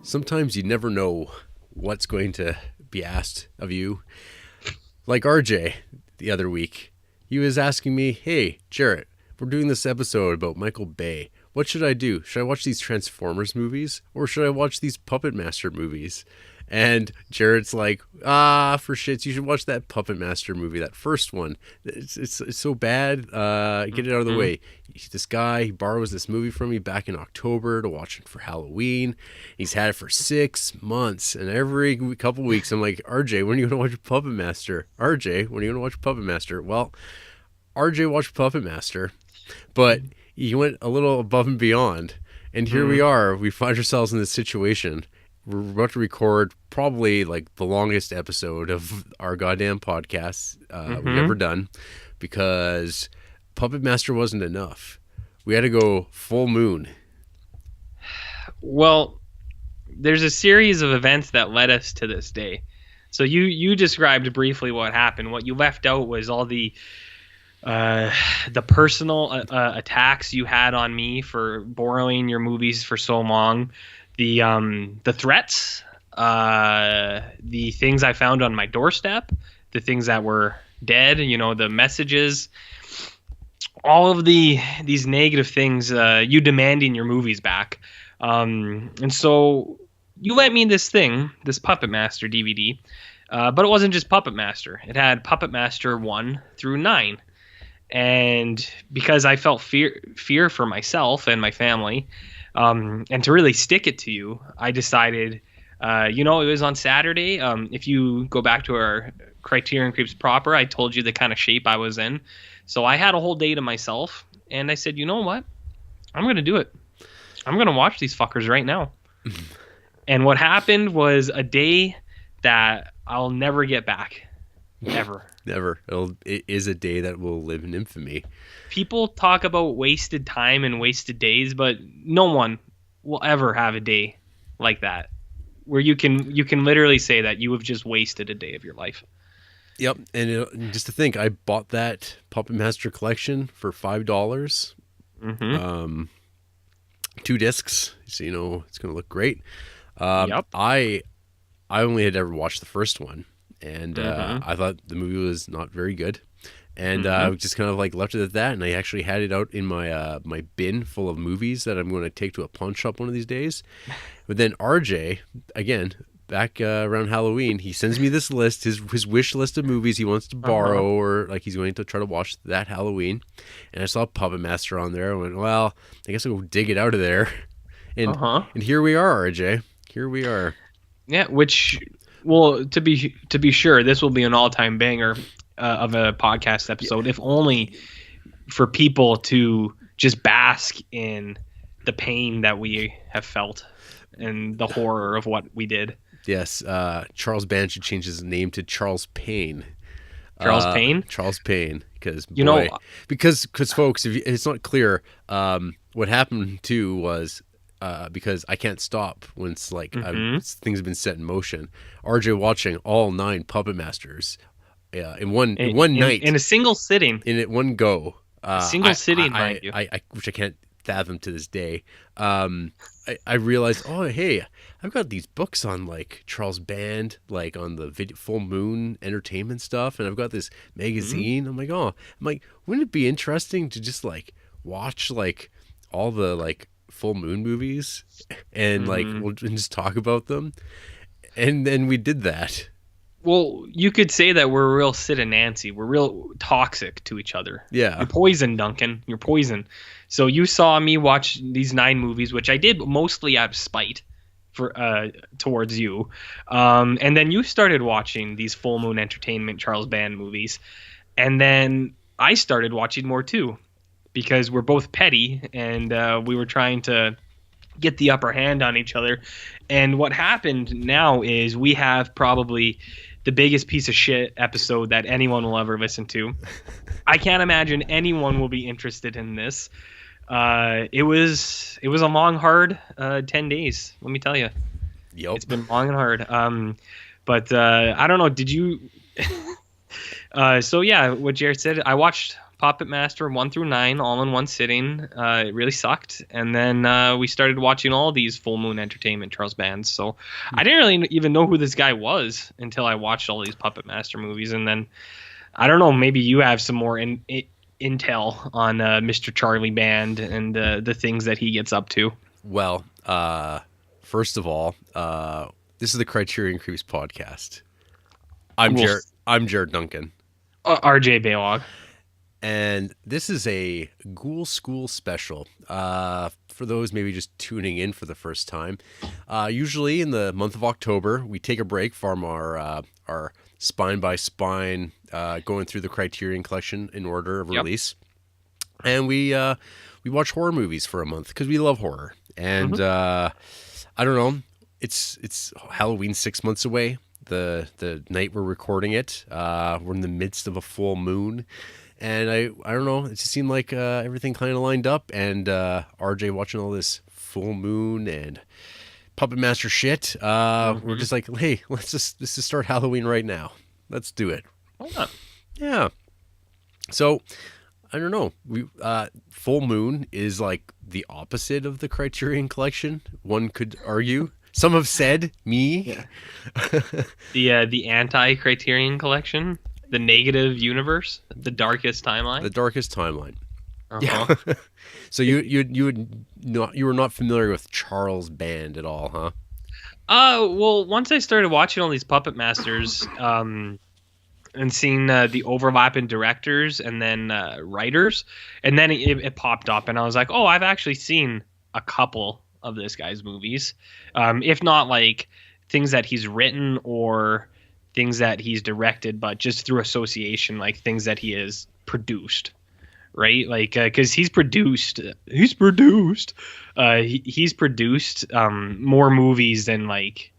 sometimes you never know what's going to be asked of you. Like RJ the other week, he was asking me, hey, Jarrett, we're doing this episode about Michael Bay. What should I do? Should I watch these Transformers movies or should I watch these Puppet Master movies? And Jarrett's like, for shits, you should watch that Puppet Master movie, that first one. It's so bad. Get it out of the way. This guy, he borrows this movie from me back in October to watch it for Halloween. He's had it for 6 months. And every couple weeks, I'm like, RJ, when are you going to watch Puppet Master? RJ, when are you going to watch Puppet Master? Well, RJ watched Puppet Master, but he went a little above and beyond. And here we are. We find ourselves in this situation. We're about to record probably like the longest episode of our goddamn podcast we've ever done because Puppet Master wasn't enough. We had to go full moon. Well, there's a series of events that led us to this day. So you described briefly what happened. What you left out was all the personal attacks you had on me for borrowing your movies for so long. The threats, the things I found on my doorstep, the things that were dead, the messages, all of these negative things, you demanding your movies back. And so you lent me this Puppet Master DVD, but it wasn't just Puppet Master. It had Puppet Master 1 through 9. And because I felt fear for myself and my family, and to really stick it to you, I decided, it was on Saturday. If you go back to our Criterion Creeps proper, I told you the kind of shape I was in. So I had a whole day to myself, and I said, you know what? I'm going to do it. I'm going to watch these fuckers right now. And what happened was a day that I'll never get back. Ever. Never. It is a day that will live in infamy. People talk about wasted time and wasted days, but no one will ever have a day like that where you can literally say that you have just wasted a day of your life. Yep. And just to think, I bought that Puppet Master collection for $5. 2 discs, so it's going to look great. Yep. I only had ever watched the first one. And I thought the movie was not very good. And I just kind of like left it at that. And I actually had it out in my my bin full of movies that I'm going to take to a pawn shop one of these days. But then RJ, again, back around Halloween, he sends me this list, his wish list of movies he wants to borrow or like he's going to try to watch that Halloween. And I saw Puppet Master on there. I went, well, I guess I'll go dig it out of there. And here we are, RJ. Here we are. Yeah, which... Well, to be sure, this will be an all-time banger of a podcast episode, if only for people to just bask in the pain that we have felt and the horror of what we did. Yes, Charles Band should change his name to Charles Payne. Charles Payne? Charles Payne, because folks, if it's not clear, what happened too was. Because I can't stop once things have been set in motion. RJ watching all 9 Puppet Masters in one night in a single sitting, in one go. Sitting, mind you. Which I can't fathom to this day. I realized, oh hey, I've got these books on like Charles Band, like on the Full Moon Entertainment stuff, and I've got this magazine. I'm like, wouldn't it be interesting to just like watch like all the like Full Moon movies and like we'll just talk about them, and then we did that. Well, you could say that we're real Sid and Nancy. We're real toxic to each other. Yeah, you're poison, Duncan. You're poison. So you saw me watch these 9 movies, which I did mostly out of spite for towards you, and then you started watching these Full Moon Entertainment Charles Band movies, and then I started watching more too. Because we're both petty and we were trying to get the upper hand on each other. And what happened now is we have probably the biggest piece of shit episode that anyone will ever listen to. I can't imagine anyone will be interested in this. It was a long, hard 10 days, let me tell you. Yep. It's been long and hard. But I don't know, did you... So yeah, what Jarrett said, I watched Puppet Master 1 through 9 all in one sitting. It really sucked. And then we started watching all these Full Moon Entertainment Charles Bands. So I didn't really even know who this guy was until I watched all these Puppet Master movies. And then I don't know, maybe you have some more intel on Mr. Charlie Band and the things that he gets up to. Well, first of all, this is the Criterion Creeps podcast. I'm Jarrett Duncan. RJ Baylog. And this is a Ghoul School special. For those maybe just tuning in for the first time, usually in the month of October, we take a break from our spine by spine, going through the Criterion collection in order of release, and we watch horror movies for a month because we love horror. And I don't know, it's Halloween 6 months away. The night we're recording it, we're in the midst of a full moon. And I don't know, it just seemed like everything kind of lined up, and RJ watching all this full moon and Puppet Master shit. We're just like, hey, let's just start Halloween right now. Let's do it. Why not? Yeah. So I don't know. Full moon is like the opposite of the Criterion collection. One could argue. Some have said me. Yeah. The anti-Criterion collection. The negative universe, the darkest timeline. The darkest timeline. Yeah. So you were not familiar with Charles Band at all, huh? Well, once I started watching all these Puppet Masters, and seeing the overlap in directors and then writers, and then it popped up, and I was like, oh, I've actually seen a couple of this guy's movies, if not like things that he's written or things that he's directed, but just through association, like things that he has produced, right? Like, because he's produced more movies than like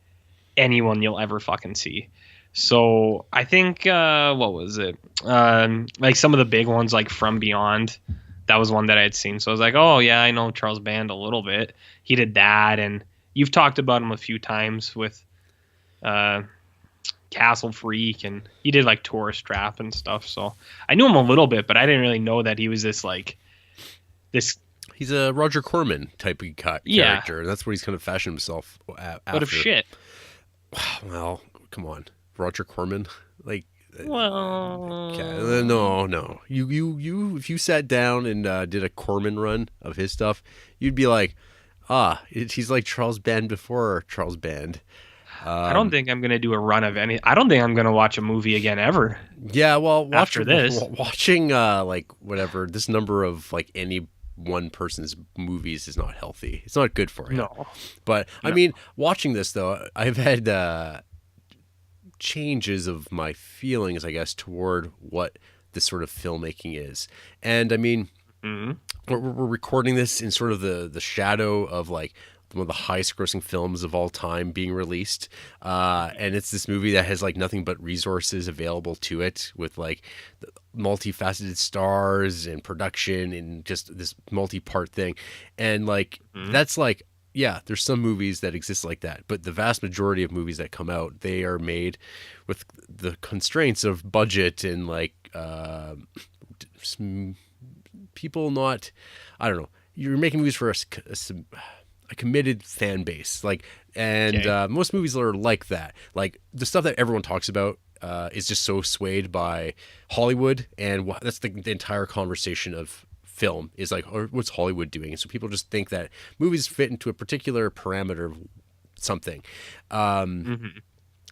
anyone you'll ever fucking see. So I think, what was it? Like some of the big ones, like From Beyond, that was one that I had seen. So I was like, oh yeah, I know Charles Band a little bit. He did that, and you've talked about him a few times with, Castle Freak, and he did like Tourist Trap and stuff. So I knew him a little bit, but I didn't really know that he was this. He's a Roger Corman type of character. That's what he's kind of fashioned himself after. But of shit. Well, come on, Roger Corman. Like, well, no. You. If you sat down and did a Corman run of his stuff, you'd be like, he's like Charles Band before Charles Band. I don't think I'm going to do a run of any. I don't think I'm going to watch a movie again ever. Yeah, well, after this, watching like whatever this number of like any one person's movies is not healthy. It's not good for you. No, but I mean, watching this though, I've had changes of my feelings, I guess, toward what this sort of filmmaking is. And I mean, we're recording this in sort of the shadow of like one of the highest grossing films of all time being released. And it's this movie that has like nothing but resources available to it, with like multifaceted stars and production and just this multi-part thing. And like, that's like, yeah, there's some movies that exist like that, but the vast majority of movies that come out, they are made with the constraints of budget and like, people not, I don't know, you're making movies for a committed fan base, like, and most movies are like that. Like the stuff that everyone talks about is just so swayed by Hollywood, and that's the entire conversation of film is like, or what's Hollywood doing? And so people just think that movies fit into a particular parameter of something.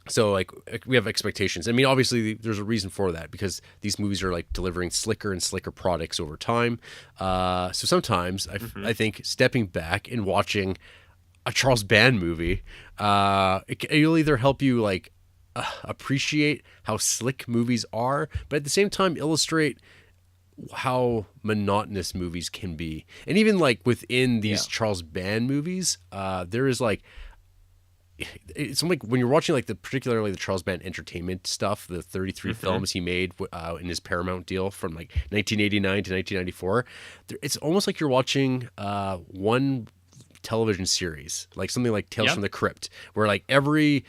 So like we have expectations. I mean, obviously there's a reason for that, because these movies are like delivering slicker and slicker products over time. So sometimes I think stepping back and watching a Charles Band movie, it'll either help you like appreciate how slick movies are, but at the same time illustrate how monotonous movies can be. And even like within these Charles Band movies, there is like, it's like when you're watching like particularly the Charles Band Entertainment stuff, the 33 films he made in his Paramount deal from like 1989 to 1994, it's almost like you're watching one television series, like something like Tales Yep. from the Crypt, where like every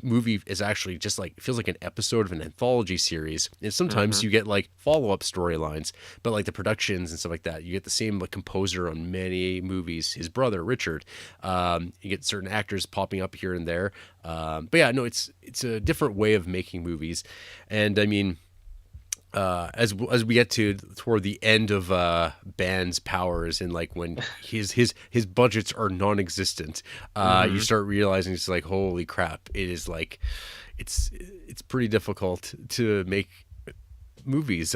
movie is actually just like feels like an episode of an anthology series. And sometimes you get like follow-up storylines, but like the productions and stuff like that, you get the same like composer on many movies, his brother Richard. You get certain actors popping up here and there. But yeah, no, it's a different way of making movies. And I mean, as we get toward the end of Band's powers, and like when his budgets are non-existent, you start realizing it's like, holy crap, it is like it's pretty difficult to make movies.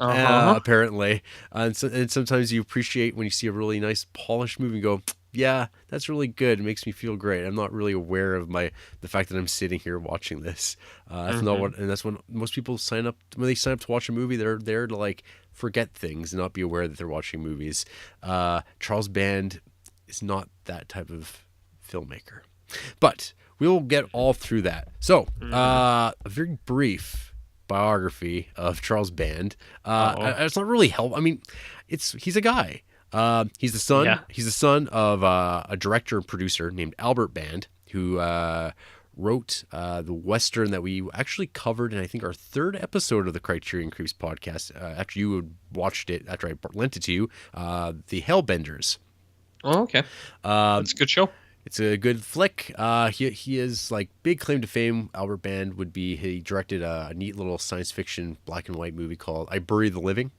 Apparently, and sometimes you appreciate when you see a really nice polished movie and go, yeah, that's really good. It makes me feel great. I'm not really aware of the fact that I'm sitting here watching this. That's not what, and that's when most people sign up. When they sign up to watch a movie, they're there to like forget things and not be aware that they're watching movies. Charles Band is not that type of filmmaker, but we'll get all through that. So, a very brief biography of Charles Band. It's not really help. I mean, he's a guy. He's the son. Yeah. He's the son of a director and producer named Albert Band, who wrote the Western that we actually covered in, I think, our third episode of the Criterion Creeps podcast, after you had watched it, after I lent it to you, The Hellbenders. Oh, okay. That's a good show. It's a good flick. He is like big claim to fame. Albert Band would be, he directed a neat little science fiction black and white movie called I Bury the Living,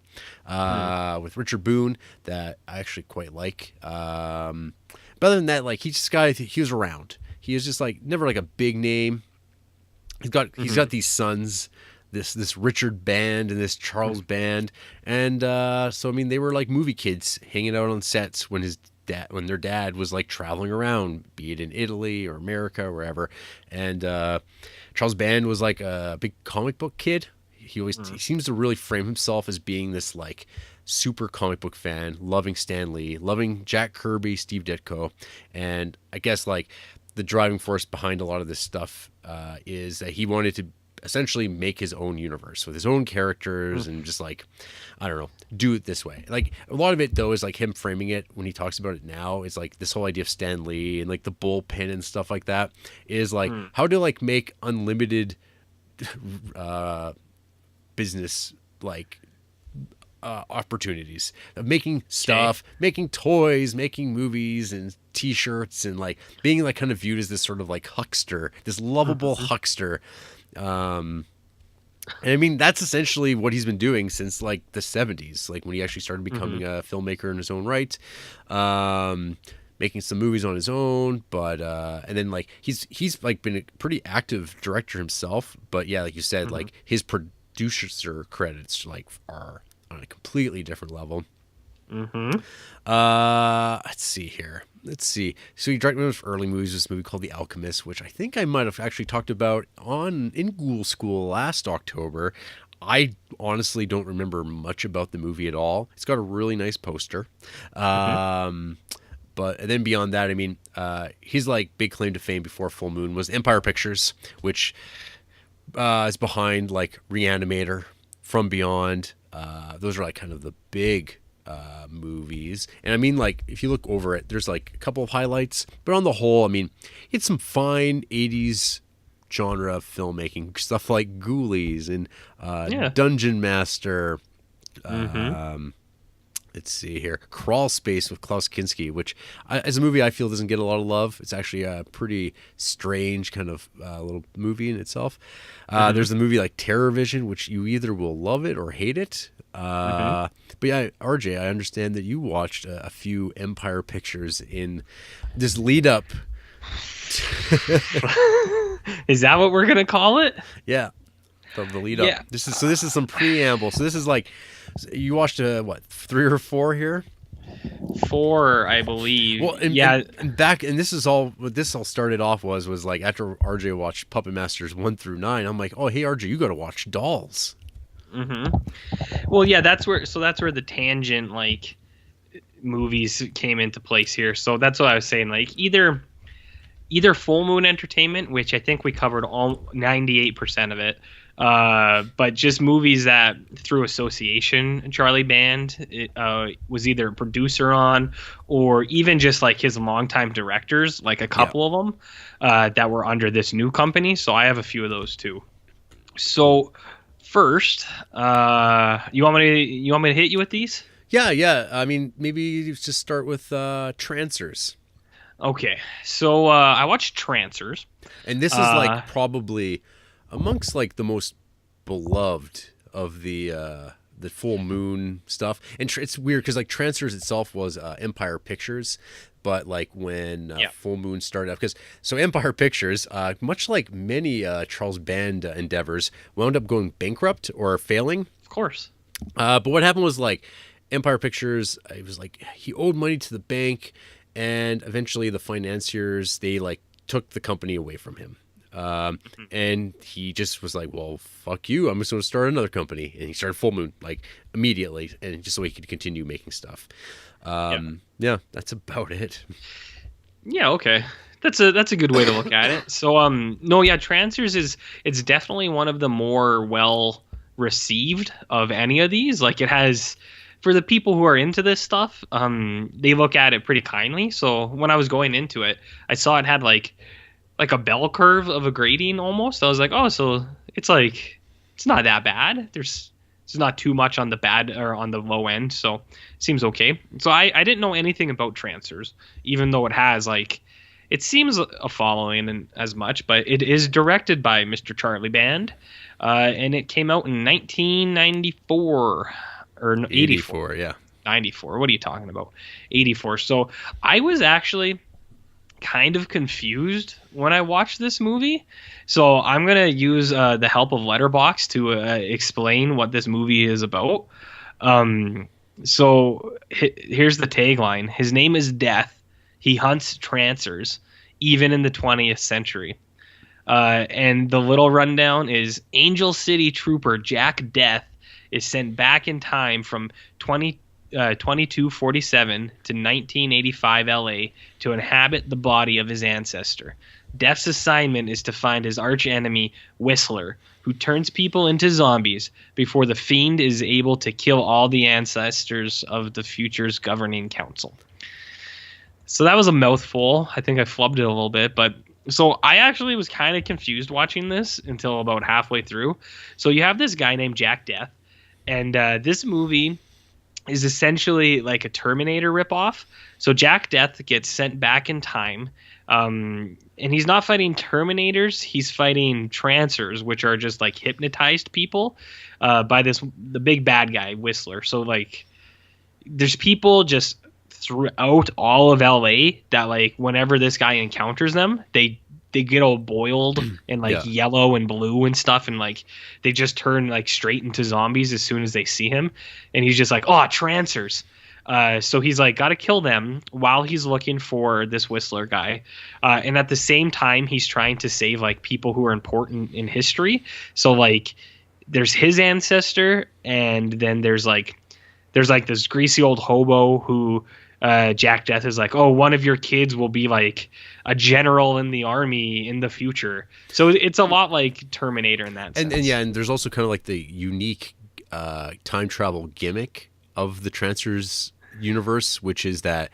with Richard Boone, that I actually quite like. But other than that, like, he was around. He is just like never like a big name. He's got these sons, this Richard Band and this Charles Band, and so I mean they were like movie kids hanging out on sets when their dad was like traveling around, be it in Italy or America or wherever. And Charles Band was like a big comic book kid. He seems to really frame himself as being this like super comic book fan, loving Stan Lee, loving Jack Kirby, Steve Ditko. And I guess like the driving force behind a lot of this stuff is that he wanted to essentially make his own universe with his own characters and just like, I don't know, do it this way. Like a lot of it though is like him framing it when he talks about it now is like this whole idea of Stan Lee and like the bullpen and stuff like that is like how to like make unlimited business like opportunities of making stuff, making toys, making movies and t-shirts, and like being like kind of viewed as this sort of like huckster, this lovable huckster. And I mean, that's essentially what he's been doing since like the 70s, like when he actually started becoming a filmmaker in his own right, making some movies on his own. But and then like he's like been a pretty active director himself. But yeah, like you said, like his producer credits like are on a completely different level. Let's see here. So he directed one of his early movies, this movie called The Alchemist, which I think I might have actually talked about in Ghoul School last October. I honestly don't remember much about the movie at all. It's got a really nice poster. But and then beyond that, I mean, his like big claim to fame before Full Moon was Empire Pictures, which is behind like Reanimator, From Beyond. Those are like kind of the big movies. And I mean, like, if you look over it, there's like a couple of highlights, but on the whole, I mean, it's some fine 80s genre filmmaking stuff like Ghoulies and Dungeon Master. Let's see here, Crawl Space with Klaus Kinski, which as a movie I feel doesn't get a lot of love. It's actually a pretty strange kind of little movie in itself. There's the movie like Terror Vision, which you either will love it or hate it. But yeah, RJ, I understand that you watched a few Empire Pictures in this lead up. Is that what we're gonna call it? Yeah, the lead up. Yeah. This is some preamble. So this is like, you watched what, 3 or 4 here? 4, I believe. Well, and this is all. What this all started off was like after RJ watched Puppet Masters 1 through 9. I'm like, oh hey RJ, you got to watch Dolls. Well, yeah, that's where the tangent like movies came into place here. So that's what I was saying. Like either Full Moon Entertainment, which I think we covered all 98% of it, But just movies that through association Charlie Band was either a producer on, or even just like his longtime directors, like a couple of them that were under this new company. So I have a few of those too. So first, you want me to hit you with these? Yeah. I mean, maybe just start with Trancers. Okay, so I watched Trancers. And this is like probably amongst like the most beloved of the full moon stuff. And it's weird because like Trancers itself was Empire Pictures, but like when Full Moon started up, because so Empire Pictures, much like many Charles Band endeavors, wound up going bankrupt or failing. Of course. But what happened was like Empire Pictures, it was like he owed money to the bank, and eventually the financiers, they like took the company away from him. And he just was like, well, fuck you, I'm just going to start another company. And he started Full Moon like immediately, and just so he could continue making stuff. Yeah, that's about it. Yeah, okay. That's a good way to look at it. So no, yeah, Trancers it's definitely one of the more well received of any of these. Like it has, for the people who are into this stuff, they look at it pretty kindly. So when I was going into it, I saw it had like a bell curve of a grading almost. I was like, oh, so it's like it's not that bad. There's not too much on the bad or on the low end, so it seems okay. So I didn't know anything about Trancers, even though it has like it seems a following and as much, but it is directed by Mr. Charlie Band, and it came out in 1994 or 84. Yeah. 94. What are you talking about? 84. So I was actually kind of confused when I watched this movie. So I'm going to use the help of Letterboxd to explain what this movie is about. So here's the tagline. His name is Death. He hunts trancers, even in the 20th century. And the little rundown is Angel City Trooper Jack Death is sent back in time from 2247 to 1985 LA to inhabit the body of his ancestor. Death's assignment is to find his archenemy, Whistler, who turns people into zombies before the fiend is able to kill all the ancestors of the future's governing council. So that was a mouthful. I think I flubbed it a little bit, but so I actually was kind of confused watching this until about halfway through. So you have this guy named Jack Death, and this movie is essentially like a Terminator ripoff. So Jack Death gets sent back in time, and he's not fighting Terminators. He's fighting Trancers, which are just like hypnotized people by the big bad guy, Whistler. So like there's people just throughout all of LA that like whenever this guy encounters them, they get all boiled and like yellow and blue and stuff, and like they just turn like straight into zombies as soon as they see him. And he's just like, oh, Trancers. So he's like got to kill them while he's looking for this Whistler guy, and at the same time he's trying to save like people who are important in history. So like there's his ancestor, and then there's like this greasy old hobo who Jack Death is like, oh, one of your kids will be like a general in the army in the future. So it's a lot like Terminator in that sense. And there's also kind of like the unique time travel gimmick of the Trancers universe, which is that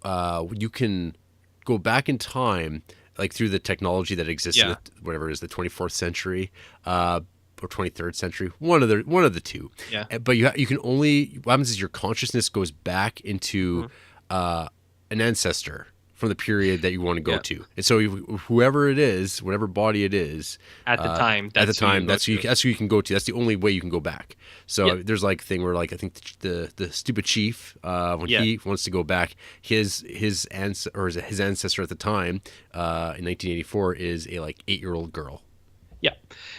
you can go back in time, like through the technology that exists in whatever it is, the 24th century or 23rd century, one of the two. Yeah. But you can only, what happens is your consciousness goes back into an ancestor from the period that you want to go to. And so whoever it is, whatever body it is, at the time, that's who you can go to. That's the only way you can go back. So there's like a thing where like I think the stupid chief, when he wants to go back, his ancestor at the time in 1984 is a like 8-year-old girl.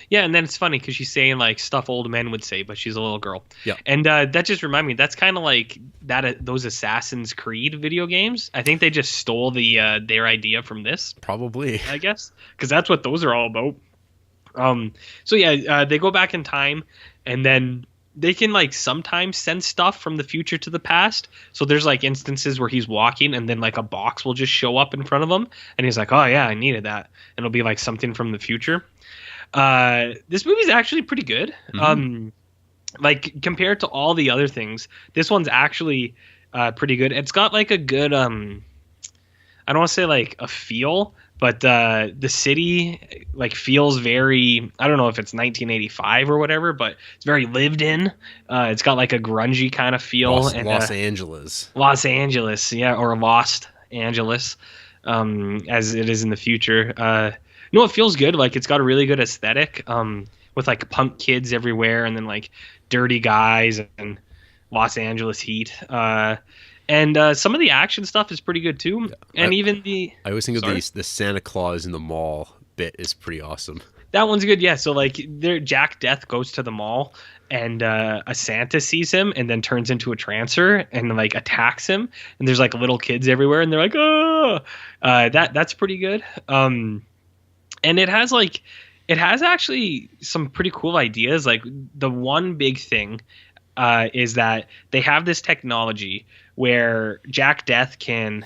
Yeah, and then it's funny because she's saying like stuff old men would say, but she's a little girl. Yeah, and that just reminded me. That's kind of like that those Assassin's Creed video games. I think they just stole their idea from this. Probably, I guess, because that's what those are all about. So yeah, they go back in time, and then they can like sometimes send stuff from the future to the past. So there's like instances where he's walking, and then like a box will just show up in front of him, and he's like, "Oh yeah, I needed that," and it'll be like something from the future. This movie's actually pretty good. Hmm. Like compared to all the other things, this one's actually pretty good. It's got like a good I don't want to say like a feel, but the city like feels very, I don't know if it's 1985 or whatever, but it's very lived in. It's got like a grungy kind of feel, and Los Angeles. Los Angeles, yeah, or Lost Angeles, as it is in the future. No, it feels good. Like it's got a really good aesthetic, with like punk kids everywhere, and then like dirty guys and Los Angeles heat. And some of the action stuff is pretty good too. I, And even the I always think of sorry, the Santa Claus in the mall bit is pretty awesome. that one's good. Yeah. So like, there, Jack Death goes to the mall, and a Santa sees him and then turns into a trancer and like attacks him. And there's like little kids everywhere, and they're like, oh, that's pretty good. And it has actually some pretty cool ideas. Like the one big thing is that they have this technology where Jack Death can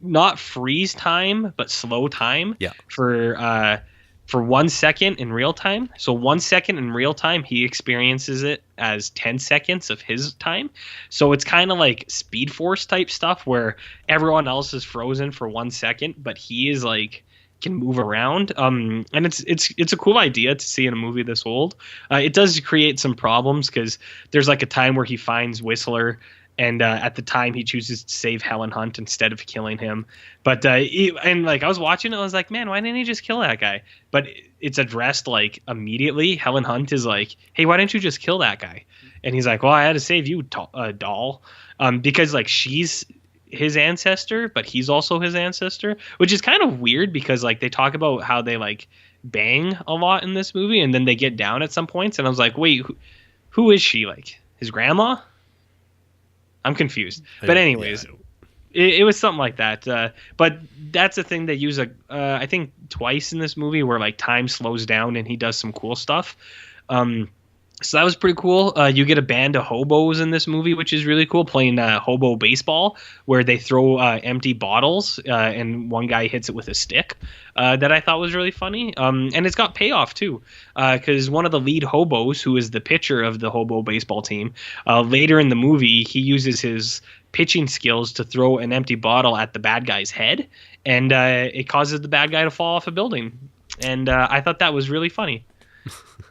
not freeze time but slow time Yeah. for 1 second in real time. So 1 second in real time, he experiences it as 10 seconds of his time. So it's kind of like Speed Force type stuff where everyone else is frozen for 1 second, but he is like can move around. And it's a cool idea to see in a movie this old. It does create some problems because there's like a time where he finds Whistler, and at the time he chooses to save Helen Hunt instead of killing him. But and like I was watching it, I was like, man, why didn't he just kill that guy? But it's addressed like immediately. Helen Hunt is like, hey, why didn't you just kill that guy? And he's like, well, I had to save you, doll, because like she's his ancestor, but he's also his ancestor, which is kind of weird because like they talk about how they like bang a lot in this movie, and then they get down at some points, and I was like, wait, who is she? Like his grandma? I'm confused. But anyways, Yeah. it was something like that. But that's a thing they use I think twice in this movie where like time slows down and he does some cool stuff. So that was pretty cool. You get a band of hobos in this movie, which is really cool, playing hobo baseball, where they throw empty bottles, and one guy hits it with a stick. That I thought was really funny. And it's got payoff too, because one of the lead hobos, who is the pitcher of the hobo baseball team, later in the movie, he uses his pitching skills to throw an empty bottle at the bad guy's head, and it causes the bad guy to fall off a building. And I thought that was really funny.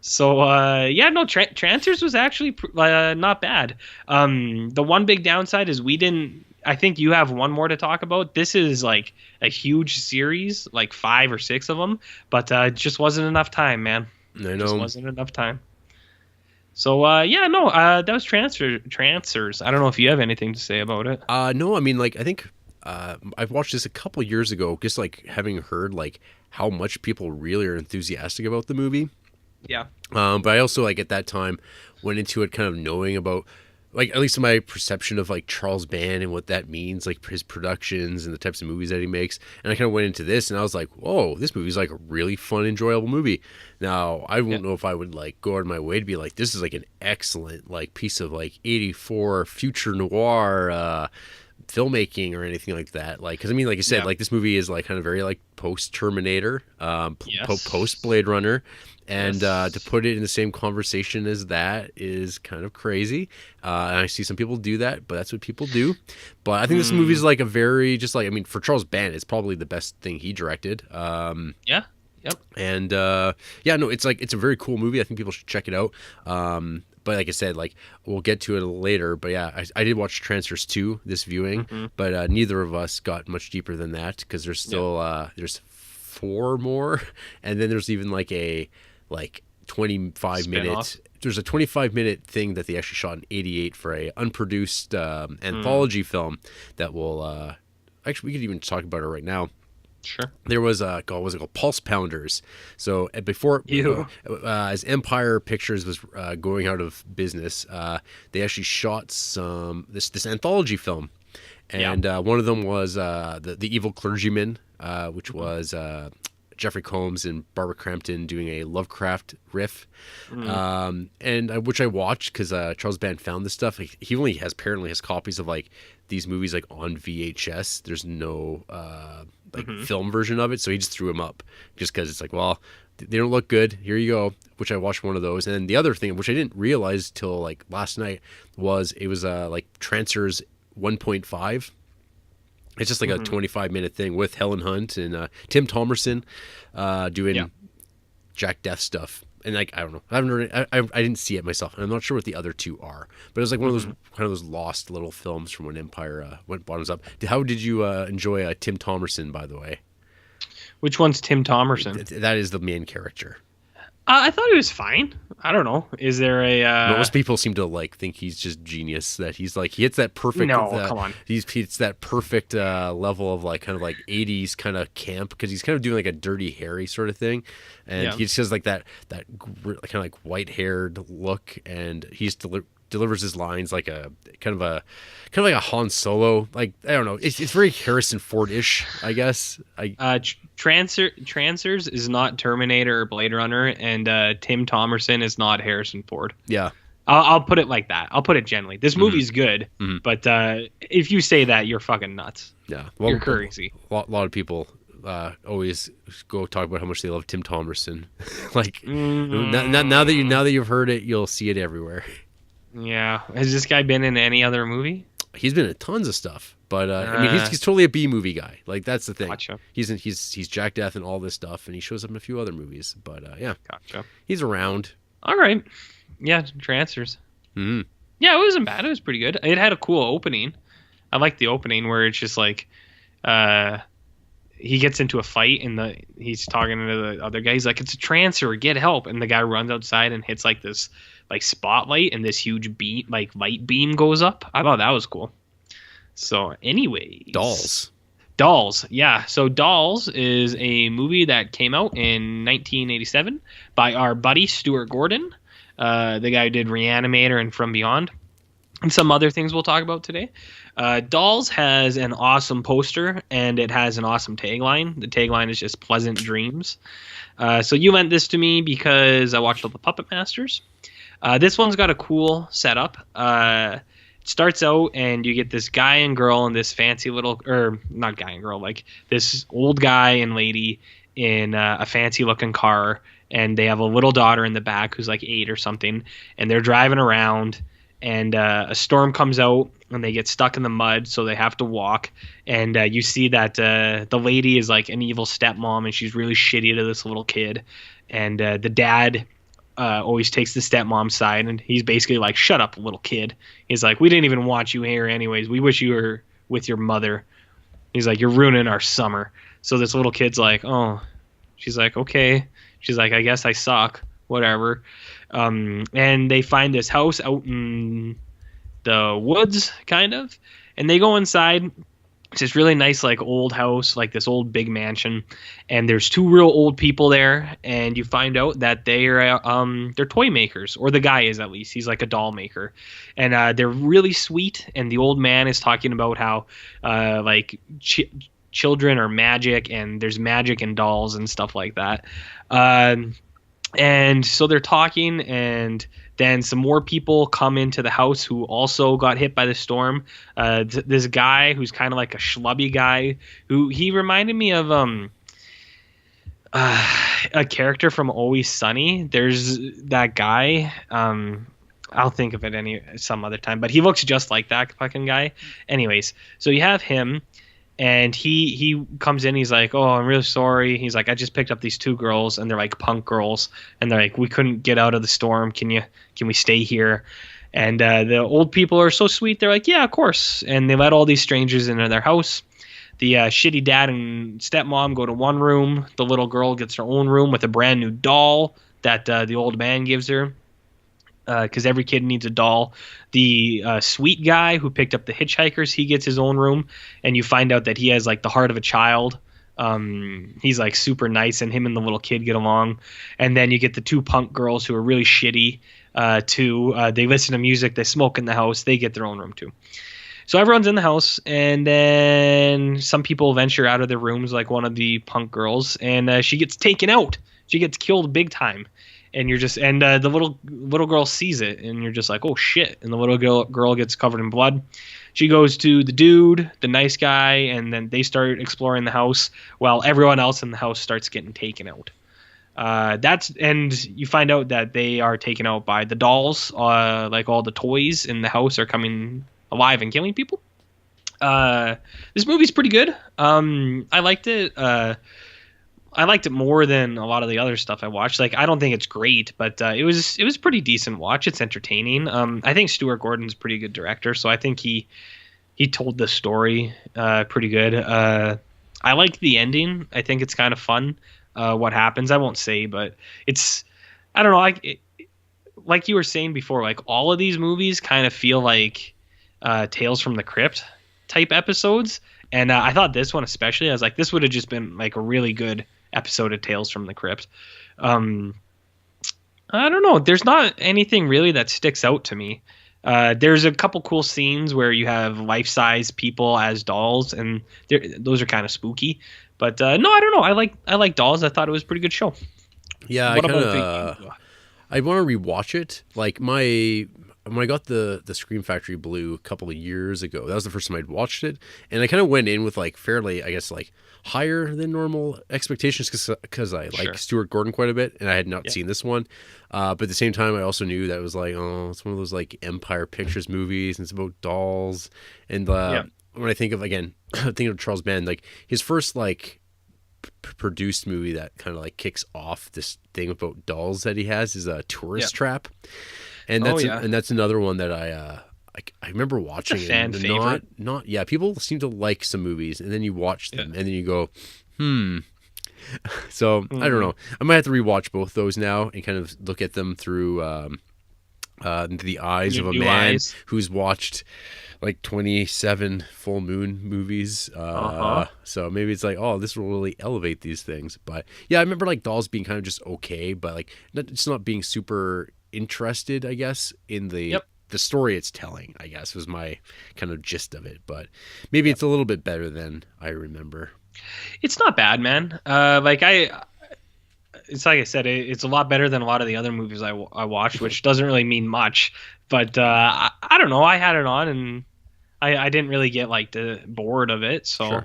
So yeah, no, Trancers was actually not bad. The one big downside is we didn't. I think you have one more to talk about. This is like a huge series, like 5 or 6 of them, but it just wasn't enough time, man. I Just know. wasn't enough time. So yeah, no, that was Trancers. I don't know if you have anything to say about it. No, I mean, like, I think I've watched this a couple years ago, just like having heard like how much people really are enthusiastic about the movie. Yeah. But I also like at that time went into it kind of knowing about like at least my perception of like Charles Band and what that means, like his productions and the types of movies that he makes. And I kind of went into this and I was like, whoa, this movie's like a really fun, enjoyable movie. Now I won't know if I would like go out of my way to be like, this is like an excellent like piece of like 84 future noir filmmaking or anything like that. Like, because I mean, like you said, like this movie is like kind of very like post Terminator, post Blade Runner, and to put it in the same conversation as that is kind of crazy. And I see some people do that, but that's what people do. But I think this movie is like a very just like, I mean, for Charles Band, it's probably the best thing he directed. Yeah. Yep. And yeah, no, it's like it's a very cool movie. I think people should check it out. But like I said, like we'll get to it later. But yeah, I did watch Transfers 2 this viewing, but neither of us got much deeper than that because there's still there's 4 more, and then there's even like a 25 minute. There's a 25-minute thing that they actually shot in '88 for a unproduced anthology film that will actually we could even talk about it right now. Sure. There was what was it called? Pulse Pounders. So before, as Empire Pictures was going out of business, they actually shot this anthology film, and one of them was the Evil Clergyman, which was Jeffrey Combs and Barbara Crampton doing a Lovecraft riff, which I watched because Charles Band found this stuff. Like, he only apparently has copies of like these movies like on VHS. There's no film version of it, so he just threw them up just because it's like, well, they don't look good. Here you go. Which I watched one of those, and then the other thing, which I didn't realize till like last night, was it was like Trancers 1.5. It's just like a 25-minute thing with Helen Hunt and Tim Thomerson doing Jack Death stuff. And like, I don't know, I haven't heard I didn't see it myself, and I'm not sure what the other two are. But it was like one of those kind of those lost little films from when Empire went bottoms up. How did you enjoy Tim Thomerson, by the way? Which one's Tim Thomerson? That is the main character. I thought he was fine. I don't know. Is there a? Most people seem to like think he's just genius. That he's like he hits that perfect. No, come on. It's that perfect level of like kind of like 80s kind of camp, because he's kind of doing like a Dirty Harry sort of thing, and he just has like that kind of like white haired look, and he's delivers his lines like a kind of like a Han Solo. Like, I don't know. It's very Harrison Ford-ish, I guess. Trancers is not Terminator or Blade Runner, and Tim Thomerson is not Harrison Ford. Yeah. I'll put it like that. I'll put it gently. This movie's good, but if you say that, you're fucking nuts. Yeah. Well, you're crazy. A lot of people always go talk about how much they love Tim Thomerson. Like, now that you've heard it, you'll see it everywhere. Yeah. Has this guy been in any other movie? He's been in tons of stuff, but I mean, he's totally a B movie guy. Like, that's the thing. Gotcha. He's Jack Death and all this stuff, and he shows up in a few other movies. But yeah, gotcha. He's around. All right. Yeah, Trancers. Yeah, it wasn't bad. It was pretty good. It had a cool opening. I like the opening where it's just like, he gets into a fight and he's talking to the other guy. He's like, "It's a trancer, get help!" And the guy runs outside and hits like this like spotlight, and this huge beam, like light beam, goes up. I thought that was cool. So, anyways, Dolls. Yeah. So Dolls is a movie that came out in 1987 by our buddy Stuart Gordon, the guy who did Reanimator and From Beyond, and some other things we'll talk about today. Dolls has an awesome poster, and it has an awesome tagline. The tagline is just pleasant dreams. So you lent this to me because I watched all the Puppet Masters. This one's got a cool setup. It starts out and you get this guy and girl in this fancy little, or not guy and girl, like this old guy and lady in a fancy looking car, and they have a little daughter in the back who's like 8 or something, and they're driving around, and a storm comes out and they get stuck in the mud, so they have to walk. And you see that the lady is like an evil stepmom, and she's really shitty to this little kid. And the dad always takes the stepmom's side, and he's basically like, "Shut up, little kid." He's like, "We didn't even want you here anyways. We wish you were with your mother." He's like, "You're ruining our summer." So this little kid's like, "Oh." She's like, "Okay." She's like, "I guess I suck. Whatever." And they find this house out in the woods, kind of, and they go inside. It's this really nice, like, old house, like this old big mansion, and there's 2 real old people there, and you find out that they're toy makers, or the guy is, at least. He's like a doll maker, and they're really sweet. And the old man is talking about how children are magic, and there's magic in dolls and stuff like that. And so they're talking, and then some more people come into the house who also got hit by the storm. This guy who's kind of like a schlubby guy, who he reminded me of a character from Always Sunny. There's that guy. I'll think of it some other time, but he looks just like that fucking guy. Anyways, so you have him. And he comes in, he's like, "Oh, I'm really sorry." He's like, "I just picked up these 2 girls, and they're like punk girls, and they're like, we couldn't get out of the storm. Can we stay here?" And the old people are so sweet. They're like, "Yeah, of course." And they let all these strangers into their house. The shitty dad and stepmom go to one room. The little girl gets her own room with a brand new doll that the old man gives her. Because every kid needs a doll. The sweet guy who picked up the hitchhikers, he gets his own room, and you find out that he has like the heart of a child. He's like super nice, and him and the little kid get along. And then you get the 2 punk girls who are really shitty too. They listen to music, they smoke in the house, they get their own room too. So everyone's in the house, and then some people venture out of their rooms, like one of the punk girls, and she gets taken out. She gets killed big time, and the little girl sees it, and you're just like, oh shit! And the girl gets covered in blood. She goes to the dude, the nice guy, and then they start exploring the house while everyone else in the house starts getting taken out. And you find out that they are taken out by the dolls. Like all the toys in the house are coming alive and killing people. This movie's pretty good. I liked it. I liked it more than a lot of the other stuff I watched. Like, I don't think it's great, but it was a pretty decent watch. It's entertaining. I think Stuart Gordon's a pretty good director, so I think he told the story pretty good. I like the ending. I think it's kind of fun. What happens, I won't say, but I don't know. Like you were saying before, like all of these movies kind of feel like Tales from the Crypt type episodes, and I thought this one especially. I was like, this would have just been like a really good episode of Tales from the Crypt. I don't know. There's not anything really that sticks out to me. There's a couple cool scenes where you have life-size people as dolls, and those are kind of spooky. But no, I don't know. I like Dolls. I thought it was a pretty good show. Yeah, I want to rewatch it. Like when I got the Scream Factory Blue a couple of years ago, that was the first time I'd watched it, and I kind of went in with like fairly, I guess, like higher than normal expectations because I like Stuart Gordon quite a bit, and I had not seen this one. But at the same time, I also knew that it was like, oh, it's one of those like Empire Pictures movies, and it's about dolls. And when I think of thinking of Charles Band, like his first like produced movie that kind of like kicks off this thing about dolls that he has is a Tourist Trap. And that's another one that I remember watching. It's a fan favorite. People seem to like some movies, and then you watch them, and then you go, So I don't know. I might have to rewatch both those now and kind of look at them through the eyes of a man who's watched like 27 full moon movies. So maybe it's like, oh, this will really elevate these things. But yeah, I remember like Dolls being kind of just okay, but like it's not being super interested, I guess, in the story it's telling, I guess, was my kind of gist of it. But maybe it's a little bit better than I remember. It's not bad, man. It's like I said, it's a lot better than a lot of the other movies I watched, which doesn't really mean much. But I don't know. I had it on, and I didn't really get like bored of it. So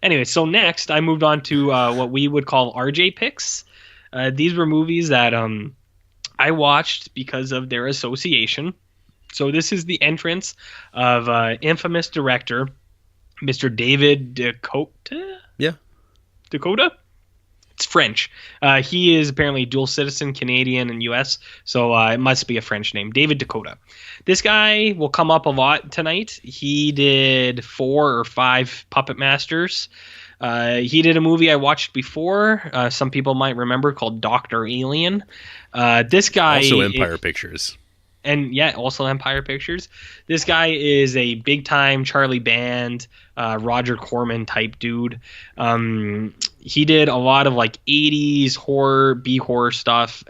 anyway, so next I moved on to what we would call RJ picks. These were movies that I watched because of their association. So this is the entrance of infamous director Mr. David Dakota. Yeah. Dakota? It's French. He is apparently dual citizen, Canadian and U.S., so it must be a French name. David Dakota. This guy will come up a lot tonight. He did 4 or 5 Puppet Masters. He did a movie I watched before, some people might remember, called Dr. Alien. This guy... Also Empire Pictures. And yeah, also Empire Pictures. This guy is a big-time Charlie Band, Roger Corman type dude. He did a lot of like 80s horror, B-horror stuff.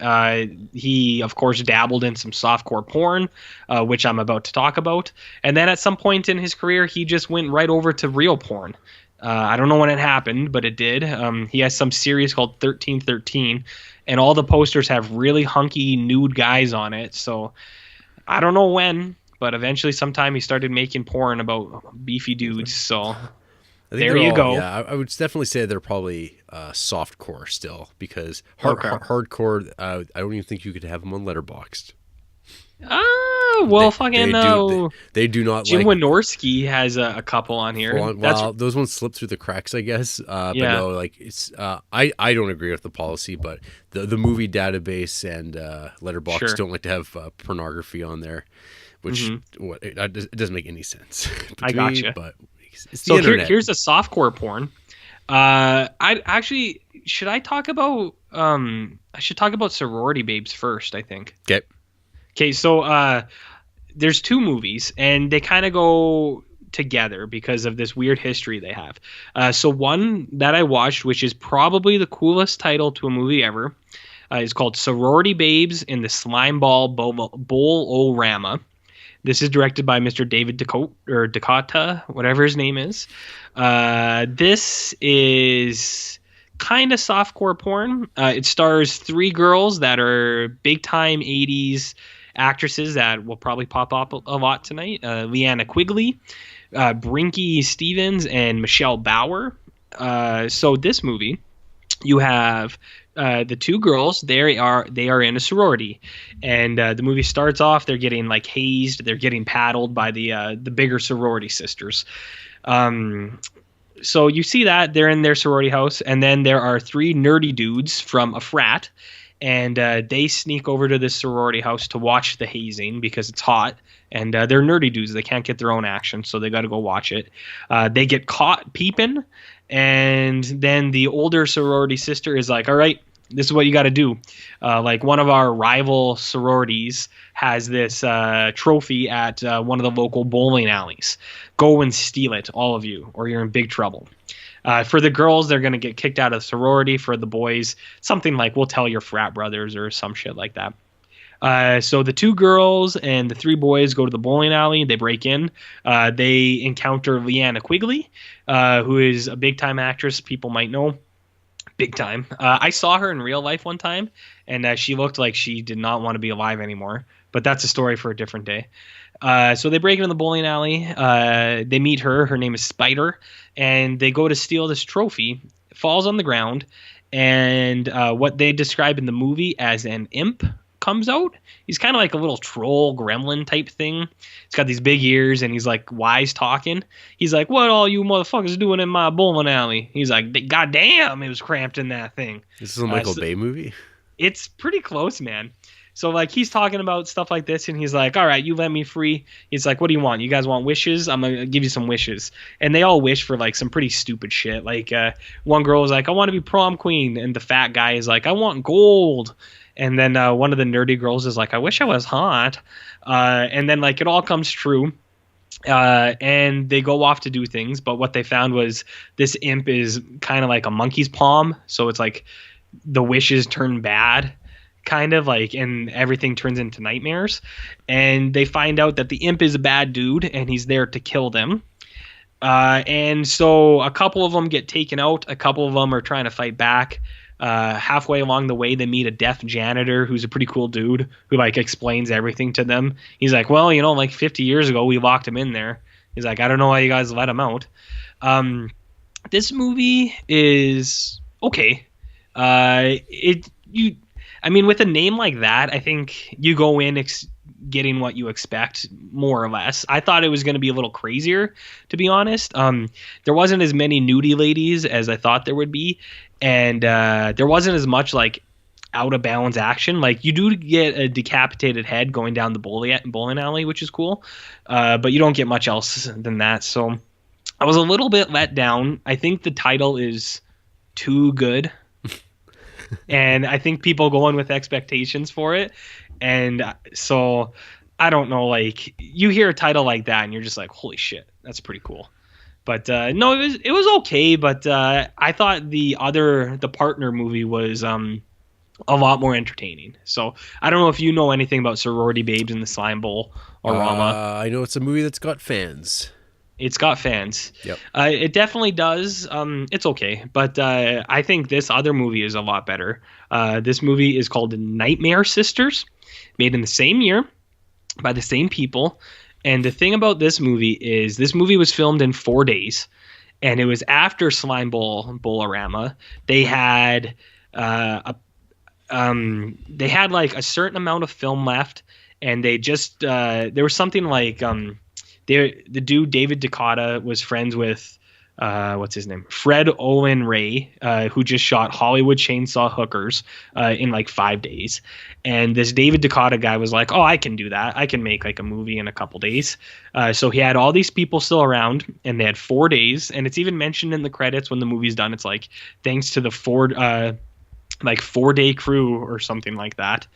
He, of course, dabbled in some softcore porn, which I'm about to talk about. And then at some point in his career, he just went right over to real porn. I don't know when it happened, but it did. He has some series called 1313, and all the posters have really hunky nude guys on it. So I don't know when, but eventually sometime he started making porn about beefy dudes. So there you go. Yeah, I would definitely say they're probably softcore still, because hardcore, I don't even think you could have them on Letterboxd. Well, fucking no. They do not. Jim Wynorski has a couple on here. Well, those ones slip through the cracks, I guess. But no, like it's. I don't agree with the policy, but the movie database and Letterboxd don't like to have pornography on there, which it doesn't make any sense. I gotcha. But it's so here's a softcore porn. I actually should I talk about I should talk about Sorority Babes first, I think. Okay, so there's 2 movies, and they kind of go together because of this weird history they have. So one that I watched, which is probably the coolest title to a movie ever, is called Sorority Babes in the Slimeball Bowl-O-Rama. This is directed by Mr. David Dakota, whatever his name is. This is kind of softcore porn. It stars three girls that are big time 80s actresses that will probably pop up a lot tonight. Leanna Quigley, Brinky Stevens, and Michelle Bauer. So this movie, you have the two girls. They are in a sorority, and the movie starts off. They're getting like hazed. They're getting paddled by the bigger sorority sisters. So you see that they're in their sorority house, and then there are three nerdy dudes from a frat, and they sneak over to this sorority house to watch the hazing because it's hot, and they're nerdy dudes. They can't get their own action, so they got to go watch it. They get caught peeping, and then the older sorority sister is like, all right, this is what you got to do. Like one of our rival sororities has this trophy at one of the local bowling alleys. Go and steal it, all of you, or you're in big trouble. For the girls, they're going to get kicked out of the sorority. For the boys, something like, we'll tell your frat brothers or some shit like that. So the two girls and the three boys go to the bowling alley. They break in. They encounter Leanna Quigley, who is a big-time actress people might know. Big time. I saw her in real life one time, and she looked like she did not want to be alive anymore. But that's a story for a different day. So they break into the bowling alley. They meet her. Her name is Spider, and they go to steal this trophy. It falls on the ground, and what they describe in the movie as an imp comes out. He's kind of like a little troll gremlin type thing. He's got these big ears, and he's like wise talking. He's like, what all you motherfuckers doing in my bowling alley? He's like, god damn, it was cramped in that thing. This is a Michael Bay movie? It's pretty close, man. So like he's talking about stuff like this, and he's like, all right, you let me free. He's like, what do you want? You guys want wishes? I'm gonna give you some wishes. And they all wish for like some pretty stupid shit. Like one girl was like, I want to be prom queen, and the fat guy is like, I want gold. And then one of the nerdy girls is like, I wish I was hot. And then like it all comes true. And they go off to do things. But what they found was this imp is kind of like a monkey's palm. So it's like the wishes turn bad, kind of like, and everything turns into nightmares. And they find out that the imp is a bad dude and he's there to kill them. And so a couple of them get taken out. A couple of them are trying to fight back. Halfway along the way, they meet a deaf janitor who's a pretty cool dude who like explains everything to them. He's like, well, you know, like 50 years ago, we locked him in there. He's like, I don't know why you guys let him out. This movie is okay. I mean, with a name like that, I think you go in getting what you expect, more or less. I thought it was going to be a little crazier, to be honest. There wasn't as many nudie ladies as I thought there would be, and there wasn't as much like out of balance action. Like you do get a decapitated head going down the bowling alley, which is cool, but you don't get much else than that. So I was a little bit let down. I think the title is too good. And I think people go in with expectations for it. And so I don't know, like you hear a title like that and you're just like, holy shit, that's pretty cool. But no, it was okay. But I thought the partner movie was a lot more entertaining. So I don't know if you know anything about Sorority Babes in the Slime Bowl or Rama. I know it's a movie that's got fans. It's got fans. Yep. It definitely does. It's okay. But I think this other movie is a lot better. This movie is called Nightmare Sisters, made in the same year by the same people. And the thing about this movie is this movie was filmed in 4 days. And it was after Slime Bowl-orama. They had they had like a certain amount of film left. And they just there was something like the dude David Dakota was friends with what's his name, Fred Owen Ray, who just shot Hollywood Chainsaw Hookers in like 5 days. And this David Dakota guy was like, oh, I can do that. I can make like a movie in a couple days. So he had all these people still around, and they had 4 days. And it's even mentioned in the credits when the movie's done. It's like thanks to the 4-day crew or something like that.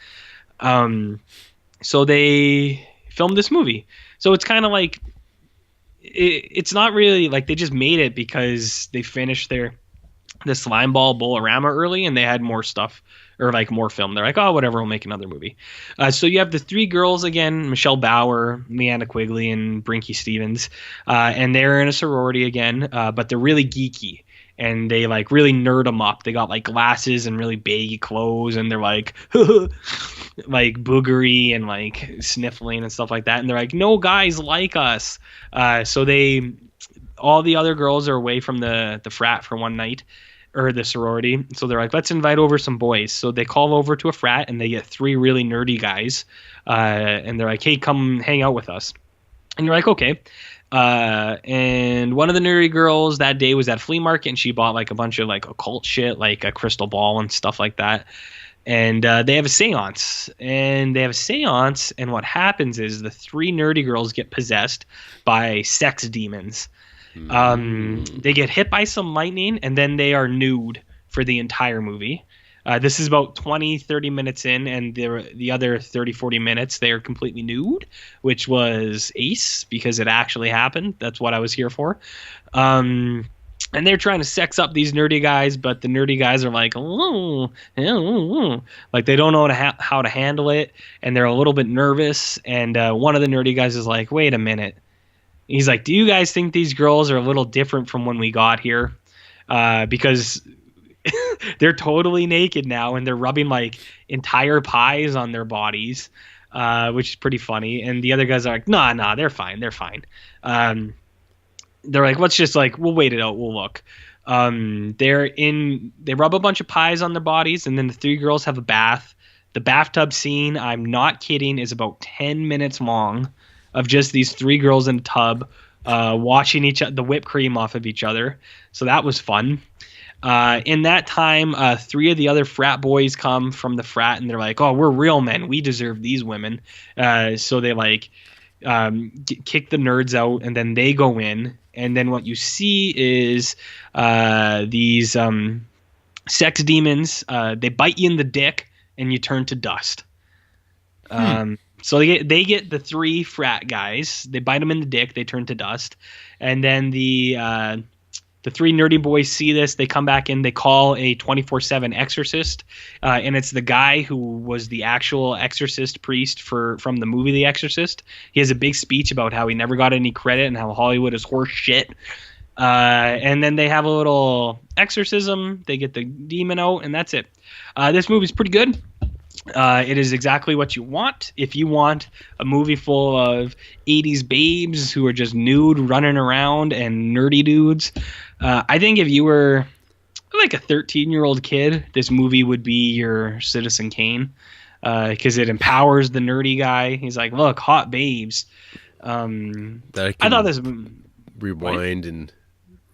So they filmed this movie. So it's kind of like, it's not really like they just made it because they finished the Slime Bowl-orama early and they had more stuff or like more film. They're like, oh, whatever, we'll make another movie. So you have the three girls again, Michelle Bauer, Leanna Quigley, and Brinky Stevens, and they're in a sorority again, but they're really geeky. And they like really nerd them up. They got like glasses and really baggy clothes, and they're like, like boogery and like sniffling and stuff like that. And they're like, no guys like us. So all the other girls are away from the frat for one night, or the sorority. So they're like, let's invite over some boys. So they call over to a frat and they get three really nerdy guys. And they're like, hey, come hang out with us. And you're like, okay. And one of the nerdy girls that day was at a flea market, and she bought like a bunch of like occult shit, like a crystal ball and stuff like that. And they have a seance. And what happens is the three nerdy girls get possessed by sex demons. They get hit by some lightning, and then they are nude for the entire movie. This is about 20-30 minutes in, and the other 30-40 minutes they are completely nude, which was ace because it actually happened. That's what I was here for. And they're trying to sex up these nerdy guys, but the nerdy guys are like, like they don't know how to handle it, and they're a little bit nervous. And one of the nerdy guys is like, wait a minute. He's like, do you guys think these girls are a little different from when we got here? Because they're totally naked now, and they're rubbing like entire pies on their bodies, which is pretty funny. And the other guys are like, nah, they're fine. They're like, let's just like, we'll wait it out. We'll look. They rub a bunch of pies on their bodies, and then the three girls have a bath. The bathtub scene, I'm not kidding, is about 10 minutes long of just these three girls in a tub, washing the whipped cream off of each other. So that was fun. In that time, three of the other frat boys come from the frat, and they're like, oh, we're real men. We deserve these women. So they like kick the nerds out, and then they go in. And then what you see is these sex demons. They bite you in the dick, and you turn to dust. So they get the three frat guys. They bite them in the dick. They turn to dust. And then the three nerdy boys see this. They come back in. They call a 24/7 exorcist, and it's the guy who was the actual exorcist priest from the movie The Exorcist. He has a big speech about how he never got any credit and how Hollywood is horse shit. And then they have a little exorcism. They get the demon out, and that's it. This movie's pretty good. It is exactly what you want. If you want a movie full of 80s babes who are just nude running around and nerdy dudes, I think if you were like a 13-year-old kid, this movie would be your Citizen Kane, because it empowers the nerdy guy. He's like, look, hot babes. I thought this rewind and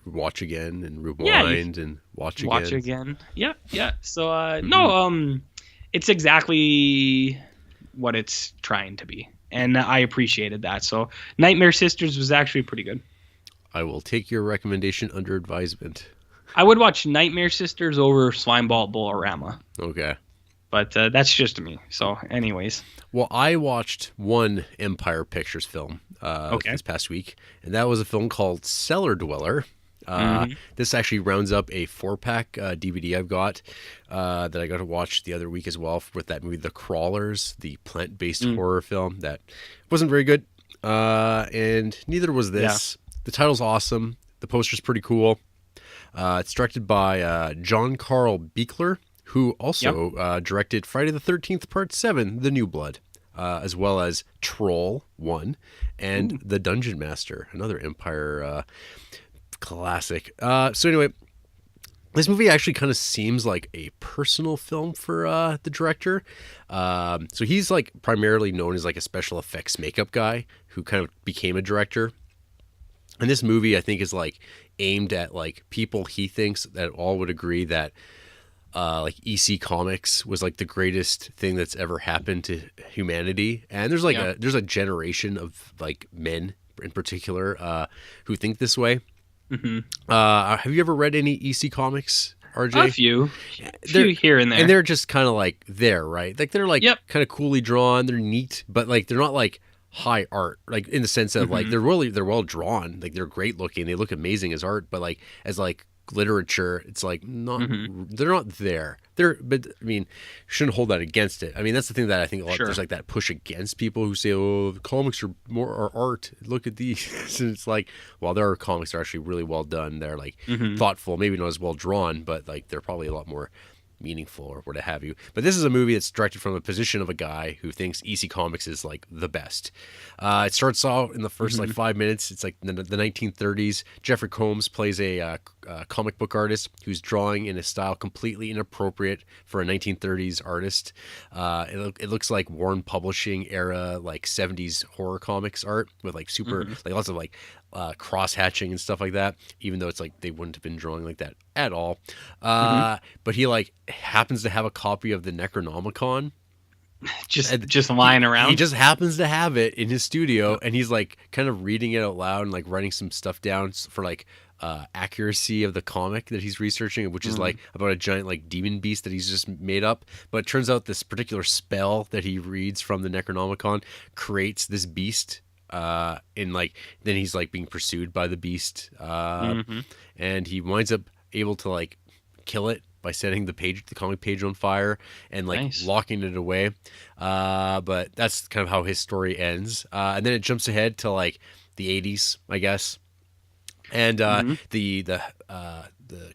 watch again and rewind and watch again. Yeah. So no, it's exactly what it's trying to be, and I appreciated that. So Nightmare Sisters was actually pretty good. I will take your recommendation under advisement. I would watch Nightmare Sisters over Slimeball Bolorama. Okay. But that's just me. So anyways. Well, I watched one Empire Pictures film this past week, and that was a film called Cellar Dweller. This actually rounds up a 4-pack DVD I've got that I got to watch the other week as well with that movie The Crawlers, the plant-based horror film that wasn't very good, and neither was this. Yeah. The title's awesome. The poster's pretty cool. It's directed by John Carl Buechler, who also directed Friday the 13th Part 7, The New Blood, as well as Troll 1 and The Dungeon Master, another Empire classic. So anyway, this movie actually kind of seems like a personal film for the director. So he's like primarily known as like a special effects makeup guy who kind of became a director. And this movie, I think, is like aimed at like people he thinks that all would agree that like EC Comics was like the greatest thing that's ever happened to humanity. And there's like there's a generation of like men in particular who think this way. Have you ever read any EC Comics, RJ? A few here and there. And they're just kind of like there, right? Like they're like kind of coolly drawn. They're neat, but like they're not like high art, like in the sense of like they're well drawn. Like they're great looking. They look amazing as art, but like as like literature, it's like not Mm-hmm. they're not there. But I mean, shouldn't hold that against it. I mean, that's the thing that I think a lot, Sure. there's like that push against people who say, "Oh, the comics are more are art. Look at these." And it's like, well, there are comics that are actually really well done. They're like Mm-hmm. thoughtful, maybe not as well drawn, but like they're probably a lot more meaningful or what have you. But this is a movie that's directed from a position of a guy who thinks EC Comics is like the best. It starts off in the first like Mm-hmm. 5 minutes. It's like the 1930s. Jeffrey Combs plays a comic book artist who's drawing in a style completely inappropriate for a 1930s artist. It looks like Warren Publishing era like 70s horror comics art with like super Mm-hmm. like lots of like cross hatching and stuff like that, even though it's like they wouldn't have been drawing like that at all. Mm-hmm. But he like happens to have a copy of the Necronomicon. Just lying around. He just happens to have it in his studio, and he's like kind of reading it out loud and like writing some stuff down for like accuracy of the comic that he's researching, which is like about a giant like demon beast that he's just made up. But it turns out this particular spell that he reads from the Necronomicon creates this beast. In like then he's like being pursued by the beast, Mm-hmm. and he winds up able to like kill it by setting the comic page on fire and like Nice. locking it away. But that's kind of how his story ends. And then it jumps ahead to like the 80s, I guess. And Mm-hmm. the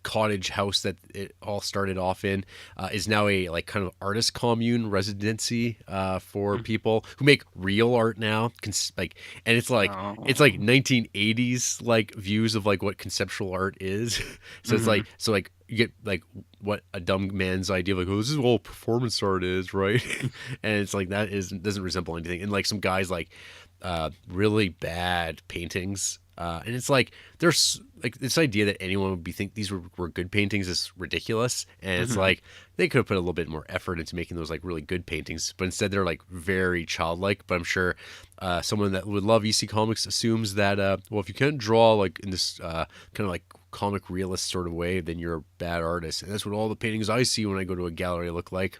cottage house that it all started off in is now a like kind of artist commune residency for people who make real art now. Like, and it's like Oh. it's like 1980s like views of like what conceptual art is. So it's like you get like what a dumb man's idea of like, oh, this is what all performance art is, right? And it's like doesn't resemble anything. And like some guys like really bad paintings. And it's like there's like this idea that anyone would think these were good paintings is ridiculous, and it's Mhm. like they could have put a little bit more effort into making those like really good paintings, but instead they're like very childlike. But I'm sure someone that would love EC Comics assumes that well, if you can't draw like in this kind of like comic realist sort of way, then you're a bad artist, and that's what all the paintings I see when I go to a gallery look like.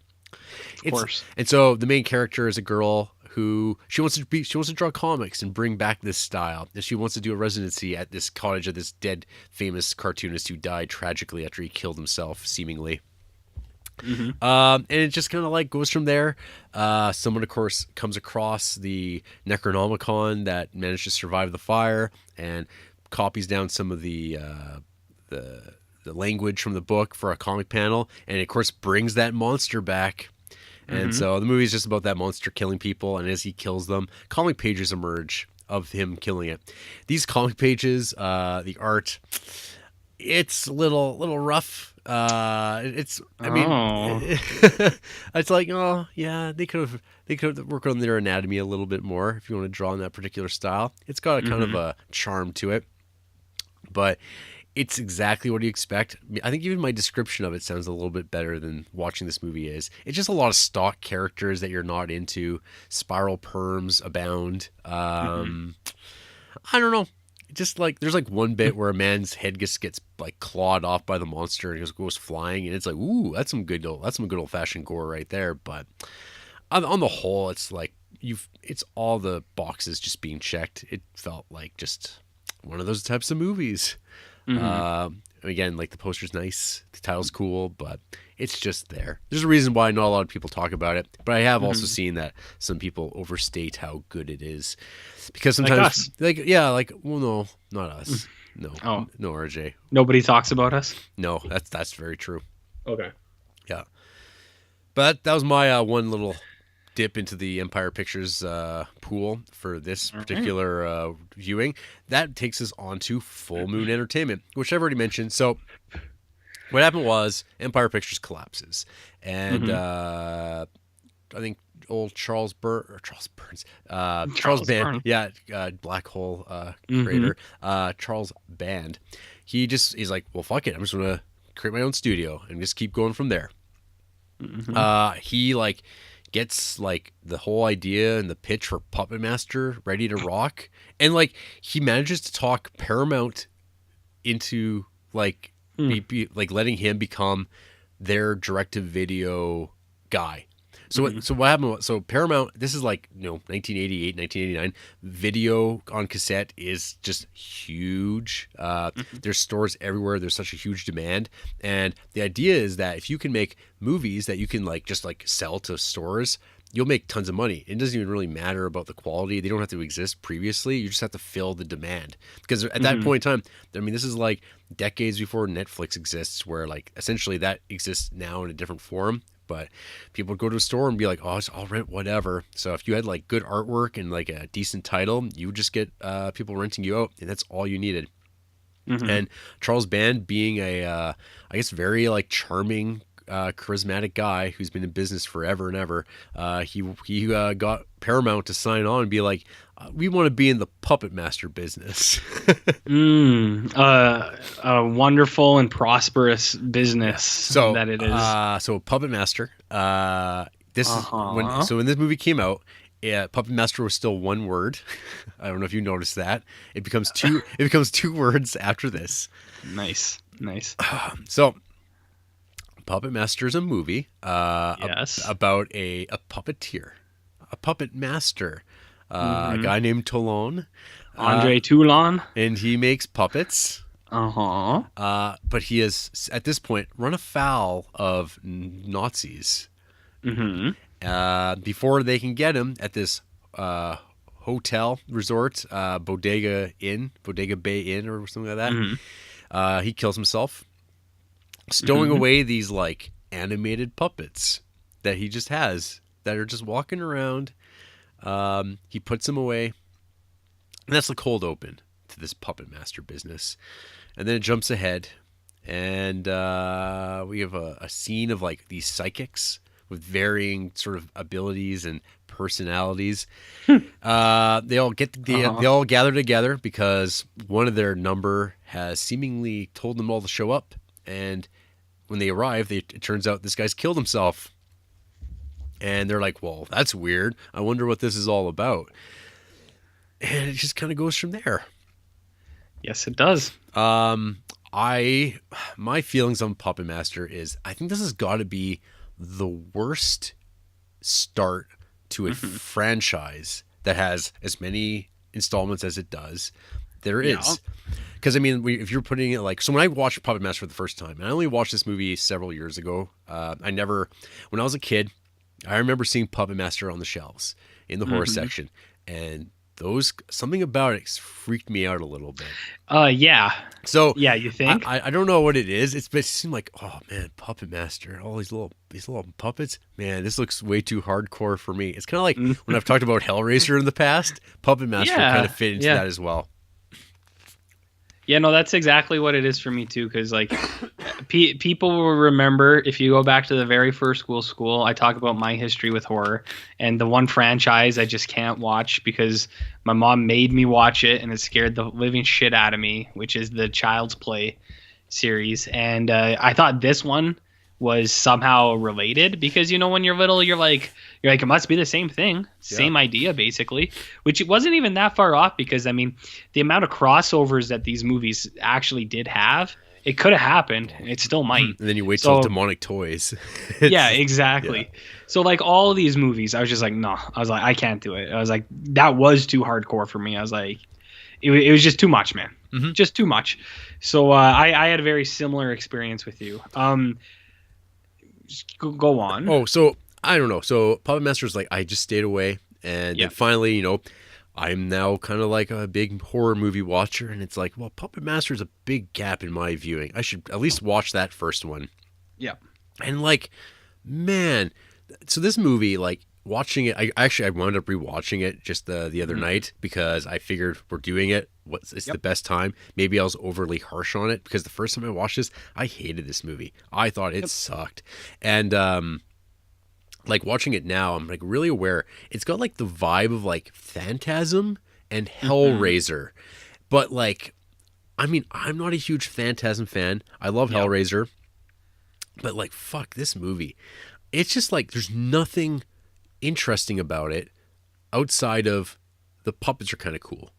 Of course. And so the main character is a girl who she wants to draw comics and bring back this style. And she wants to do a residency at this cottage of this dead famous cartoonist who died tragically after he killed himself, seemingly. Mm-hmm. And it just kind of like goes from there. Someone, of course, comes across the Necronomicon that managed to survive the fire and copies down some of the language from the book for a comic panel, and of course brings that monster back. And Mm-hmm. so the movie is just about that monster killing people, and as he kills them, comic pages emerge of him killing it. These comic pages, the art, it's a little rough. It's I mean, Oh. it's like, oh yeah, they could have worked on their anatomy a little bit more if you want to draw in that particular style. It's got a kind of Mhm. a charm to it, but it's exactly what you expect. I think even my description of it sounds a little bit better than watching this movie is. It's just a lot of stock characters that you're not into. Spiral perms abound. I don't know. Just like there's like one bit where a man's head just gets like clawed off by the monster and just goes flying, and it's like, ooh, that's some good old fashioned gore right there. But on the whole, it's like it's all the boxes just being checked. It felt like just one of those types of movies. Again, like the poster's nice, the title's cool, but it's just there. There's a reason why not a lot of people talk about it, but I have also seen that some people overstate how good it is, because Like sometimes, us. well, no, not us, no, Oh. no, RJ, Nobody talks about us. no, that's very true, Okay. yeah. But that was my one little dip into the Empire Pictures pool for this particular viewing. That takes us on to Full Moon Entertainment, which I've already mentioned. So what happened was Empire Pictures collapses, and I think old Charles Burns, Charles Band, Burns. Black Hole creator, Charles Band. He's like, well, fuck it, I'm just gonna create my own studio and just keep going from there. He like gets like the whole idea and the pitch for Puppet Master ready to rock, and like he manages to talk Paramount into like like letting him become their direct-to-video guy. So what happened? So Paramount, this is like 1988, 1989. Video on cassette is just huge. There's stores everywhere. There's such a huge demand, and the idea is that if you can make movies that you can just sell to stores, you'll make tons of money. It doesn't even really matter about the quality. They don't have to exist previously. You just have to fill the demand. Because at that point in time, I mean, this is like decades before Netflix exists, where essentially that exists now in a different form. But people would go to a store and be like, oh, I'll rent whatever. So if you had good artwork and a decent title, you would just get people renting you out, and that's all you needed. And Charles Band, being I guess very charming, charismatic guy who's been in business forever and ever, he got Paramount to sign on and be like, we want to be in the puppet master business. A wonderful and prosperous business that it is. So Puppet Master. This is when this movie came out. Yeah, Puppet Master was still one word. I don't know if you noticed that. It becomes two. It becomes two words after this. Nice. So, Puppet Master is a movie. Yes. About a puppeteer, a puppet master, a guy named Toulon. Andre Toulon. And he makes puppets. But he has, at this point, run afoul of Nazis. Before they can get him at this hotel resort, Bodega Bay Inn or something like that. He kills himself, stowing away these animated puppets that he just has that are just walking around. He puts them away. And that's the cold open to this puppet master business. And then it jumps ahead, and we have a scene of these psychics with varying sort of abilities and personalities. They all gather together because one of their number has seemingly told them all to show up. And when they arrive, it turns out this guy's killed himself. And they're like, well, that's weird. I wonder what this is all about. And it just kind of goes from there. Yes, it does. My feelings on Puppet Master is I think this has got to be the worst start to a franchise that has as many installments as it does. There is. Because, I mean, if you're putting it so when I watched Puppet Master for the first time, and I only watched this movie several years ago, when I was a kid, I remember seeing Puppet Master on the shelves in the horror section, and something about it freaked me out a little bit. Yeah. So yeah, you think? I don't know what it is. It seemed like, oh man, Puppet Master, all these little puppets. Man, this looks way too hardcore for me. It's kind of like when I've talked about Hellraiser in the past. Puppet Master kind of fit into that as well. Yeah, no, that's exactly what it is for me too. Because people will remember, if you go back to the very first school, I talk about my history with horror, and the one franchise I just can't watch because my mom made me watch it, and it scared the living shit out of me, which is the Child's Play series. And I thought this one was somehow related because when you're little, you're like it must be the same thing, same idea basically, which it wasn't even that far off because I mean the amount of crossovers that these movies actually did have, it could have happened, and it still might. And then you wait till Demonic Toys. Yeah, exactly. Yeah. So all of these movies, I was just like, no, I was like, I can't do it. I was like, that was too hardcore for me. I was like, it was just too much, man, just too much. So I had a very similar experience with you. Go on. Oh, so I don't know. So Puppet Master's I just stayed away, and then finally, I'm now kind of like a big horror movie watcher, and it's like, well, Puppet Master's a big gap in my viewing. I should at least watch that first one. Yeah. And man, so this movie, watching it, I wound up rewatching it just the other night because I figured we're doing it. It's the best time. Maybe I was overly harsh on it because the first time I watched this, I hated this movie. I thought it sucked. And watching it now, I'm really aware. It's got the vibe of Phantasm and Hellraiser. But I mean, I'm not a huge Phantasm fan. I love Hellraiser. But fuck this movie. It's just there's nothing interesting about it outside of the puppets are kind of cool.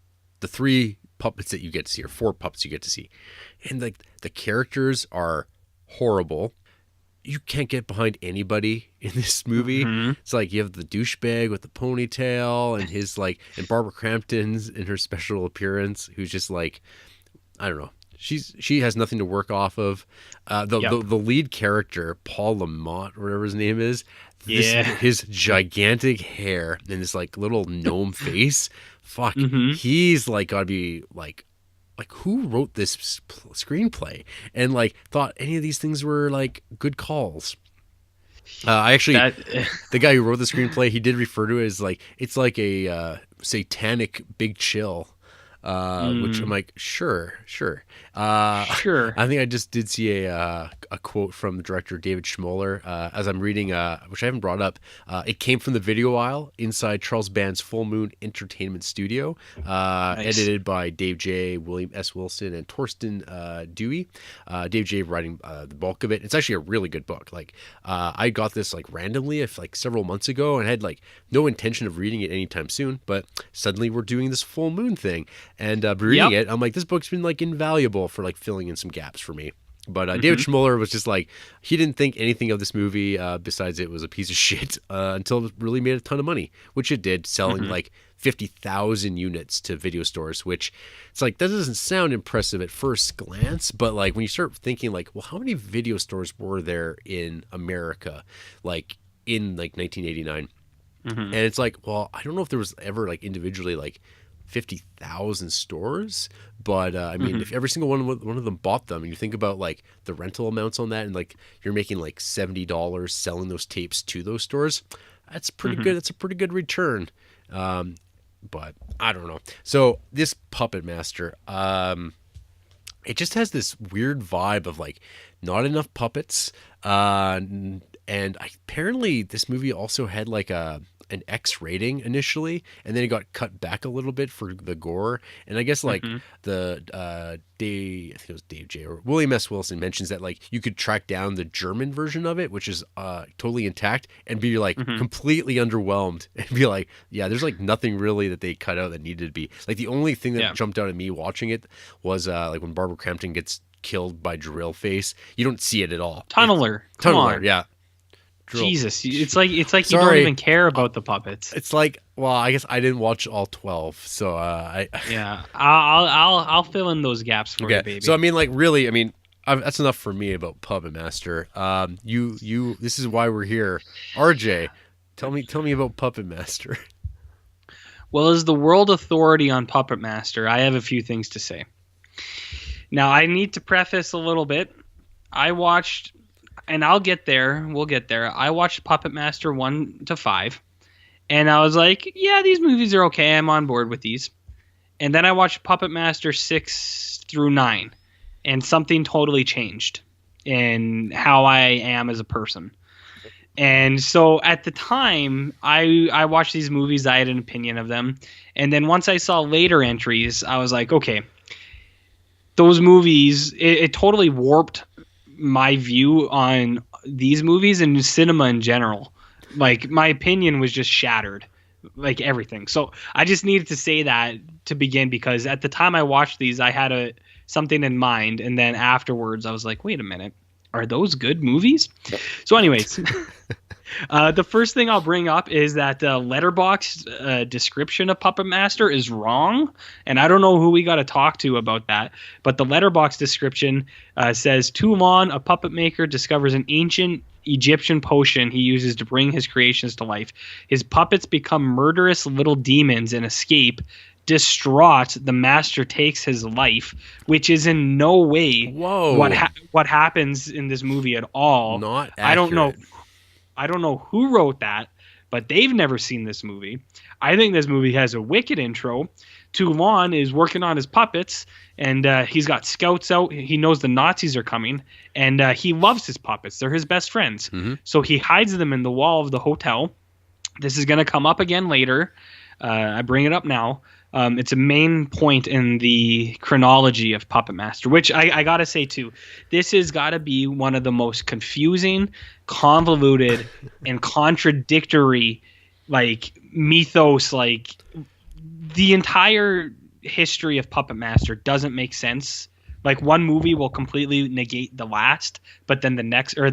The 3 puppets that you get to see, or 4 puppets you get to see, and the characters are horrible. you can't get behind anybody in this movie. It's like you have the douchebag with the ponytail and his like, and Barbara Crampton's in her special appearance, who's just like, I don't know. She has nothing to work off of. The lead character, Paul Lamont, or whatever his name is, his gigantic hair and this like little gnome face. Fuck, he's like gotta be like who wrote this screenplay and like thought any of these things were like good calls. I actually, the guy who wrote the screenplay, he did refer to it as like it's like a satanic Big Chill. Which I'm like, sure. Sure. I think I just did see a quote from the director David Schmoller as I'm reading, which I haven't brought up. It came from the video aisle inside Charles Band's Full Moon Entertainment Studio, nice. Edited by Dave J, William S. Wilson, and Torsten Dewey. Dave J writing the bulk of it. It's actually a really good book. Like I got this like randomly, like several months ago, and had like no intention of reading it anytime soon. But suddenly we're doing this Full Moon thing. And reading it, I'm like, this book's been like invaluable for like filling in some gaps for me. But David Schmoller was just like, he didn't think anything of this movie besides it was a piece of shit until it really made a ton of money, which it did, selling like 50,000 units to video stores, which it's like, that doesn't sound impressive at first glance, but like when you start thinking like, well, how many video stores were there in America, like in like 1989? And it's like, well, I don't know if there was ever like individually like 50,000 stores, but I mean, if every single one of them bought them, and you think about like the rental amounts on that, and like you're making like $70 selling those tapes to those stores, that's pretty good. That's a pretty good return. But I don't know. So this Puppet Master, it just has this weird vibe of like not enough puppets, and apparently this movie also had like an X rating initially, and then it got cut back a little bit for the gore. And I guess like I think it was Dave J or William S. Wilson mentions that like you could track down the German version of it, which is totally intact, and be like completely underwhelmed and be like, yeah, there's like nothing really that they cut out that needed to be. Like the only thing that jumped out at me watching it was like when Barbara Crampton gets killed by Drill Face. You don't see it at all. Tunneler, yeah. Drill. Jesus, it's like you don't even care about the puppets. It's like, well, I guess I didn't watch all 12, so I'll fill in those gaps for you, baby. So I mean, like, really, I mean, that's enough for me about Puppet Master. This is why we're here. RJ, tell me about Puppet Master. Well, as the world authority on Puppet Master, I have a few things to say. Now, I need to preface a little bit. I watched. And I'll get there. We'll get there. I watched Puppet Master 1 to 5. And I was like, yeah, these movies are okay. I'm on board with these. And then I watched Puppet Master 6 through 9. And something totally changed in how I am as a person. And so at the time, I watched these movies. I had an opinion of them. And then once I saw later entries, I was like, okay, those movies, it totally warped my view on these movies and cinema in general. Like my opinion was just shattered, like everything. So I just needed to say that to begin, because at the time I watched these, I had something in mind, and then afterwards I was like, wait a minute, are those good movies? So anyways, the first thing I'll bring up is that the Letterboxd description of Puppet Master is wrong, and I don't know who we got to talk to about that. But the Letterboxd description says, Toulon, a puppet maker, discovers an ancient Egyptian potion he uses to bring his creations to life. His puppets become murderous little demons and escape. Distraught, the master takes his life, which is in no way what happens in this movie at all. Not accurate. I don't know who wrote that, but they've never seen this movie. I think this movie has a wicked intro. Toulon is working on his puppets, and he's got scouts out. He knows the Nazis are coming, and he loves his puppets. They're his best friends. So he hides them in the wall of the hotel. This is going to come up again later. I bring it up now. It's a main point in the chronology of Puppet Master, which I got to say, too. This has got to be one of the most confusing, convoluted, and contradictory, like, mythos. Like, the entire history of Puppet Master doesn't make sense. Like, one movie will completely negate the last, but then the next, or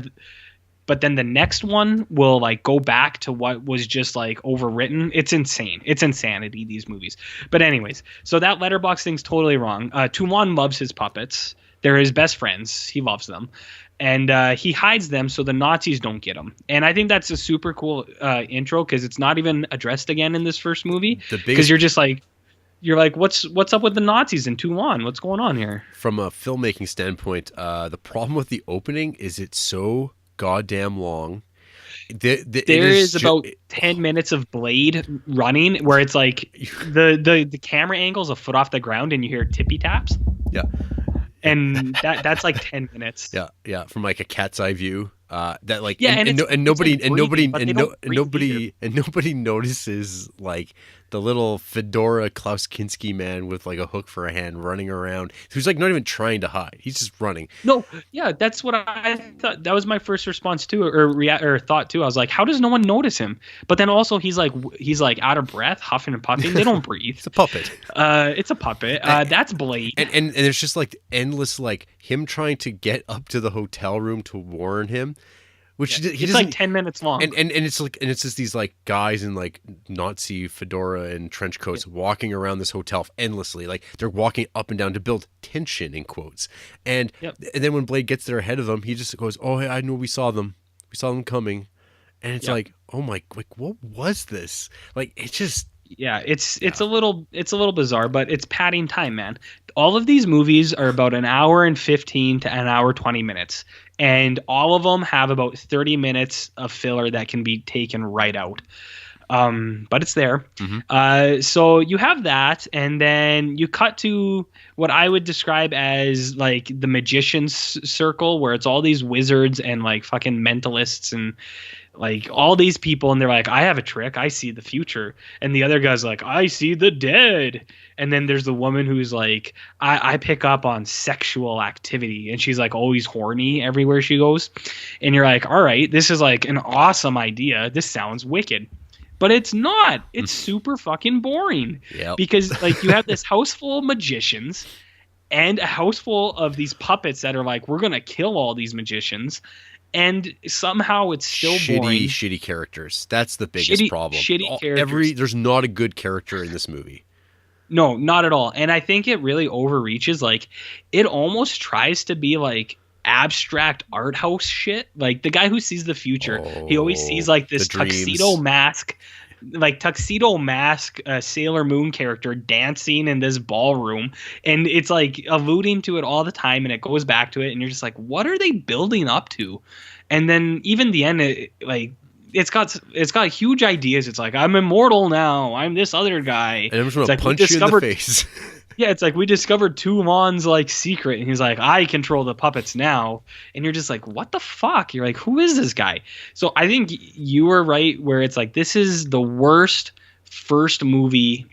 but then the next one will like go back to what was just like overwritten. It's insane. It's insanity, these movies. But anyways, so that letterbox thing's totally wrong. Toulon loves his puppets. They're his best friends. He loves them. And he hides them so the Nazis don't get them. And I think that's a super cool intro, because it's not even addressed again in this first movie. Because you're like, what's up with the Nazis in Toulon? What's going on here? From a filmmaking standpoint, the problem with the opening is it's so goddamn long. There is about 10 minutes of Blade running where it's like the camera angle's a foot off the ground and you hear tippy taps. Yeah. And that's like 10 minutes. Yeah, from like a cat's eye view. That like yeah, and nobody notices like the little fedora Klaus Kinski man with like a hook for a hand running around, who's like not even trying to hide. He's just running. No, yeah, that's what I thought. That was my first response too, or thought too. I was like, how does no one notice him? But then also he's like out of breath, huffing and puffing. They don't breathe. It's a puppet. It's a puppet. That's Blade. And there's just like endless like him trying to get up to the hotel room to warn him. Which it's like 10 minutes long, and it's just these like guys in like Nazi fedora and trench coats walking around this hotel endlessly, like they're walking up and down to build tension in quotes, and then when Blade gets there ahead of them, he just goes, "Oh, hey, I know we saw them coming," and it's like, oh my, like what was this? Like it's just. Yeah, it's a little bizarre, but it's padding time, man. All of these movies are about an hour and 15 to an hour 20 minutes, and all of them have about 30 minutes of filler that can be taken right out. But it's there. Mm-hmm. So you have that, and then you cut to what I would describe as like the magician's circle, where it's all these wizards and like fucking mentalists and like all these people, and they're like, I have a trick, I see the future, and the other guy's like, I see the dead. And then there's the woman who's like, I pick up on sexual activity, and she's like always horny everywhere she goes. And you're like, all right, this is like an awesome idea, this sounds wicked. But it's not. It's super fucking boring. Yep. Because like you have this house full of magicians and a house full of these puppets that are like, we're gonna kill all these magicians. And somehow it's still boring. Shitty characters. That's the biggest problem. Shitty characters. There's not a good character in this movie. No, not at all. And I think it really overreaches. Like, it almost tries to be like abstract art house shit. Like the guy who sees the future, he always sees like this tuxedo mask Sailor Moon character dancing in this ballroom, and it's like alluding to it all the time, and it goes back to it, and you're just like, what are they building up to? And then even the end, it's got huge ideas. It's like, I'm immortal now, I'm this other guy, and I'm just gonna punch you in the face. Yeah, it's like we discovered Toulon's like secret, and he's like, I control the puppets now, and you're just like, what the fuck? You're like, who is this guy? So I think you were right where it's like, this is the worst first movie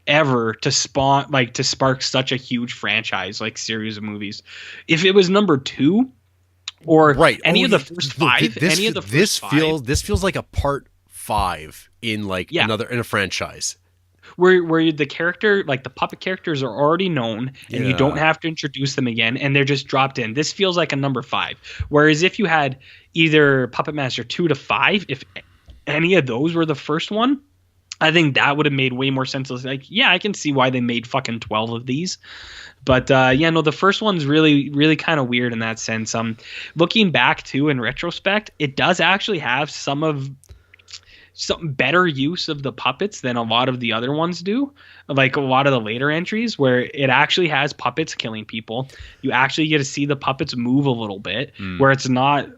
ever to spark such a huge franchise, like series of movies. If it was number 2 or any of the first 5, this feels like a part 5 in like in a franchise. Where the character, like the puppet characters, are already known, and you don't have to introduce them again, and they're just dropped in. This feels like a number 5. Whereas if you had either Puppet Master 2 to 5, if any of those were the first one, I think that would have made way more sense. Like, yeah, I can see why they made fucking 12 of these. But the first one's really, really kind of weird in that sense. Looking back too, in retrospect, it does actually have some better use of the puppets than a lot of the other ones do, like a lot of the later entries, where it actually has puppets killing people. You actually get to see the puppets move a little bit, where it's not,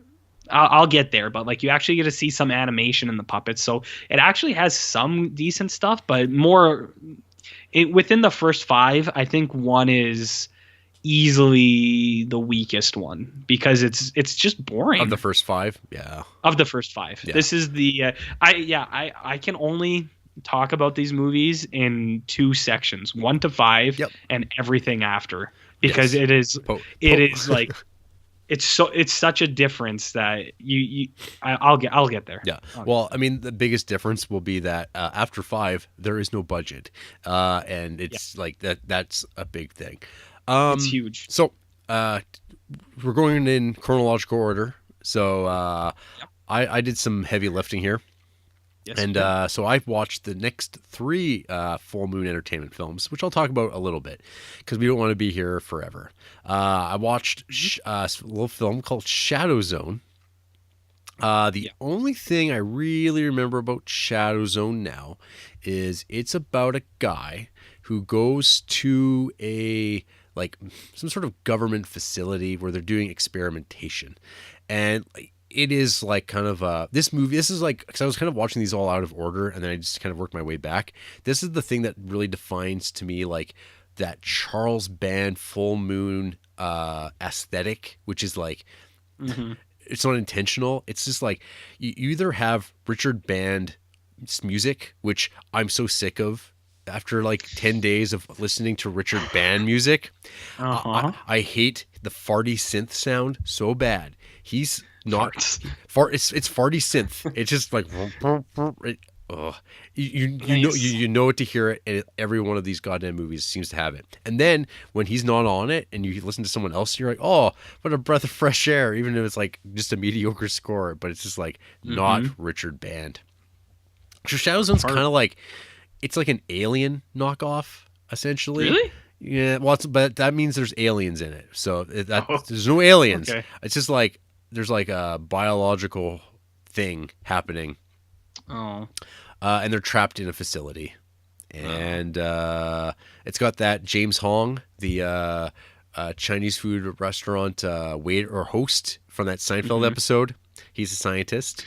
I'll get there, but like you actually get to see some animation in the puppets. So it actually has some decent stuff, but more within the first 5, I think one is easily the weakest one, because it's just boring. Of the first 5, This is the I can only talk about these movies in 2 sections, 1 to 5, and everything after, because it is like it's such a difference that I'll get there. Well, I mean, the biggest difference will be that after 5 there is no budget, and it's like that's a big thing. It's huge. So we're going in chronological order. So Yep. I did some heavy lifting here. Yes, you And did. so I've watched the next three Full Moon Entertainment films, which I'll talk about a little bit because we don't want to be here forever. I watched Mhm. a little film called Shadow Zone. The Yeah. only thing I really remember about Shadow Zone now is it's about a guy who goes to a like some sort of government facility where they're doing experimentation, and like, it is like kind of this movie. This is like because I was kind of watching these all out of order, and then I just kind of worked my way back. This is the thing that really defines to me like that Charles Band Full Moon aesthetic, which is like Hmm. it's not intentional. It's just like you either have Richard Band's music, which I'm so sick of after like 10 days of listening to Richard Band music. Uh I, huh. I hate the farty synth sound so bad. He's not Farts. fart. It's farty synth. It's just like it, ugh. Nice. You know it to hear it, and every one of these goddamn movies seems to have it. And then when he's not on it, and you listen to someone else, you're like, oh, what a breath of fresh air. Even if it's like just a mediocre score, but it's just like not Hmm. Richard Band. So Shadowzone's Fart. kind of like it's like an Alien knockoff, essentially. Really? Yeah, well, but that means there's aliens in it. So Oh, there's no aliens. okay. It's just like there's like a biological thing happening, Oh. and they're trapped in a facility. Oh. And it's got that James Hong, the Chinese food restaurant waiter or host from that Seinfeld Hmm. episode. He's a scientist.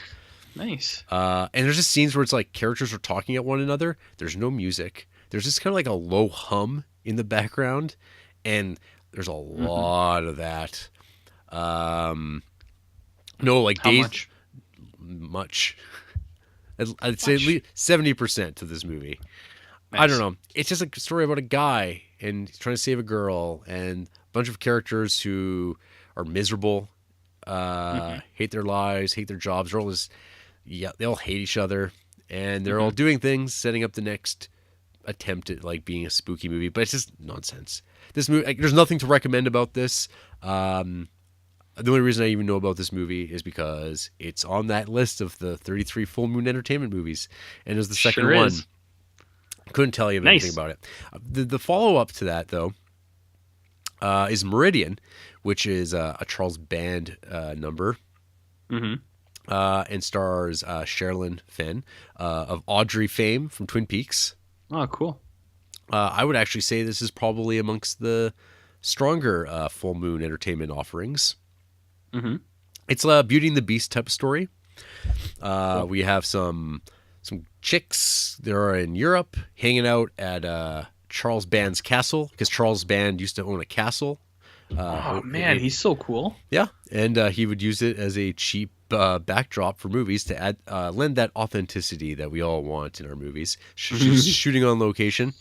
Nice. And there's just scenes where it's like characters are talking at one another. There's no music. There's just kind of like a low hum in the background, and there's a Hmm. lot of that. Um, no, like How days much? much. I'd say at Much. least 70% to this movie. I don't Nice. know. It's just a story about a guy and he's trying to save a girl, and a bunch of characters who are miserable, Hmm. hate their lives, hate their jobs. They're all just, yeah, they all hate each other, and they're all Hmm. doing things, setting up the next attempt at like being a spooky movie. But it's just nonsense. This movie, like, there's nothing to recommend about this. Um, the only reason I even know about this movie is because it's on that list of the 33 Full Moon Entertainment movies, and it was the second Sure one. is. Couldn't tell you anything Nice. about it. The follow up to that though is Meridian, which is a Charles Band number, Hmm. and stars Sherilyn Fenn of Audrey fame from Twin Peaks. Oh, cool. I would actually say this is probably amongst the stronger Full Moon Entertainment offerings. Hmm. It's a Beauty and the Beast type of story. Cool. We have some chicks. They're in Europe hanging out at Charles Band's castle because Charles Band used to own a castle. Oh man, he's so cool. Yeah, and he would use it as a cheap backdrop for movies to add lend that authenticity that we all want in our movies. Shooting on location.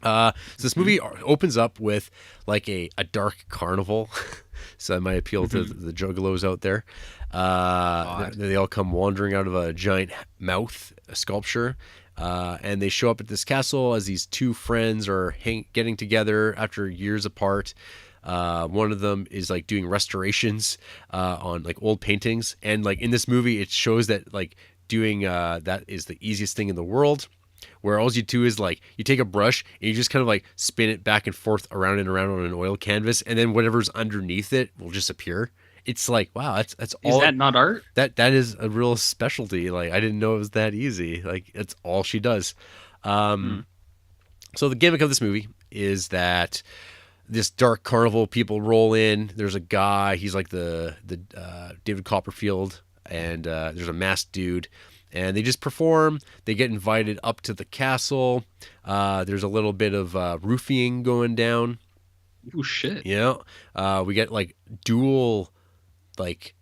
So this movie opens up with like a dark carnival, so that might appeal to Mhm. the juggalos out there. God. They all come wandering out of a giant mouth sculpture, and they show up at this castle as these two friends are getting together after years apart. One of them is like doing restorations on like old paintings, and like in this movie, it shows that like doing that is the easiest thing in the world. Where all you do is like you take a brush and you just kind of like spin it back and forth around and around on an oil canvas, and then whatever's underneath it will just appear. It's like wow, that's Is all that not art? that is a real specialty. Like I didn't know it was that easy. Like it's all she does. Hmm. So the gimmick of this movie is that this dark carnival people roll in. There's a guy. He's like the David Copperfield, and there's a masked dude, and they just perform. They get invited up to the castle. There's a little bit of roofing going down. Oh shit. You know, we get like dual, like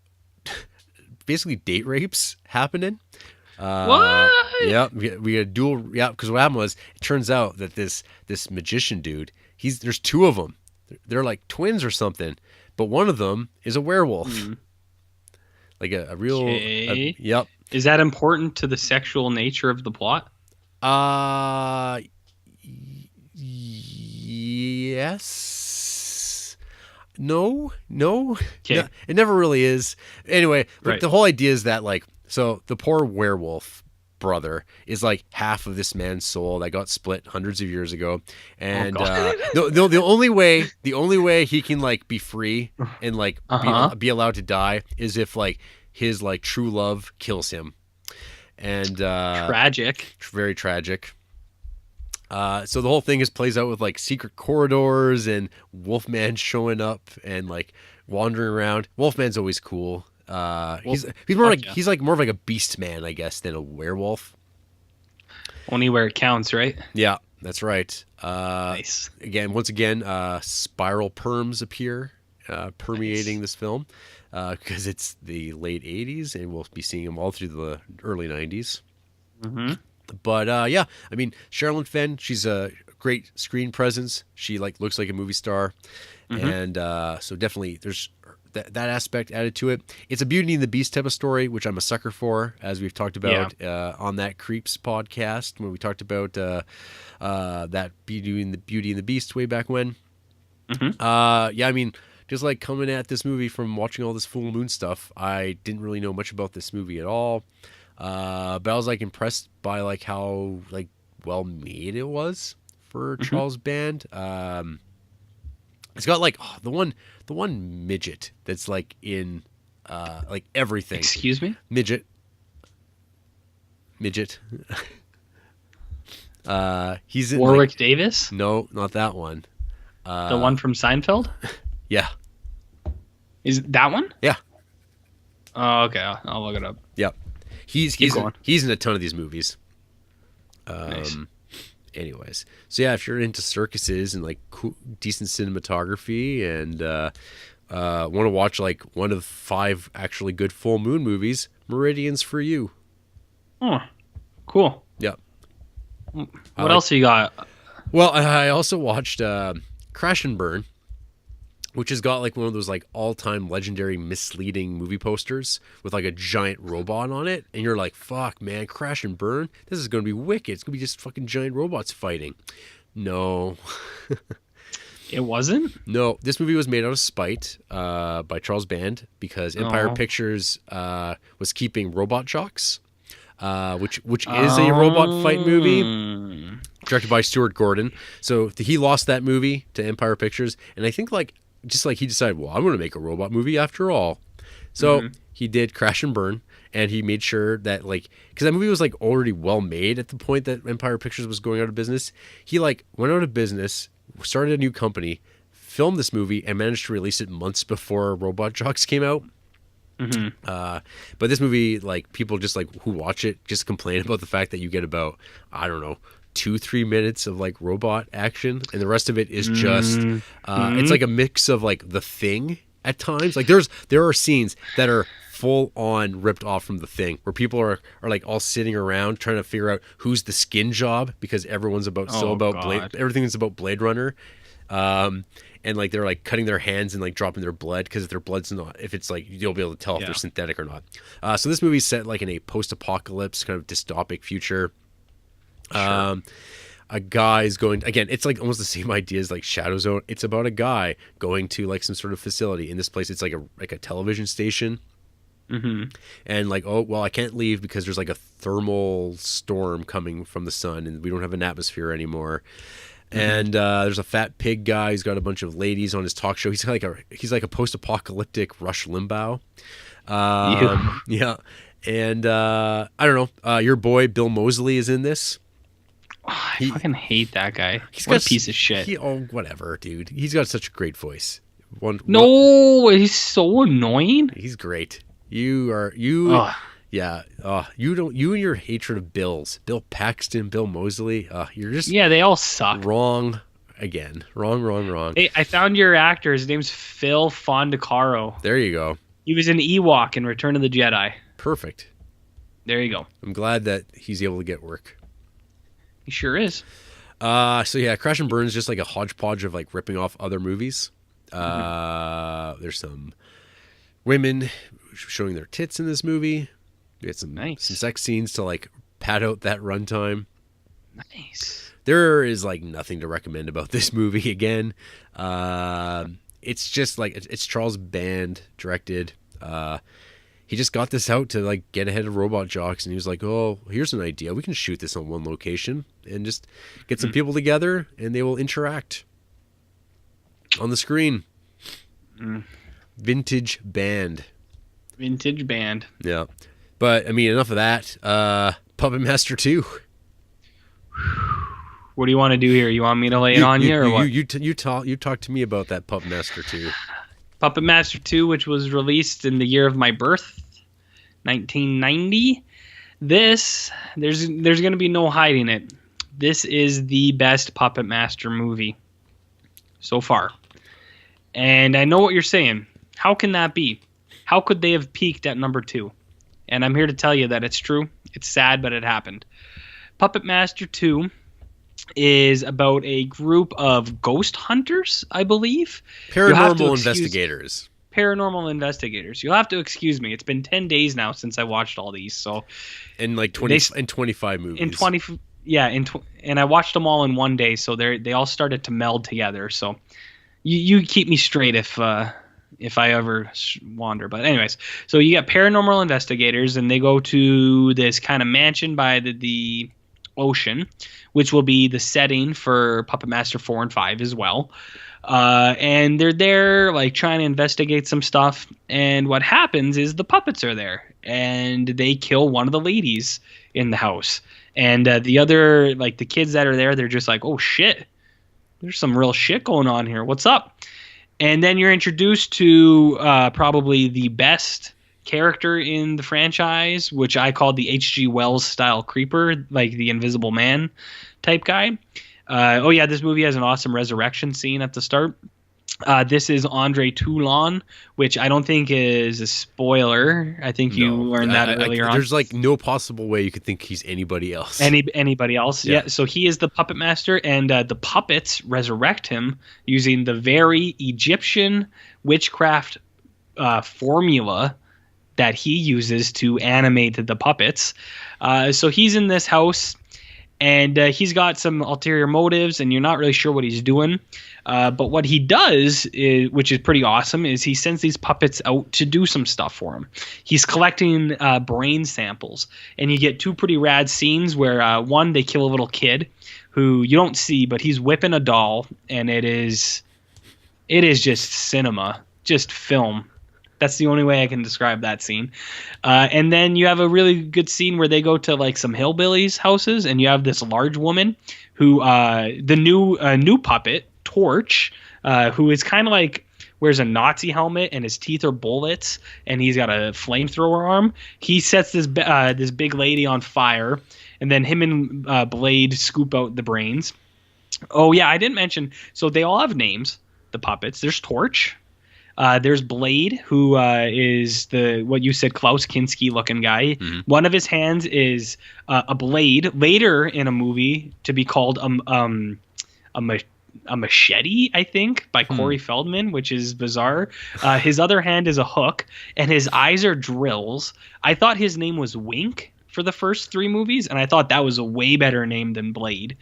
basically date rapes happening. What? Yeah, we had dual. Yeah, because what happened was it turns out that this magician dude, there's two of them. They're like twins or something, but one of them is a werewolf, Hmm. like a real. Okay. Yep. Is that important to the sexual nature of the plot? Yes. No, Okay. it never really is. Anyway, Right. the whole idea is that like, so the poor werewolf brother is like half of this man's soul that got split hundreds of years ago, Oh and god. the only way he can like be free and like Uh-huh. be allowed to die is if like his like true love kills him, and Tragic. very tragic. So the whole thing is plays out with like secret corridors and Wolfman showing up and like wandering around. Wolfman's always cool. He's more fuck like yeah. he's like more of like a beast man, I guess, than a werewolf. Only where it counts, right? Yeah, that's right. Nice. Once again, spiral perms appear, permeating this film because it's the late '80s, and we'll be seeing them all through the early '90s. Mm-hmm. But yeah, I mean, Sherilyn Fenn, she's a great screen presence. She like looks like a movie star, Mm-hmm. and so definitely there's that aspect added to it. It's a Beauty and the Beast type of story, which I'm a sucker for, as we've talked about on that Creeps podcast when we talked about that Beauty and the Beast way back when. Mm-hmm. Yeah, I mean, just like coming at this movie from watching all this Full Moon stuff, I didn't really know much about this movie at all. But I was like impressed by like how like well made it was for Charles Band. It's got like the one midget that's like in like everything. Excuse me? Midget. He's in Warwick like, Davis? no, not that one. The one from Seinfeld? Yeah. Is it that one? Yeah. Oh, okay. I'll look it up. Yep. He's going. he's in a ton of these movies. Nice. Anyways, so yeah, if you're into circuses and like decent cinematography and want to watch like one of 5 actually good full moon movies, Meridian's for you. Oh, cool. Yep. What else you got? Well, I also watched Crash and Burn, which has got like one of those like all-time legendary misleading movie posters with like a giant robot on it, and you're like, fuck man, Crash and Burn, this is gonna be wicked. It's gonna be just fucking giant robots fighting. No. It wasn't? No, this movie was made out of spite by Charles Band because Empire Oh. Pictures was keeping Robot Jox, which is a robot fight movie directed by Stuart Gordon. So he lost that movie to Empire Pictures, and I think like just like he decided, well, I'm going to make a robot movie after all. So he did Crash and Burn, and he made sure that like because that movie was like already well made at the point that Empire Pictures was going out of business. He like went out of business, started a new company, filmed this movie, and managed to release it months before Robot Jox came out. But this movie, like people just like who watch it just complain about the fact that you get about, I don't know, 2-3 minutes of like robot action, and the rest of it is just it's like a mix of like The Thing at times. Like there are scenes that are full on ripped off from The Thing, where people are like all sitting around trying to figure out who's the skin job because everyone's everything's about Blade Runner. And like they're like cutting their hands and like dropping their blood because if their blood's not, if it's like you'll be able to tell if they're synthetic or not. So this movie's set like in a post-apocalypse kind of dystopic future. A guy's going again. It's like almost the same idea as like Shadow Zone. It's about a guy going to like some sort of facility. In this place, it's like a television station. And like, oh well, I can't leave because there's like a thermal storm coming from the sun, and we don't have an atmosphere anymore. And there's a fat pig guy. He's got a bunch of ladies on his talk show. He's like a post-apocalyptic Rush Limbaugh. Yeah. And I don't know. Your boy Bill Moseley is in this. I fucking hate that guy. He's What got a piece of shit. Whatever, dude. He's got such a great voice. No, he's so annoying. He's great. Yeah. You and your hatred of Bill Paxton, Bill Moseley. You're just They all suck. wrong again. Wrong. Hey, I found your actor. His name's Phil Fondacaro. There you go. He was an Ewok in Return of the Jedi. Perfect. There you go. I'm glad that he's able to get work. He sure is. So yeah, Crash and Burn is just like a hodgepodge of like ripping off other movies. There's some women showing their tits in this movie. We had some sex scenes to like pad out that runtime. Nice. There is like nothing to recommend about this movie again. it's just like it's Charles Band directed. He just got this out to like get ahead of Robot Jocks, and he was like, "Oh, here's an idea. We can shoot this on one location and just get some people together, and they will interact on the screen." Vintage Band. Yeah, but I mean, enough of that. Puppet Master 2. What do you want to do here? You want me to lay it on you, or what? You talk to me about that Puppet Master 2. Puppet Master 2, which was released in the year of my birth, 1990. There's going to be no hiding it. This is the best Puppet Master movie so far. And I know what you're saying. How can that be? How could they have peaked at number 2? And I'm here to tell you that it's true. It's sad, but it happened. Puppet Master 2 is about a group of ghost hunters, I believe. Paranormal investigators. You'll have to excuse me. It's been 10 days now since I watched all these. So, and like 25 movies. And I watched them all in one day, so they all started to meld together. So, you keep me straight if I ever wander. But anyways, so you got paranormal investigators, and they go to this kind of mansion by the ocean, which will be the setting for Puppet Master 4 and 5 as well. And they're there like trying to investigate some stuff. And what happens is the puppets are there, and they kill one of the ladies in the house. And the other, like the kids that are there, they're just like, oh shit, there's some real shit going on here. What's up? And then you're introduced to probably the best character in the franchise, which I called the H.G. Wells style creeper, like the Invisible Man type guy. This movie has an awesome resurrection scene at the start. This is Andre Toulon, which I don't think is a spoiler. I think you learned that earlier on. There's like no possible way you could think he's anybody else. Anybody else? Yeah. So he is the puppet master, and the puppets resurrect him using the very Egyptian witchcraft formula that he uses to animate the puppets. So he's in this house, and he's got some ulterior motives, and you're not really sure what he's doing. But what he does, which is pretty awesome, is he sends these puppets out to do some stuff for him. He's collecting brain samples, and you get two pretty rad scenes where one, they kill a little kid who you don't see, but he's whipping a doll, and it is just cinema, just film. That's the only way I can describe that scene. And then you have a really good scene where they go to like some hillbillies' houses, and you have this large woman who, the new puppet, Torch, who is kind of like wears a Nazi helmet and his teeth are bullets, and he's got a flamethrower arm. He sets this big lady on fire, and then him and Blade scoop out the brains. Oh yeah, I didn't mention. So they all have names. The puppets. There's Torch. There's Blade, who is what you said, Klaus Kinski looking guy. Mm-hmm. One of his hands is a blade, later in a movie to be called a machete, I think, by Corey Feldman, which is bizarre. His other hand is a hook, and his eyes are drills. I thought his name was Wink for the first 3 movies, and I thought that was a way better name than Blade.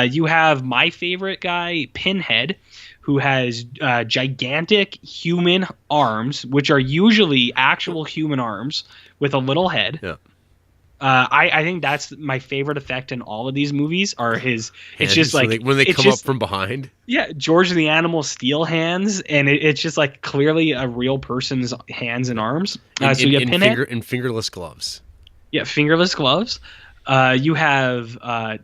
You have my favorite guy, Pinhead, who has gigantic human arms, which are usually actual human arms with a little head. Yeah. I think that's my favorite effect in all of these movies are his. It's just like when they come up from behind. Yeah, George the Animal Steel hands, and it's just like clearly a real person's hands and arms. So you have Pinhead and fingerless gloves. Yeah, fingerless gloves. You have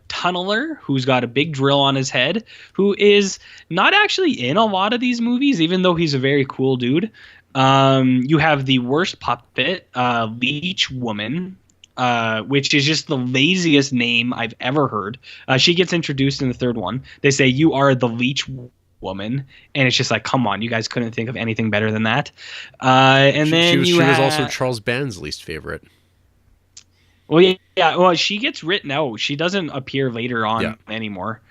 Tunneler, who's got a big drill on his head, who is not actually in a lot of these movies, even though he's a very cool dude. You have the worst puppet, Leech Woman, which is just the laziest name I've ever heard. She gets introduced in the 3rd one. They say, "You are the Leech Woman," and it's just like, come on, you guys couldn't think of anything better than that. She was also Charles Band's least favorite. Well, yeah. Well, she gets written out. She doesn't appear later on anymore.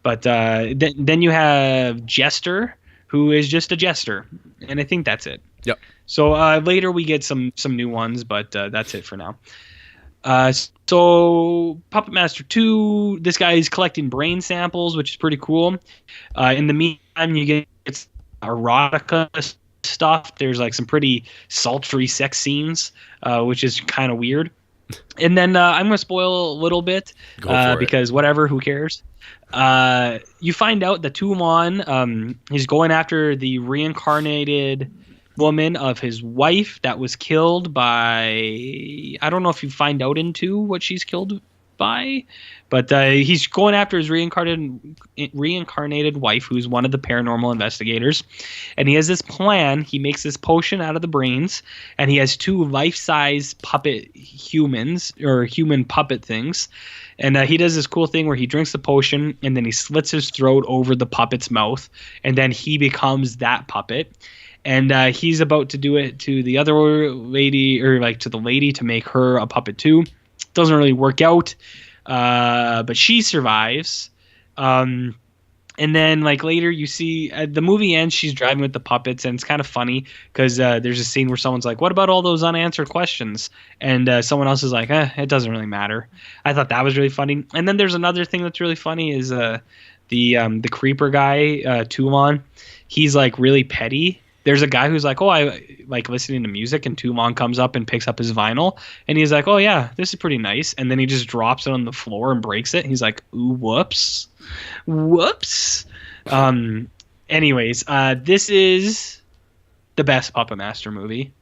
But then you have Jester, who is just a jester, and I think that's it. Yep. So later we get some new ones, but that's it for now. So Puppet Master 2, this guy is collecting brain samples, which is pretty cool. In the meantime, you get erotica stuff. There's like some pretty sultry sex scenes, which is kind of weird. And then I'm going to spoil a little bit because whatever, who cares? You find out that Tumon, he's going after the reincarnated woman of his wife that was killed by, I don't know if you find out into what she's killed by, but he's going after his reincarnated wife, who's one of the paranormal investigators. And he has this plan. He makes this potion out of the brains, and he has 2 life-size puppet humans, or human puppet things. And he does this cool thing where he drinks the potion, and then he slits his throat over the puppet's mouth, and then he becomes that puppet. And he's about to do it to the other lady, or like to the lady, to make her a puppet too. Doesn't really work out, but she survives. And then like later you see the movie ends, she's driving with the puppets, and it's kind of funny because there's a scene where someone's like, what about all those unanswered questions? And someone else is like, it doesn't really matter. I thought that was really funny. And then there's another thing that's really funny is the creeper guy, Tumon. He's like really petty. There's a guy who's like, oh, I like listening to music, and Tumon comes up and picks up his vinyl, and he's like, oh yeah, this is pretty nice. And then he just drops it on the floor and breaks it. And he's like, ooh, whoops. Anyways, this is the best Puppet Master movie.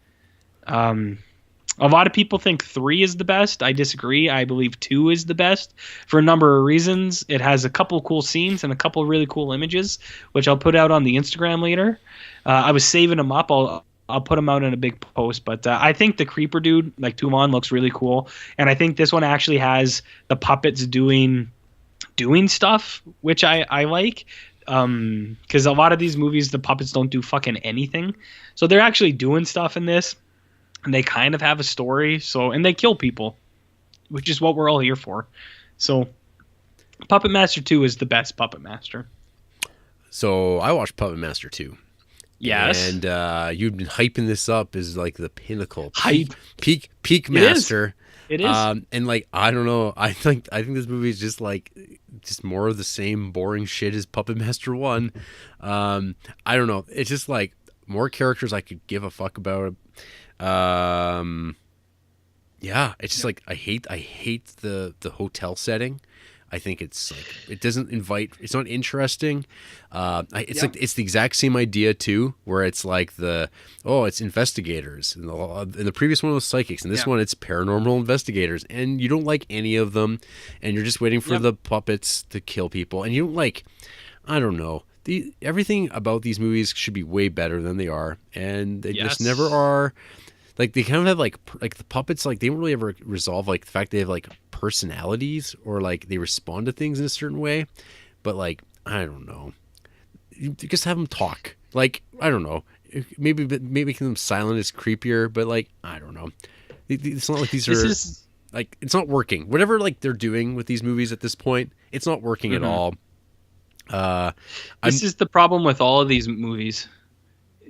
A lot of people think 3 is the best. I disagree. I believe 2 is the best for a number of reasons. It has a couple cool scenes and a couple really cool images, which I'll put out on the Instagram later. I was saving them up. I'll put them out in a big post. But I think the creeper dude, like Tumon, looks really cool. And I think this one actually has the puppets doing stuff, which I like. Because a lot of these movies, the puppets don't do fucking anything. So they're actually doing stuff in this. And they kind of have a story, and they kill people, which is what we're all here for. So, Puppet Master 2 is the best Puppet Master. So I watched Puppet Master 2. Yes. And you've been hyping this up as like the pinnacle, peak It master. It is. And like, I don't know. I think this movie is just more of the same boring shit as Puppet Master 1. I don't know. It's just like more characters I could give a fuck about. Yeah, it's just like I hate the hotel setting. I think it's like it doesn't invite. It's not interesting. It's the exact same idea too, where it's like it's investigators, and the previous one was psychics, and this one it's paranormal investigators, and you don't like any of them, and you're just waiting for the puppets to kill people, and you don't like. I don't know. Everything about these movies should be way better than they are, and they just never are. Like they kind of have like the puppets, like they don't really ever resolve like the fact they have like personalities or like they respond to things in a certain way. But like I don't know, you just have them talk. Like I don't know, maybe making them silent is creepier. But like I don't know, it's not like like it's not working. Whatever like they're doing with these movies at this point, it's not working at all. This is the problem with all of these movies,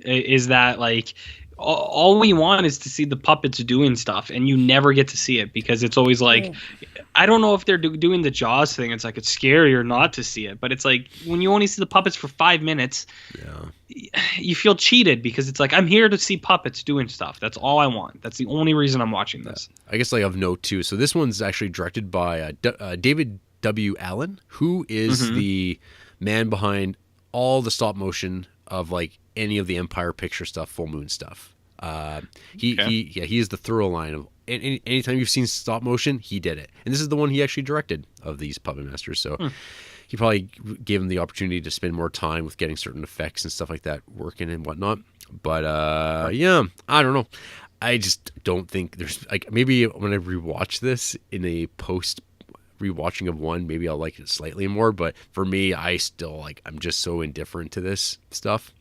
is that like all we want is to see the puppets doing stuff, and you never get to see it because it's always like, I don't know if they're doing the Jaws thing. It's like it's scarier not to see it, but it's like when you only see the puppets for 5 minutes, you feel cheated because it's like I'm here to see puppets doing stuff. That's all I want. That's the only reason I'm watching this. I guess like of note too. So this one's actually directed by David W. Allen, who is the man behind all the stop motion of like any of the Empire Picture stuff, Full Moon stuff. He is the thorough line of anytime you've seen stop motion, he did it. And this is the one he actually directed of these Puppet Masters. So he probably gave him the opportunity to spend more time with getting certain effects and stuff like that working and whatnot. But I don't know. I just don't think there's like maybe when I rewatch this in a post rewatching of 1, maybe I'll like it slightly more. But for me, I still like I'm just so indifferent to this stuff.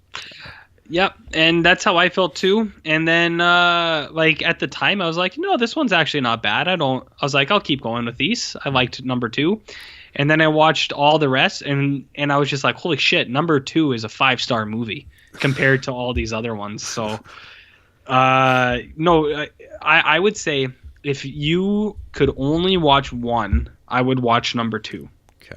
Yep, and that's how I felt too. And then, like at the time, I was like, no, this one's actually not bad. I was like, I'll keep going with these. I liked number 2, and then I watched all the rest, and I was just like, holy shit, number 2 is a 5-star movie compared to all these other ones. So, no, I would say if you could only watch one, I would watch number 2. Okay.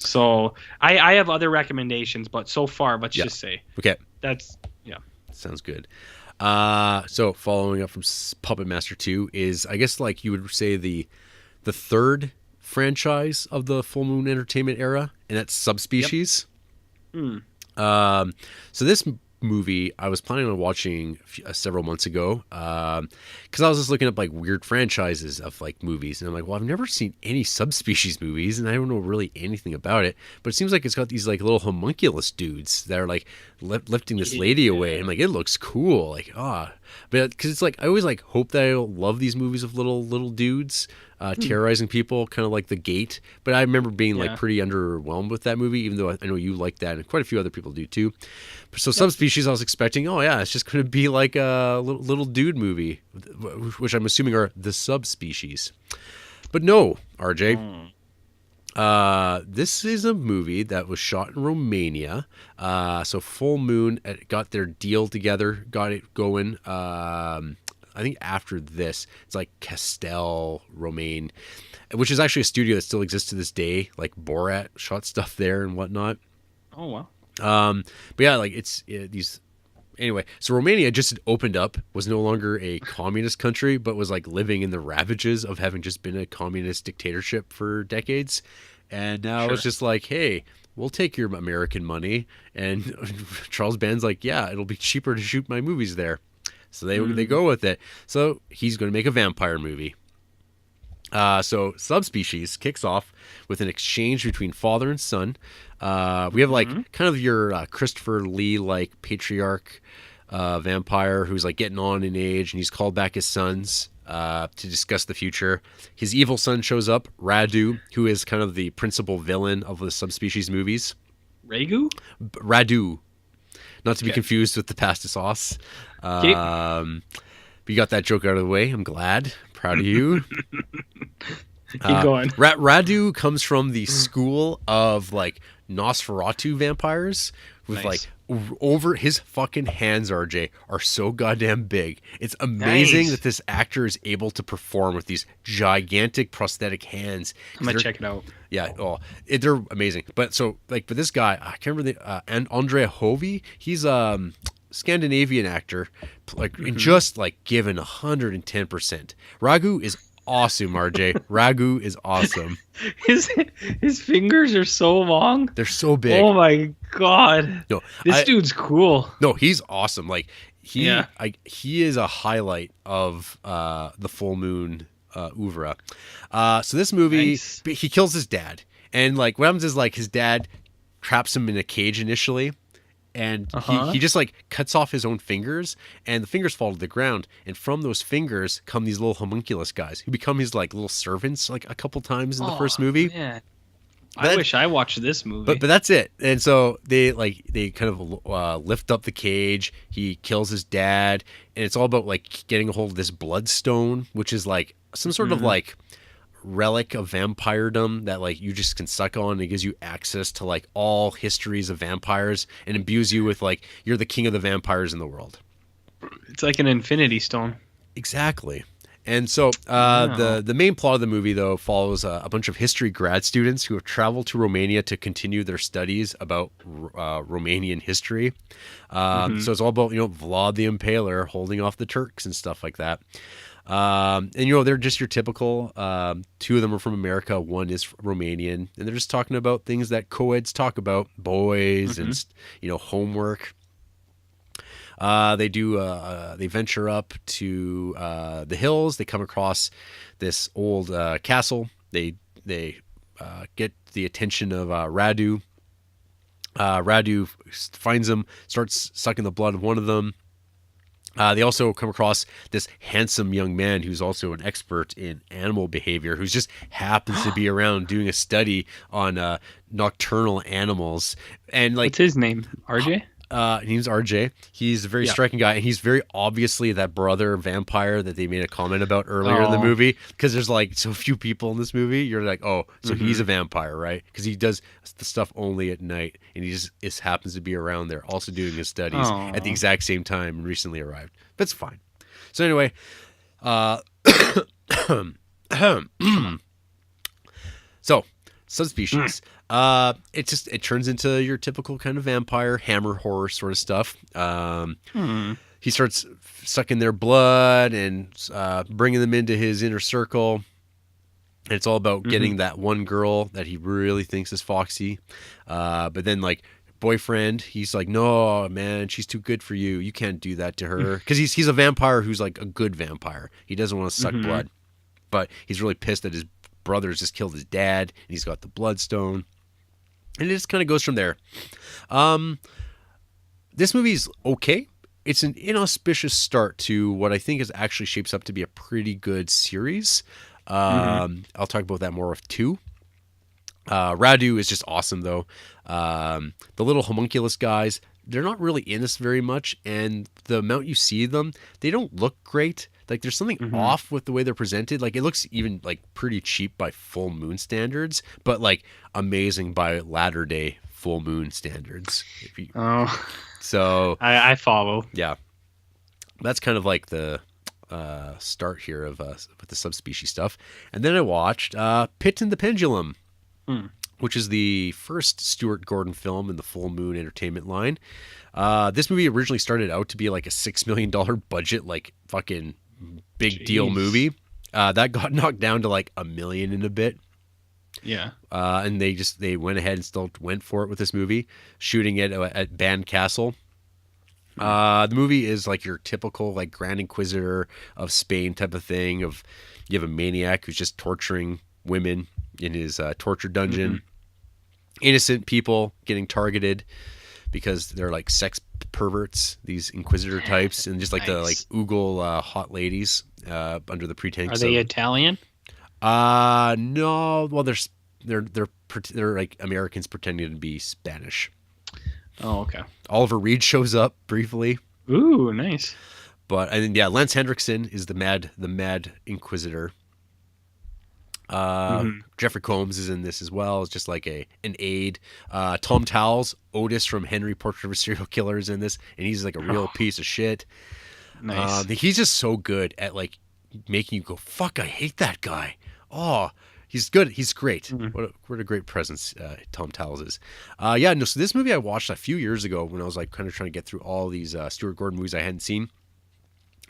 So I have other recommendations, but so far, let's Yeah. just say Okay. that's yeah. Sounds good. So following up from Puppet Master 2 is, I guess, like you would say the third franchise of the Full Moon Entertainment era, and that's Yep. Subspecies. Hmm. So this movie I was planning on watching several months ago because I was just looking up like weird franchises of like movies, and I'm like, well, I've never seen any Subspecies movies, and I don't know really anything about it. But it seems like it's got these like little homunculus dudes that are like lifting this lady away, and like it looks cool, like but because it's like I always like hope that I'll love these movies of little dudes terrorizing people, kind of like The Gate. But I remember being like Yeah. pretty underwhelmed with that movie, even though I know you like that, and quite a few other people do too. So Yep. Subspecies, I was expecting, oh yeah, it's just going to be like a little dude movie, which I'm assuming are the subspecies. But no, RJ. This is a movie that was shot in Romania. So Full Moon got their deal together, got it going. I think after this, it's like Castel Romaine, which is actually a studio that still exists to this day. Like Borat shot stuff there and whatnot. Oh wow. But yeah, like these. Anyway, so Romania just had opened up, was no longer a communist country, but was like living in the ravages of having just been a communist dictatorship for decades. And now Sure. it's just like, hey, we'll take your American money. And Charles Band's like, yeah, it'll be cheaper to shoot my movies there. So they go with it. So he's going to make a vampire movie. So Subspecies kicks off with an exchange between father and son. We have like kind of your Christopher Lee like patriarch vampire who's like getting on in age, and he's called back his sons to discuss the future. His evil son shows up, Radu, who is kind of the principal villain of the Subspecies movies. Ragu? Radu, not to be Okay. confused with the pasta sauce. Okay. But you got that joke out of the way. I'm glad. Proud of you. Keep going. Radu comes from the school of like Nosferatu vampires with Nice. like over his fucking hands, RJ, are so goddamn big. It's amazing Nice. that this actor is able to perform with these gigantic prosthetic hands. I'm gonna They're- check it out. Yeah, they're amazing. But this guy, I can't remember and Andre Hovey, he's Scandinavian actor, like and just like given 110%. Ragu is awesome, RJ. Ragu is awesome. His his fingers are so long. They're so big. Oh my god. No, This dude's cool. no, he's awesome. Like Yeah. he is a highlight of the Full Moon oeuvre. So this movie, Nice. he kills his dad, and like what happens is like his dad traps him in a cage initially, and he just like cuts off his own fingers, and the fingers fall to the ground, and from those fingers come these little homunculus guys who become his like little servants like a couple times in the first movie. Man. But- I wish I watched this movie. But that's it. And so they kind of lift up the cage. He kills his dad, and it's all about like getting a hold of this bloodstone, which is like some sort of like relic of vampiredom that like you just can suck on. It gives you access to like all histories of vampires and imbues you with like you're the king of the vampires in the world. It's like an infinity stone. Exactly. And so the main plot of the movie, though, follows a bunch of history grad students who have traveled to Romania to continue their studies about Romanian history. So it's all about, Vlad the Impaler holding off the Turks and stuff like that. And, they're just your typical, two of them are from America, one is Romanian, and they're just talking about things that co-eds talk about, boys and, homework. They venture up to the hills. They come across this old castle. They get the attention of Radu. Radu finds them, starts sucking the blood of one of them. They also come across this handsome young man who's also an expert in animal behavior, who just happens to be around doing a study on nocturnal animals. And like, What's his name? RJ? his name's RJ. He's a very striking guy, and he's very obviously that brother vampire that they made a comment about earlier in the movie. Because there's like so few people in this movie, you're like, oh, so he's a vampire, right? Because he does the stuff only at night, and he just happens to be around there, also doing his studies at the exact same time. And recently arrived. That's fine. So anyway, so Subspecies. It turns into your typical kind of vampire, hammer horror sort of stuff. He starts sucking their blood and bringing them into his inner circle. And it's all about getting that one girl that he really thinks is Foxy. But then, like, boyfriend, he's like, no, man, she's too good for you. You can't do that to her. Because he's a vampire who's, like, a good vampire. He doesn't want to suck blood. But he's really pissed that his brother's just killed his dad. And he's got the bloodstone. And it just kind of goes from there. This movie's okay. It's an inauspicious start to what I think is actually shapes up to be a pretty good series. I'll talk about that more with 2. Radu is just awesome, though. The little homunculus guys, they're not really in this very much, and the amount you see them, they don't look great. Like, there's something off with the way they're presented. Like, it looks even, like, pretty cheap by full moon standards, but, like, amazing by latter-day full moon standards. So I follow. Yeah. That's kind of like the start here of with the subspecies stuff. And then I watched Pit and the Pendulum, which is the first Stuart Gordon film in the Full Moon Entertainment line. This movie originally started out to be like a $6 million budget, like fucking big deal movie. That got knocked down to like $1 million and a bit. Yeah. And they went ahead and still went for it with this movie, shooting it at Band Castle. The movie is like your typical like Grand Inquisitor of Spain type of thing. Of you have a maniac who's just torturing women in his torture dungeon. Innocent people getting targeted because they're like sex perverts, these Inquisitor types, and just like the like oogle hot ladies under the pretense. Are they Italian? No. Well, they're like Americans pretending to be Spanish. Oh, okay. Oliver Reed shows up briefly. Ooh, nice. But and then, yeah, Lance Hendrickson is the mad Inquisitor. Jeffrey Combs is in this as well. It's just like an aide. Tom Towles, Otis from Henry Portrait of a Serial Killer is in this, and he's like a real piece of shit. Nice. He's just so good at like making you go, fuck, I hate that guy. Oh, he's good. He's great. What a great presence Tom Towles is. So this movie I watched a few years ago when I was like kind of trying to get through all these Stuart Gordon movies I hadn't seen.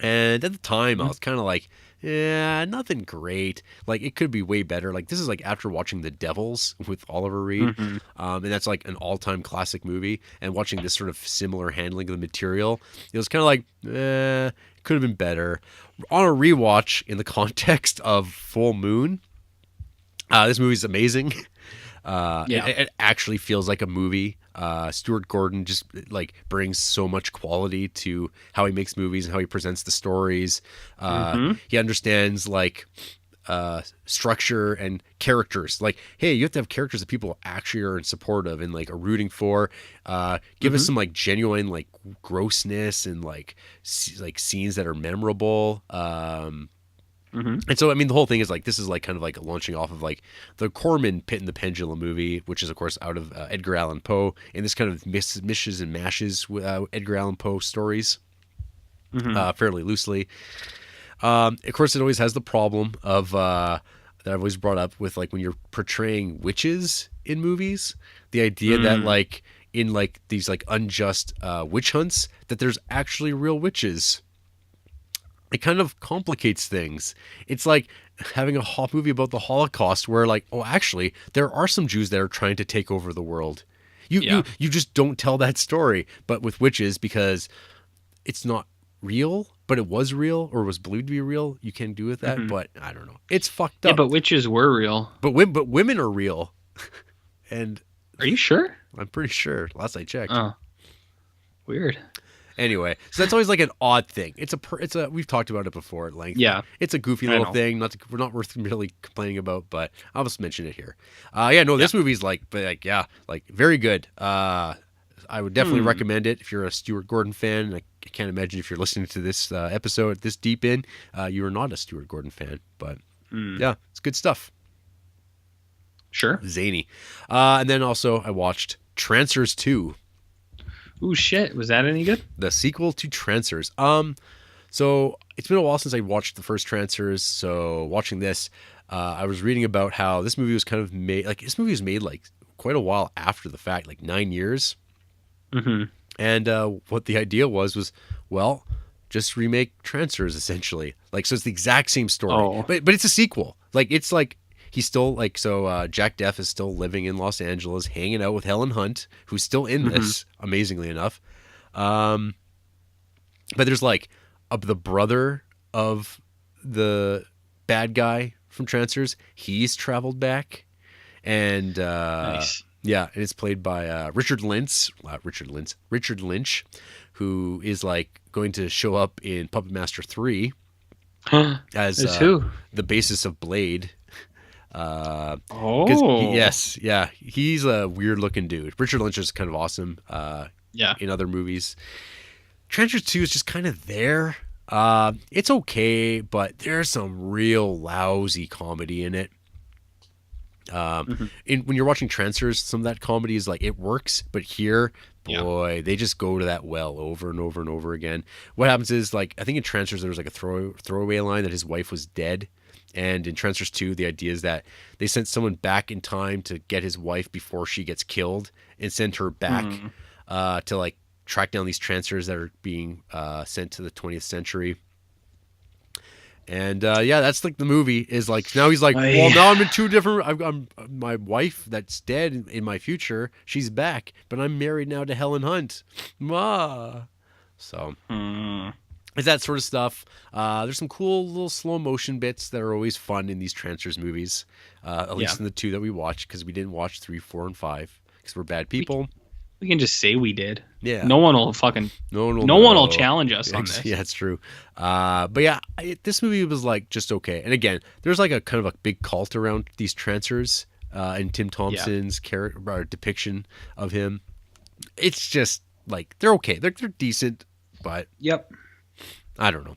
And at the time I was kind of like, yeah, nothing great. Like, it could be way better. Like, this is like after watching The Devils with Oliver Reed. And that's like an all-time classic movie. And watching this sort of similar handling of the material, it was kind of like, it could have been better. On a rewatch in the context of Full Moon, this movie's amazing. It actually feels like a movie. Stuart Gordon just like brings so much quality to how he makes movies and how he presents the stories. He understands like structure and characters. Like, hey, you have to have characters that people actually are in support of and like are rooting for. Give us some like genuine like grossness and like scenes that are memorable. And so, I mean, the whole thing is like, this is like kind of like launching off of like the Corman Pit and the Pendulum movie, which is of course out of Edgar Allan Poe, and this kind of mishes and mashes with Edgar Allan Poe stories fairly loosely. Of course, it always has the problem of that I've always brought up with like when you're portraying witches in movies, the idea that like in like these like unjust witch hunts that there's actually real witches. It kind of complicates things. It's like having a movie about the Holocaust where like, oh, actually, there are some Jews that are trying to take over the world. You just don't tell that story. But with witches, because it's not real, but it was real or was believed to be real, you can do with that. But I don't know. It's fucked up. Yeah, but witches were real. But women are real. And are you sure? I'm pretty sure. Last I checked. Oh, weird. Anyway, so that's always like an odd thing. It's a we've talked about it before at length. Yeah, it's a goofy little thing. We're not worth really complaining about, but I'll just mention it here. This movie's like very good. I would definitely recommend it if you're a Stuart Gordon fan. I can't imagine if you're listening to this episode this deep in, you are not a Stuart Gordon fan. But yeah, it's good stuff. Sure, zany. And then also I watched Trancers 2. Ooh, shit. Was that any good? The sequel to Trancers. So it's been a while since I watched the first Trancers. So watching this, I was reading about how this movie was kind of made. Like this movie was made like quite a while after the fact, like 9 years. Mm-hmm. And what the idea was, well, just remake Trancers essentially. Like, so it's the exact same story, Oh. but it's a sequel. Like, it's like he's still like, so Jack Def is still living in Los Angeles, hanging out with Helen Hunt, who's still in this, amazingly enough. But there's like the brother of the bad guy from Trancers. He's traveled back, and Nice. yeah, and it's played by Richard Lynch, who is like going to show up in Puppet Master 3 as As who? the basis of Blade. Oh. Yes, yeah, he's a weird looking dude. Richard Lynch is kind of awesome Yeah. in other movies. Trancers 2 is just kind of there. It's okay, but there's some real lousy comedy in it. When you're watching Trancers, some of that comedy is like it works, but here, boy, they just go to that well over and over and over again. What happens is, like, I think in Trancers there was like a throwaway line that his wife was dead, and in Trancers 2 the idea is that they sent someone back in time to get his wife before she gets killed and send her back to like track down these Trancers that are being sent to the 20th century. And yeah, that's like the movie is like, now he's like, well, now I'm in two different. I'm my wife that's dead in my future. She's back, but I'm married now to Helen Hunt. So it's that sort of stuff. There's some cool little slow motion bits that are always fun in these Trancers movies. At least in the 2 that we watched, because we didn't watch 3, 4, and 5 because we're bad people. We can just say we did. Yeah. No one will fucking. No one will challenge us on this. Yeah, it's true. But yeah, this movie was like just okay. And again, there's like a kind of a big cult around these Trancers and Tim Thompson's character or depiction of him. It's just like they're okay. They're decent, but I don't know.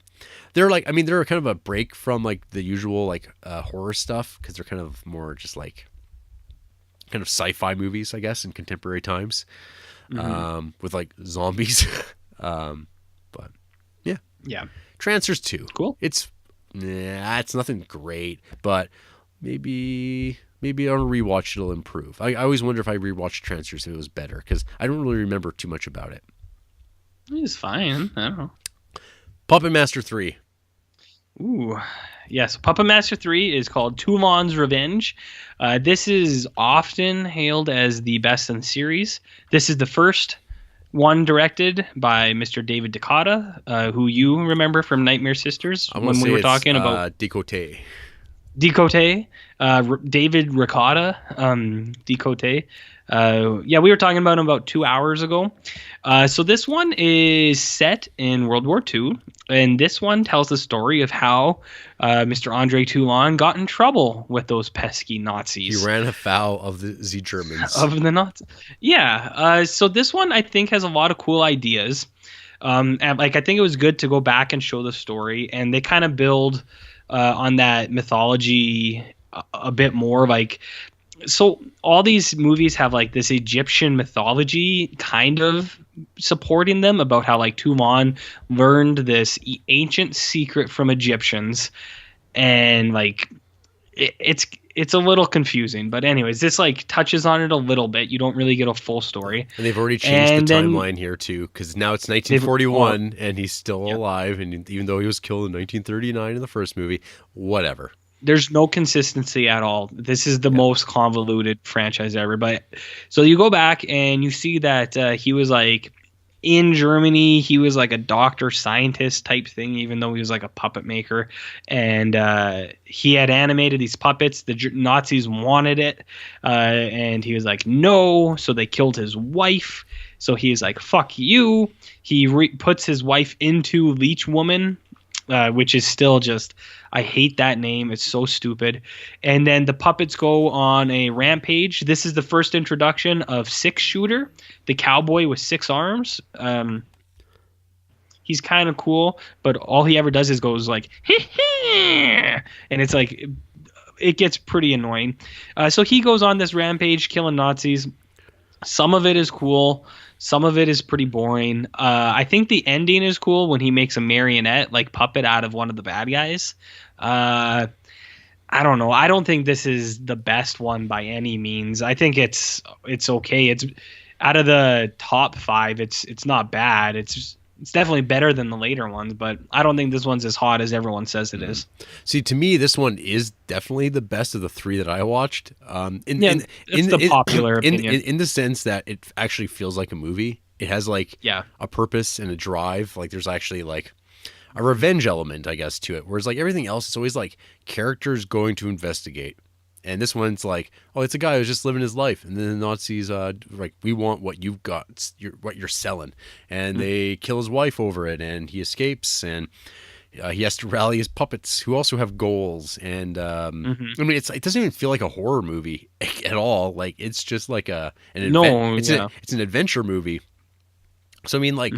They're like, I mean, they're kind of a break from like the usual like horror stuff, because they're kind of more just like kind of sci-fi movies, I guess, in contemporary times, with like zombies. But yeah, Trancers 2, cool. It's nothing great, but maybe on a rewatch it'll improve. I always wonder if I rewatched Trancers if it was better, because I don't really remember too much about it. It's fine. I don't know. Puppet Master 3. Ooh, yes. Puppet Master 3 is called Toulon's Revenge. This is often hailed as the best in the series. This is the first one directed by Mr. David Dakota, who you remember from Nightmare Sisters when we were talking about Decote. David Ricotta, Decote. Yeah, we were talking about him about 2 hours ago. So this one is set in World War II, and this one tells the story of how Mr. Andre Toulon got in trouble with those pesky Nazis. He ran afoul of the Germans. Of the Nazis. Yeah. So this one, I think, has a lot of cool ideas. And like, I think it was good to go back and show the story, and they kind of build on that mythology a bit more. Like, so all these movies have like this Egyptian mythology kind of supporting them, about how like Toulon learned this ancient secret from Egyptians, and like it's a little confusing. But anyways, this like touches on it a little bit. You don't really get a full story. And they've already changed the timeline here too, because now it's 1941 and he's still alive, and even though he was killed in 1939 in the first movie, whatever. There's no consistency at all. This is the most convoluted franchise ever. But so you go back and you see that he was like in Germany. He was like a doctor scientist type thing, even though he was like a puppet maker. And he had animated these puppets. The Nazis wanted it. And he was like, no. So they killed his wife. So he's like, fuck you. He puts his wife into Leech Woman, which is still just, I hate that name. It's so stupid. And then the puppets go on a rampage. This is the first introduction of Six Shooter, the cowboy with 6 arms. He's kind of cool, but all he ever does is goes like, and it's like, it gets pretty annoying. So he goes on this rampage killing Nazis. Some of it is cool. Some of it is pretty boring. I think the ending is cool when he makes a marionette like puppet out of one of the bad guys. I don't know. I don't think this is the best one by any means. I think it's okay. It's out of the top 5. It's not bad. It's definitely better than the later ones, but I don't think this one's as hot as everyone says it is. See, to me, this one is definitely the best of the 3 that I watched. Yeah, it's the popular opinion. In the sense that it actually feels like a movie. It has like Yeah. a purpose and a drive. Like there's actually like a revenge element, I guess, to it. Whereas like everything else, it's always like characters going to investigate. And this one's like, oh, it's a guy who's just living his life, and then the Nazis, like, we want what you've got, what you're selling, and they kill his wife over it, and he escapes, and he has to rally his puppets, who also have goals, and I mean, it doesn't even feel like a horror movie at all. Like it's just like it's an adventure movie. So I mean, like,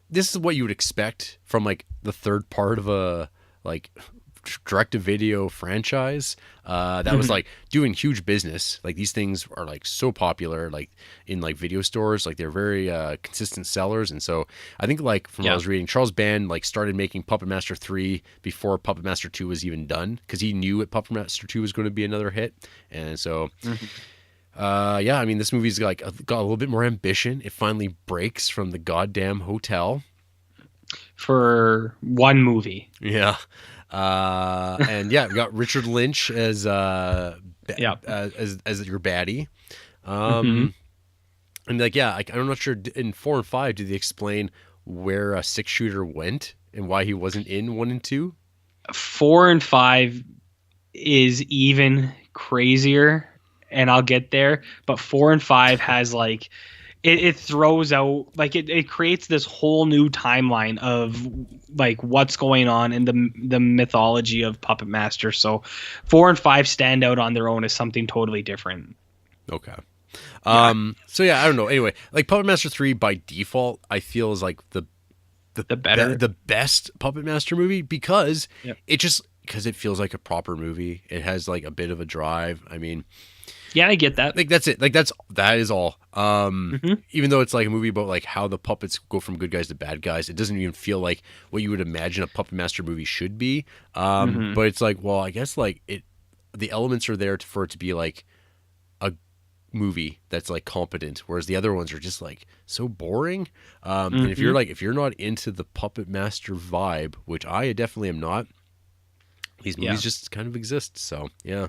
this is what you would expect from like the third part of a like direct-to-video franchise that was like doing huge business. Like these things are like so popular, like in like video stores, like they're very consistent sellers. And so I think like from what I was reading, Charles Band like started making Puppet Master 3 before Puppet Master 2 was even done, because he knew that Puppet Master 2 was going to be another hit. And so I mean, this movie's got a little bit more ambition. It finally breaks from the goddamn hotel for one movie. Yeah. And yeah, we got Richard Lynch as your baddie. And like, yeah, I'm not sure in 4 and 5 did they explain where a 6-shooter went and why he wasn't in 1 and 2? 4 and 5 is even crazier, and I'll get there. But 4 and 5 has like it throws out like it creates this whole new timeline of like what's going on in the mythology of Puppet Master. So 4 and 5 stand out on their own as something totally different. Okay. So yeah, I don't know. Anyway, like Puppet Master 3 by default, I feel is like the best Puppet Master movie because because it feels like a proper movie. It has like a bit of a drive. I mean, yeah, I get that. Like that's it. Like that is all. Even though it's like a movie about like how the puppets go from good guys to bad guys, it doesn't even feel like what you would imagine a Puppet Master movie should be. But it's like, well, I guess like the elements are there for it to be like a movie that's like competent, whereas the other ones are just like so boring. And if you're not into the Puppet Master vibe, which I definitely am not, these movies just kind of exist. So yeah.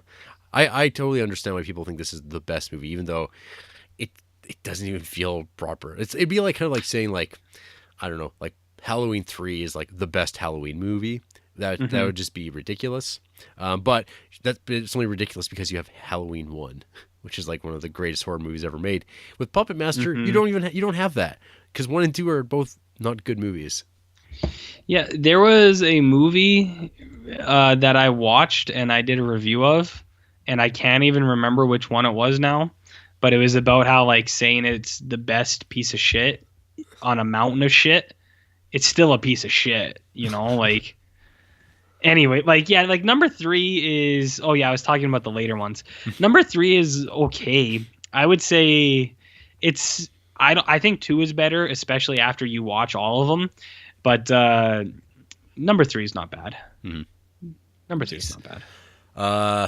I totally understand why people think this is the best movie, even though it doesn't even feel proper. It'd be like kind of like saying like, I don't know, like Halloween 3 is like the best Halloween movie. That would just be ridiculous. But it's only ridiculous because you have Halloween 1, which is like one of the greatest horror movies ever made. With Puppet Master, you don't have that, because 1 and 2 are both not good movies. Yeah, there was a movie that I watched and I did a review of, and I can't even remember which one it was now, but it was about how like saying it's the best piece of shit on a mountain of shit. It's still a piece of shit, you know, like anyway, like, yeah, like number 3 is, oh yeah, I was talking about the later ones. Number 3 is okay. I would say I think 2 is better, especially after you watch all of them. But number 3 is not bad. Number 3 is not bad.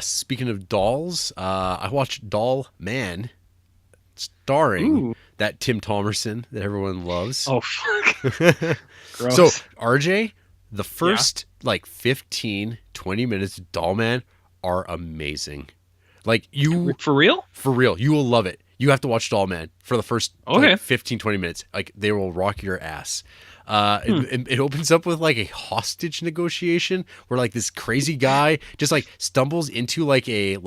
Speaking of dolls, I watched Doll Man, starring that Tim Thomerson that everyone loves. Oh, fuck. Gross. So, RJ, the first like 15, 20 minutes of Doll Man are amazing. Like For real? For real. You will love it. You have to watch Doll Man for the first like, 15, 20 minutes. Like, they will rock your ass. It opens up with like a hostage negotiation where like this crazy guy just like stumbles into like a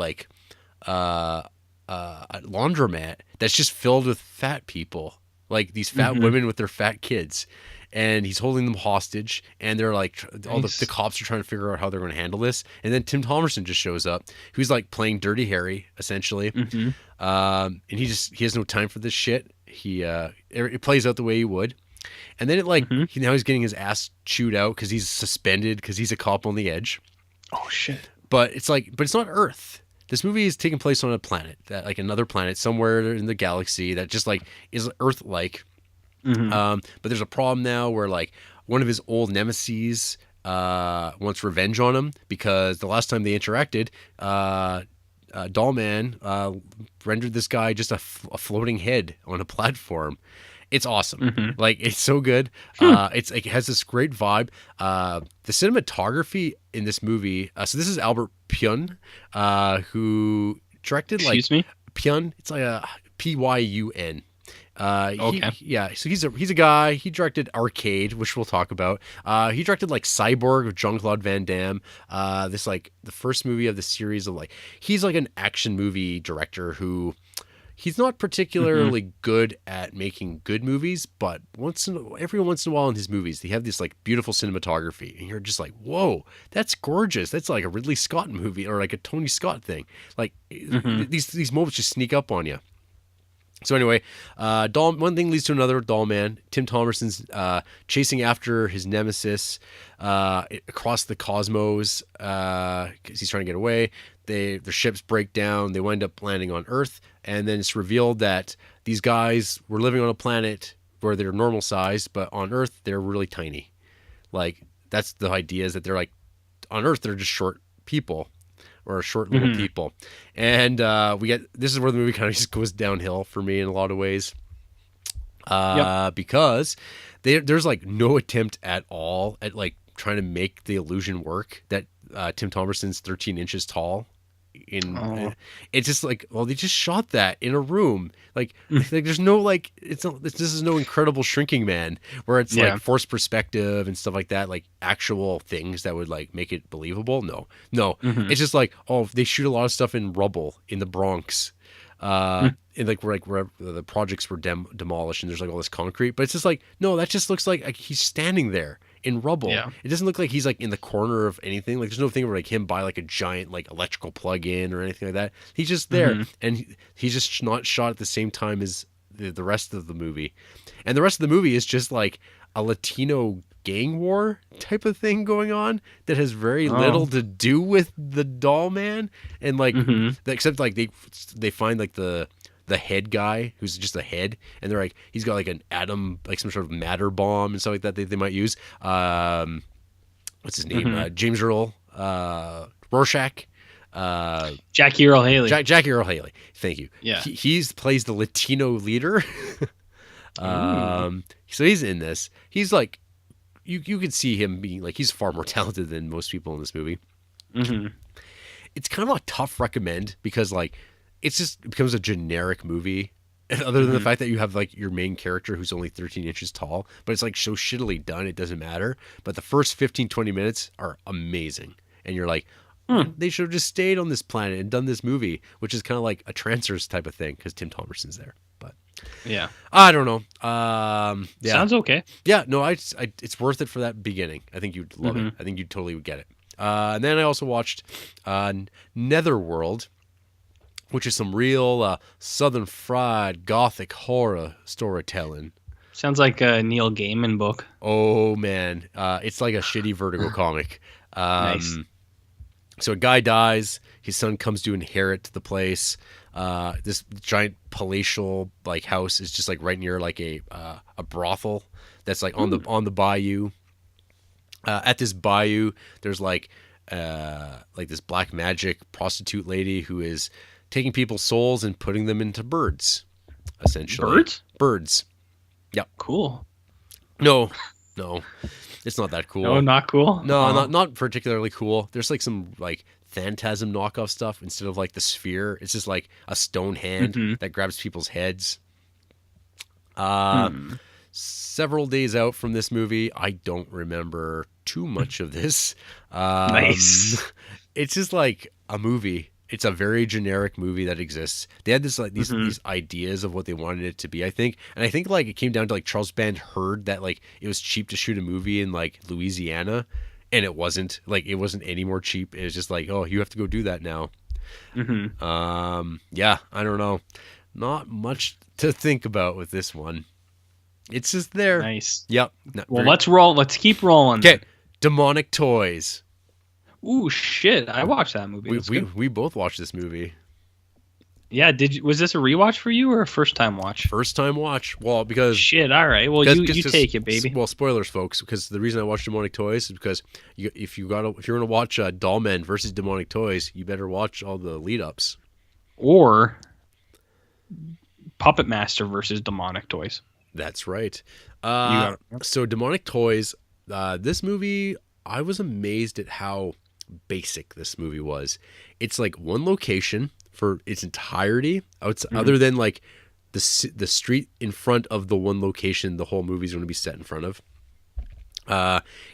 laundromat that's just filled with fat people, like these fat women with their fat kids, and he's holding them hostage, and they're like all the cops are trying to figure out how they're going to handle this, and then Tim Thomerson just shows up, who's like playing Dirty Harry essentially. And he has no time for this shit. It plays out the way he would. And then now he's getting his ass chewed out because he's suspended because he's a cop on the edge. Oh shit! But it's not Earth. This movie is taking place on a planet, like another planet somewhere in the galaxy that just like is Earth-like. But there's a problem now where like one of his old nemeses wants revenge on him because the last time they interacted, Dollman rendered this guy just a floating head on a platform. It's awesome. Mm-hmm. Like, it's so good. It's like, it has this great vibe. The cinematography in this movie. So this is Albert Pyun, who directed Excuse me? Pyun. It's like a Pyun. Okay. So he's a guy. He directed Arcade, which we'll talk about. He directed like Cyborg with Jean-Claude Van Damme. This like the first movie of the series of like, he's like an action movie director who he's not particularly good at making good movies, but every once in a while in his movies, they have this like beautiful cinematography, and you're just like, whoa, that's gorgeous. That's like a Ridley Scott movie or like a Tony Scott thing. Like these moments just sneak up on you. So anyway, one thing leads to another. Dollman, Tim Thomerson's chasing after his nemesis across the cosmos because he's trying to get away. Their ships break down. They wind up landing on Earth, and then it's revealed that these guys were living on a planet where they're normal sized, but on Earth they're really tiny. Like, that's the idea, is that they're like, on Earth they're just short people. Or short little people. And this is where the movie kind of just goes downhill for me in a lot of ways. Because there's like no attempt at all at like trying to make the illusion work that Tim Thomerson's 13 inches tall. It's just like, well, they just shot that in a room. Like there's no like, this is no Incredible Shrinking Man where it's like forced perspective and stuff like that, like actual things that would like make it believable. No, it's just like, oh, they shoot a lot of stuff in rubble in the Bronx, and like where the projects were demolished and there's like all this concrete, but it's just like, no, that just looks like he's standing there in rubble. It doesn't look like he's like in the corner of anything. Like, there's no thing where like him by like a giant like electrical plug-in or anything like that. He's just there, and he's just not shot at the same time as the rest of the movie. And the rest of the movie is just like a Latino gang war type of thing going on that has very little to do with the Dollman. And like except like they find like the head guy who's just a head, and they're like, he's got like an atom, like some sort of matter bomb and stuff like that they might use. What's his name? James Earl Rorschach. Jackie Earl Haley. Jackie Earl Haley. Thank you. Yeah. He plays the Latino leader. So he's in this. He's like, you could see him being like, he's far more talented than most people in this movie. It's kind of a tough recommend because like, it becomes a generic movie, other than the fact that you have like your main character who's only 13 inches tall, but it's like so shittily done, it doesn't matter. But the first 15-20 minutes are amazing, and you're like, they should have just stayed on this planet and done this movie, which is kind of like a Trancers type of thing because Tim Thomerson's there. But I don't know. Sounds okay. Yeah, no, it's worth it for that beginning. I think you'd love it. I think you totally would get it. And then I also watched Netherworld, which is some real southern fried gothic horror storytelling. Sounds like a Neil Gaiman book. Oh man, it's like a shitty Vertigo comic. Nice. So a guy dies, his son comes to inherit the place. This giant palatial like house is just like right near like a brothel that's like on the bayou. At this bayou, there's like this black magic prostitute lady who is taking people's souls and putting them into birds, essentially. Birds. Yep. Cool. No, it's not that cool. No, not cool. No, not particularly cool. There's like some like Phantasm knockoff stuff instead of like the sphere. It's just like a stone hand that grabs people's heads. Several days out from this movie, I don't remember too much of this. Nice. It's just like a movie. It's a very generic movie that exists. They had this like these ideas of what they wanted it to be, I think. And I think like it came down to like Charles Band heard that like it was cheap to shoot a movie in like Louisiana, and it wasn't. Like, it wasn't any more cheap. It was just like, oh, you have to go do that now. Yeah, I don't know. Not much to think about with this one. It's just there. Nice. Yep. Well, let's roll. Let's keep rolling. Okay. Demonic Toys. Ooh, shit. I watched that movie. We both watched this movie. Yeah, was this a rewatch for you or a first time watch? First time watch. Well, because Shit, all right. Well, you take it, baby. well, spoilers, folks. Because the reason I watched Demonic Toys is because if you're gonna watch Dollmen versus Demonic Toys, you better watch all the lead ups. Or Puppet Master versus Demonic Toys. That's right. You got it. So Demonic Toys. This movie, I was amazed at how basic this movie was. It's like one location for its entirety, other than like the street in front of the one location the whole movie's going to be set in front of.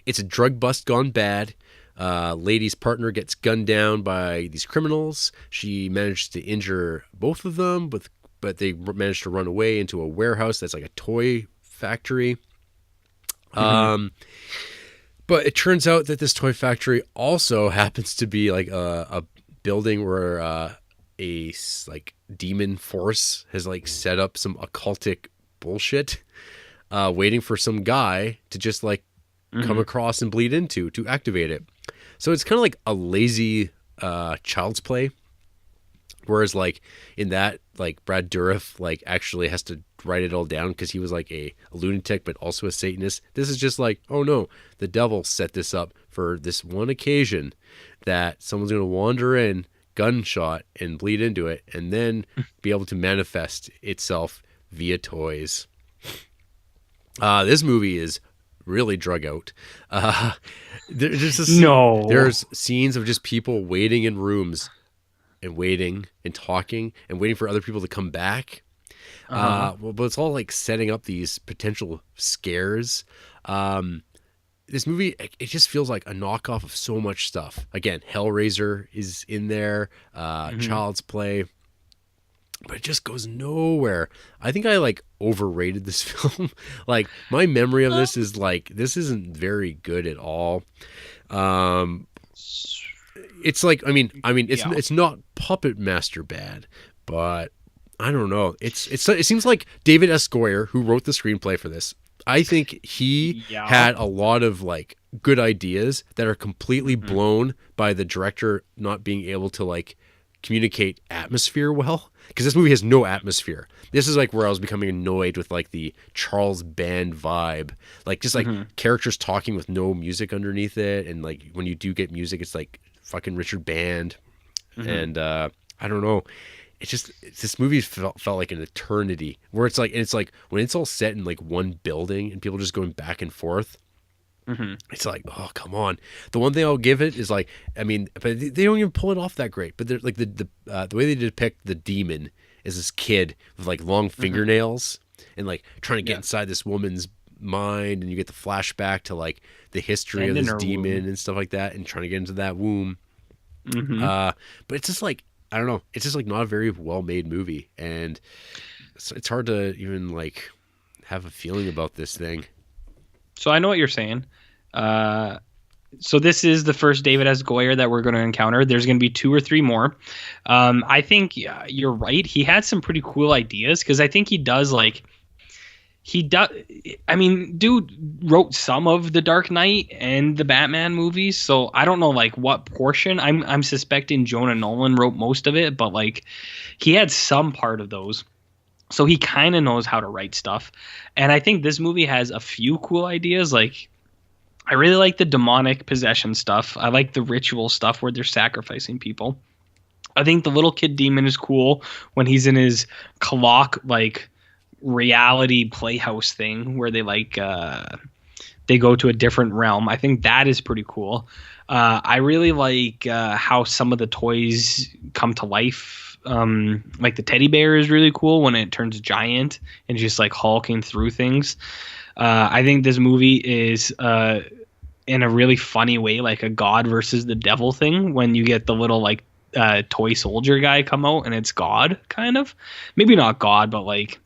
It's a drug bust gone bad. Lady's partner gets gunned down by these criminals. She managed to injure both of them, but they managed to run away into a warehouse that's like a toy factory. But it turns out that this toy factory also happens to be like a building where a like demon force has like set up some occultic bullshit, waiting for some guy to just like come across and bleed into to activate it. So it's kind of like a lazy Child's Play. Whereas like in that, like Brad Dourif like actually has to write it all down because he was like a lunatic but also a Satanist. This is just like, oh no, the devil set this up for this one occasion that someone's going to wander in, gunshot, and bleed into it, and then be able to manifest itself via toys. This movie is really drug out. There's scenes of just people waiting in rooms and waiting and talking and waiting for other people to come back. But it's all like setting up these potential scares. This movie, it just feels like a knockoff of so much stuff. Again, Hellraiser is in there, Child's Play, but it just goes nowhere. I think I like overrated this film. Like my memory of this is like, this isn't very good at all. It's like, it's not Puppet Master bad, but I don't know. It seems like David S. Goyer, who wrote the screenplay for this, I think he had a lot of like good ideas that are completely blown by the director not being able to like communicate atmosphere well. Because this movie has no atmosphere. This is like where I was becoming annoyed with like the Charles Band vibe, like just like characters talking with no music underneath it, and like when you do get music, it's like fucking Richard Band, and I don't know. This movie felt like an eternity where it's like when it's all set in like one building and people just going back and forth. It's like, oh, come on. The one thing I'll give it is like, but they don't even pull it off that great. But they're like the way they depict the demon is this kid with like long fingernails and like trying to get inside this woman's mind, and you get the flashback to like the history of this demon and stuff like that, and trying to get into that womb. But it's just like, I don't know. It's just like not a very well made movie, and it's hard to even like have a feeling about this thing. So I know what you're saying. So this is the first David S. Goyer that we're going to encounter. There's going to be 2 or 3 more. I think you're right. He had some pretty cool ideas, because I think he does. Dude wrote some of the Dark Knight and the Batman movies, so I don't know like what portion. I'm suspecting Jonah Nolan wrote most of it, but like he had some part of those. So he kind of knows how to write stuff. And I think this movie has a few cool ideas. Like, I really like the demonic possession stuff. I like the ritual stuff where they're sacrificing people. I think the little kid demon is cool when he's in his clock, like, reality playhouse thing where they, like, they go to a different realm. I think that is pretty cool. I really like how some of the toys come to life. Like the teddy bear is really cool when it turns giant and just like hulking through things. I think this movie is in a really funny way like a God versus the devil thing when you get the little like toy soldier guy come out and it's God, kind of. Maybe not God, but like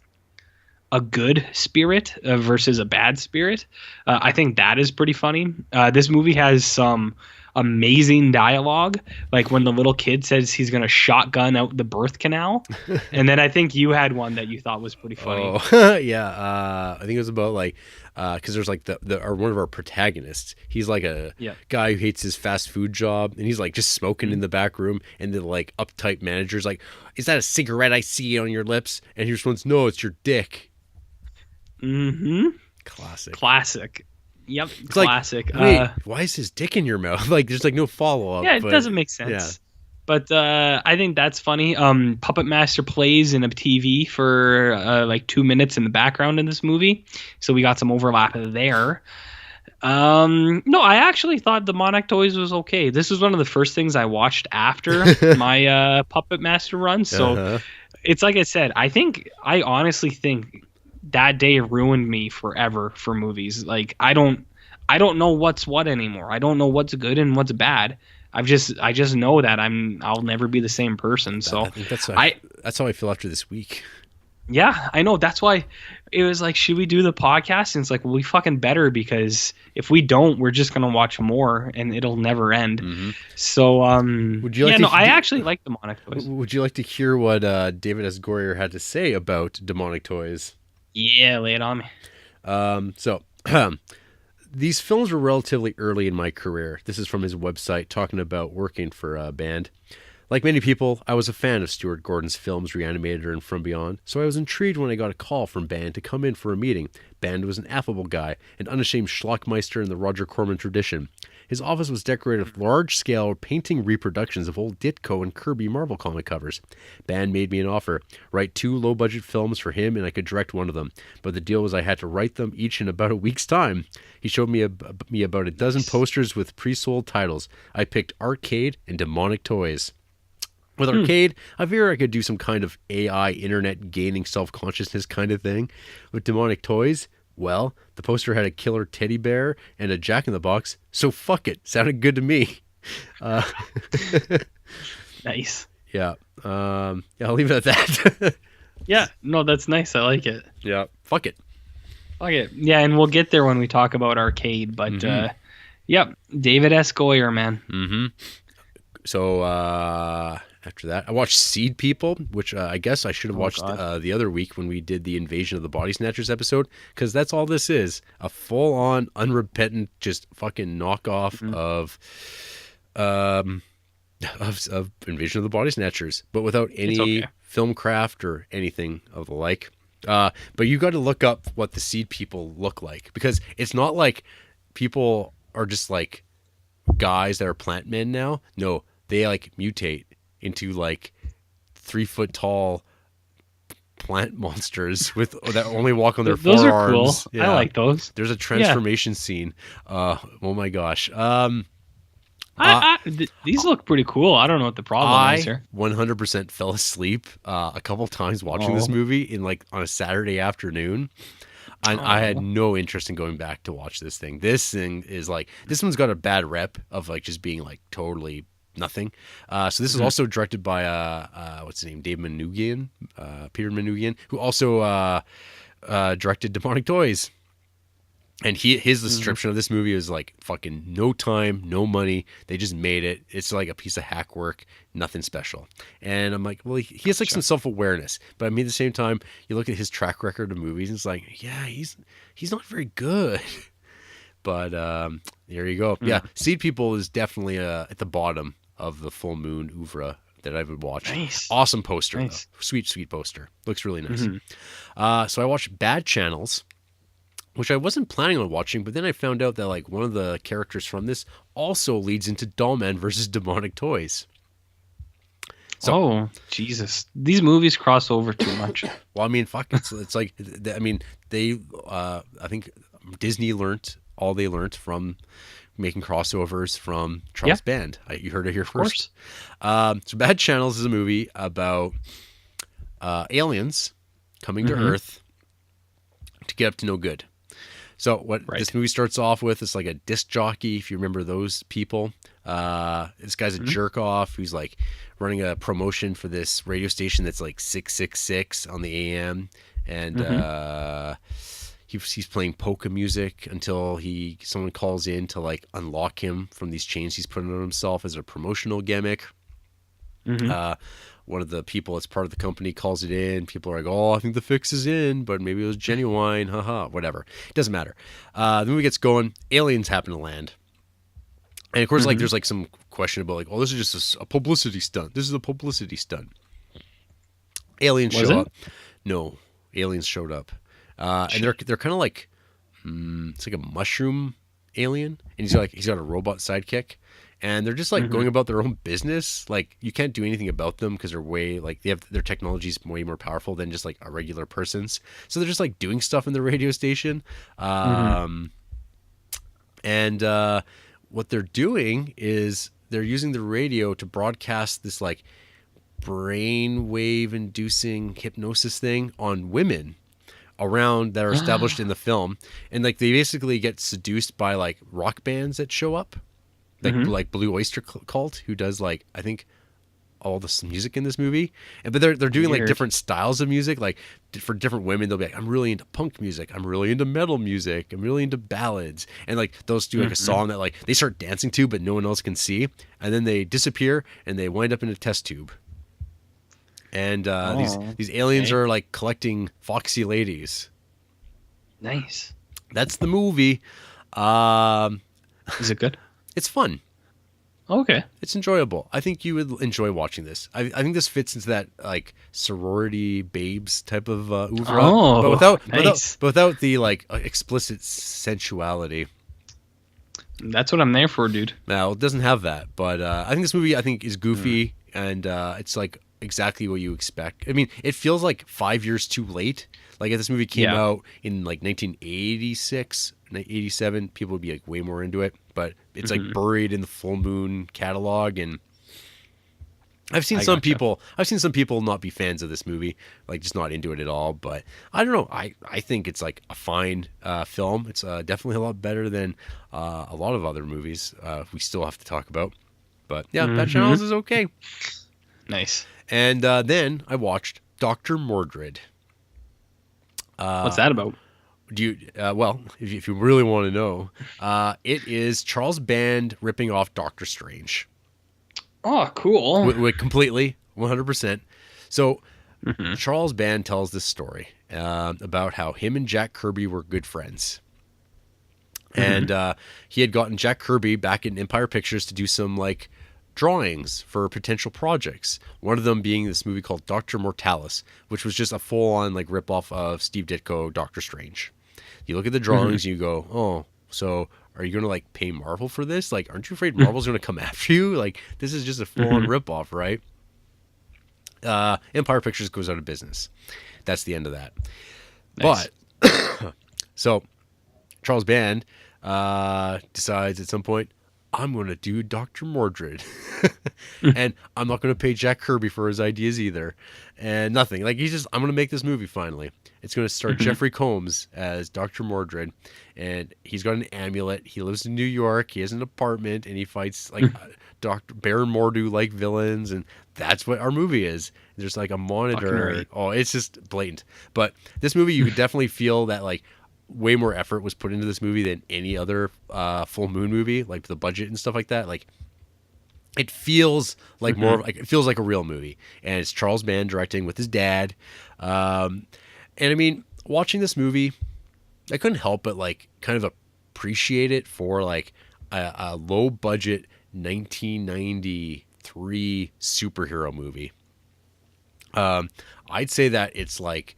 a good spirit versus a bad spirit. I think that is pretty funny. This movie has some amazing dialogue, like when the little kid says he's gonna shotgun out the birth canal. And then I think you had one that you thought was pretty funny. Oh, yeah. I think it was about like, because there's like one of our protagonists. He's like a Yeah. guy who hates his fast food job, and he's like just smoking in the back room, and the like uptight manager's like, "Is that a cigarette I see on your lips?" And he responds, "No, it's your dick." Mm-hmm. Classic. Yep. It's Classic. like, wait, why is his dick in your mouth? Like, there's like no follow up. Yeah, it doesn't make sense. Yeah. But I think that's funny. Puppet Master plays in a TV for like 2 minutes in the background in this movie, so we got some overlap there. No, I actually thought Demonic Toys was okay. This was one of the first things I watched after my Puppet Master run, so it's like I said. I honestly think that day ruined me forever for movies. Like I don't know what's what anymore. I don't know what's good and what's bad. I just know that I'll never be the same person. So I think that's how I feel after this week. Yeah, I know. That's why it was like, should we do the podcast? And it's like, well, we fucking better, because if we don't, we're just gonna watch more and it'll never end. Mm-hmm. So would you like I actually like Demonic Toys. Would you like to hear what David S. Goyer had to say about Demonic Toys? Yeah, lay it on me. So these films were relatively early in my career. This is from his website talking about working for a band. Like many people, I was a fan of Stuart Gordon's films Reanimator and From Beyond, so I was intrigued when I got a call from Band to come in for a meeting. Band was an affable guy, an unashamed schlockmeister in the Roger Corman tradition. His office was decorated with large-scale painting reproductions of old Ditko and Kirby Marvel comic covers. Band made me an offer: write 2 low-budget films for him and I could direct one of them. But the deal was I had to write them each in about a week's time. He showed me about a dozen posters with pre-sold titles. I picked Arcade and Demonic Toys. With Arcade, I figured I could do some kind of AI internet gaining self-consciousness kind of thing. With Demonic Toys, well, the poster had a killer teddy bear and a jack-in-the-box, so fuck it. Sounded good to me. Nice. Yeah. I'll leave it at that. Yeah, no, that's nice. I like it. Yeah. Fuck it. Fuck it. Yeah, and we'll get there when we talk about Arcade, but yep, David S. Goyer, man. Mm-hmm. So, after that, I watched Seed People, which I guess I should have watched the other week when we did the Invasion of the Body Snatchers episode, because that's all this is. A full-on, unrepentant, just fucking knockoff of Invasion of the Body Snatchers, but without any film craft or anything of the like. But you got to look up what the Seed People look like, because it's not like people are just like guys that are plant men now. No, they like mutate into like 3 foot tall plant monsters that only walk on their those forearms. Are cool. Yeah. I like those. There's a transformation scene. Oh my gosh. These look pretty cool. I don't know what the problem is here. 100% fell asleep a couple times watching this movie in like on a Saturday afternoon. I had no interest in going back to watch this thing. This thing is like, this one's got a bad rep of like just being like totally nothing. So this is also directed by what's his name, Peter Manoogian, who also directed Demonic Toys. And his description of this movie is like fucking no time, no money. They just made it. It's like a piece of hack work, nothing special. And I'm like, well, he has like some self-awareness. But I mean, at the same time, you look at his track record of movies, and it's like, yeah, he's not very good. But there you go. Yeah, Seed People is definitely at the bottom of the Full Moon oeuvre that I would watch. Nice. Awesome poster. Nice. Sweet poster. Looks really nice. So I watched Bad Channels, which I wasn't planning on watching, but then I found out that like one of the characters from this also leads into Dollman versus Demonic Toys. So, Jesus, these movies cross over too much. Well, I mean, fuck, it's like, I mean, they, I think Disney learned all they learned from making crossovers from Charles Band. You heard it here first. So Bad Channels is a movie about aliens coming to Earth to get up to no good. So what this movie starts off with is like a disc jockey, if you remember those people. This guy's a jerk off who's like running a promotion for this radio station that's like 666 on the AM, and he's playing polka music until someone calls in to like unlock him from these chains he's putting on himself as a promotional gimmick. One of the people that's part of the company calls it in. People are like, "Oh, I think the fix is in, but maybe it was genuine." Haha, whatever. It doesn't matter. The movie gets going. Aliens happen to land, and of course, like there's like some question about like, "Oh, this is just a publicity stunt. This is a publicity stunt." Aliens show up. No, aliens showed up, and they're kind of like, it's like a mushroom alien, and he's got a robot sidekick. And they're just like going about their own business. Like you can't do anything about them because they're way like their technology's way more powerful than just like a regular person's. So they're just like doing stuff in the radio station. And what they're doing is they're using the radio to broadcast this like brainwave inducing hypnosis thing on women around that are established in the film. And like they basically get seduced by like rock bands that show up. Like Blue Oyster Cult, who does like I think all the music in this movie, but they're doing like different styles of music. Like for different women, they'll be like, I'm really into punk music, I'm really into metal music, I'm really into ballads, and like those do like a song that like they start dancing to, but no one else can see, and then they disappear and they wind up in a test tube. And these aliens are like collecting foxy ladies. Nice. That's the movie. Is it good? It's fun. Okay. It's enjoyable. I think you would enjoy watching this. I think this fits into that like sorority babes type of oeuvre, but without the like explicit sensuality. That's what I'm there for, dude. Now it doesn't have that, but I think this movie is goofy and it's like exactly what you expect. I mean, it feels like 5 years too late. Like if this movie came out in like 1986, 87, people would be like way more into it. But it's like buried in the Full Moon catalog, and I've seen some people not be fans of this movie, like just not into it at all. But I don't know. I think it's like a fine film. It's definitely a lot better than a lot of other movies we still have to talk about. But yeah, Bad Channels is okay. Nice. And then I watched Dr. Mordred. What's that about? Do you? Well, if you really want to know, it is Charles Band ripping off Doctor Strange. Oh, cool! Completely, 100%. So, Charles Band tells this story about how him and Jack Kirby were good friends, and he had gotten Jack Kirby back in Empire Pictures to do some like drawings for potential projects. One of them being this movie called Dr. Mortalis, which was just a full-on like rip-off of Steve Ditko Doctor Strange. You look at the drawings and you go, oh, so are you going to like pay Marvel for this? Like, aren't you afraid Marvel's going to come after you? Like, this is just a full-on rip-off, right? Empire Pictures goes out of business. That's the end of that. Nice. But, so, Charles Band decides at some point, I'm going to do Dr. Mordred. And I'm not going to pay Jack Kirby for his ideas either. And nothing. Like, I'm going to make this movie finally. It's going to star Jeffrey Combs as Dr. Mordred. And he's got an amulet. He lives in New York. He has an apartment. And he fights, like, Dr. Baron Mordo-like villains. And that's what our movie is. There's, like, a monitor. Oh, it's just blatant. But this movie, you could definitely feel that, like, way more effort was put into this movie than any other Full Moon movie, like the budget and stuff like that. Like it feels like more like it feels like a real movie, and it's Charles Band directing with his dad. And I mean, watching this movie, I couldn't help but like kind of appreciate it for like a low budget 1993 superhero movie. I'd say that it's like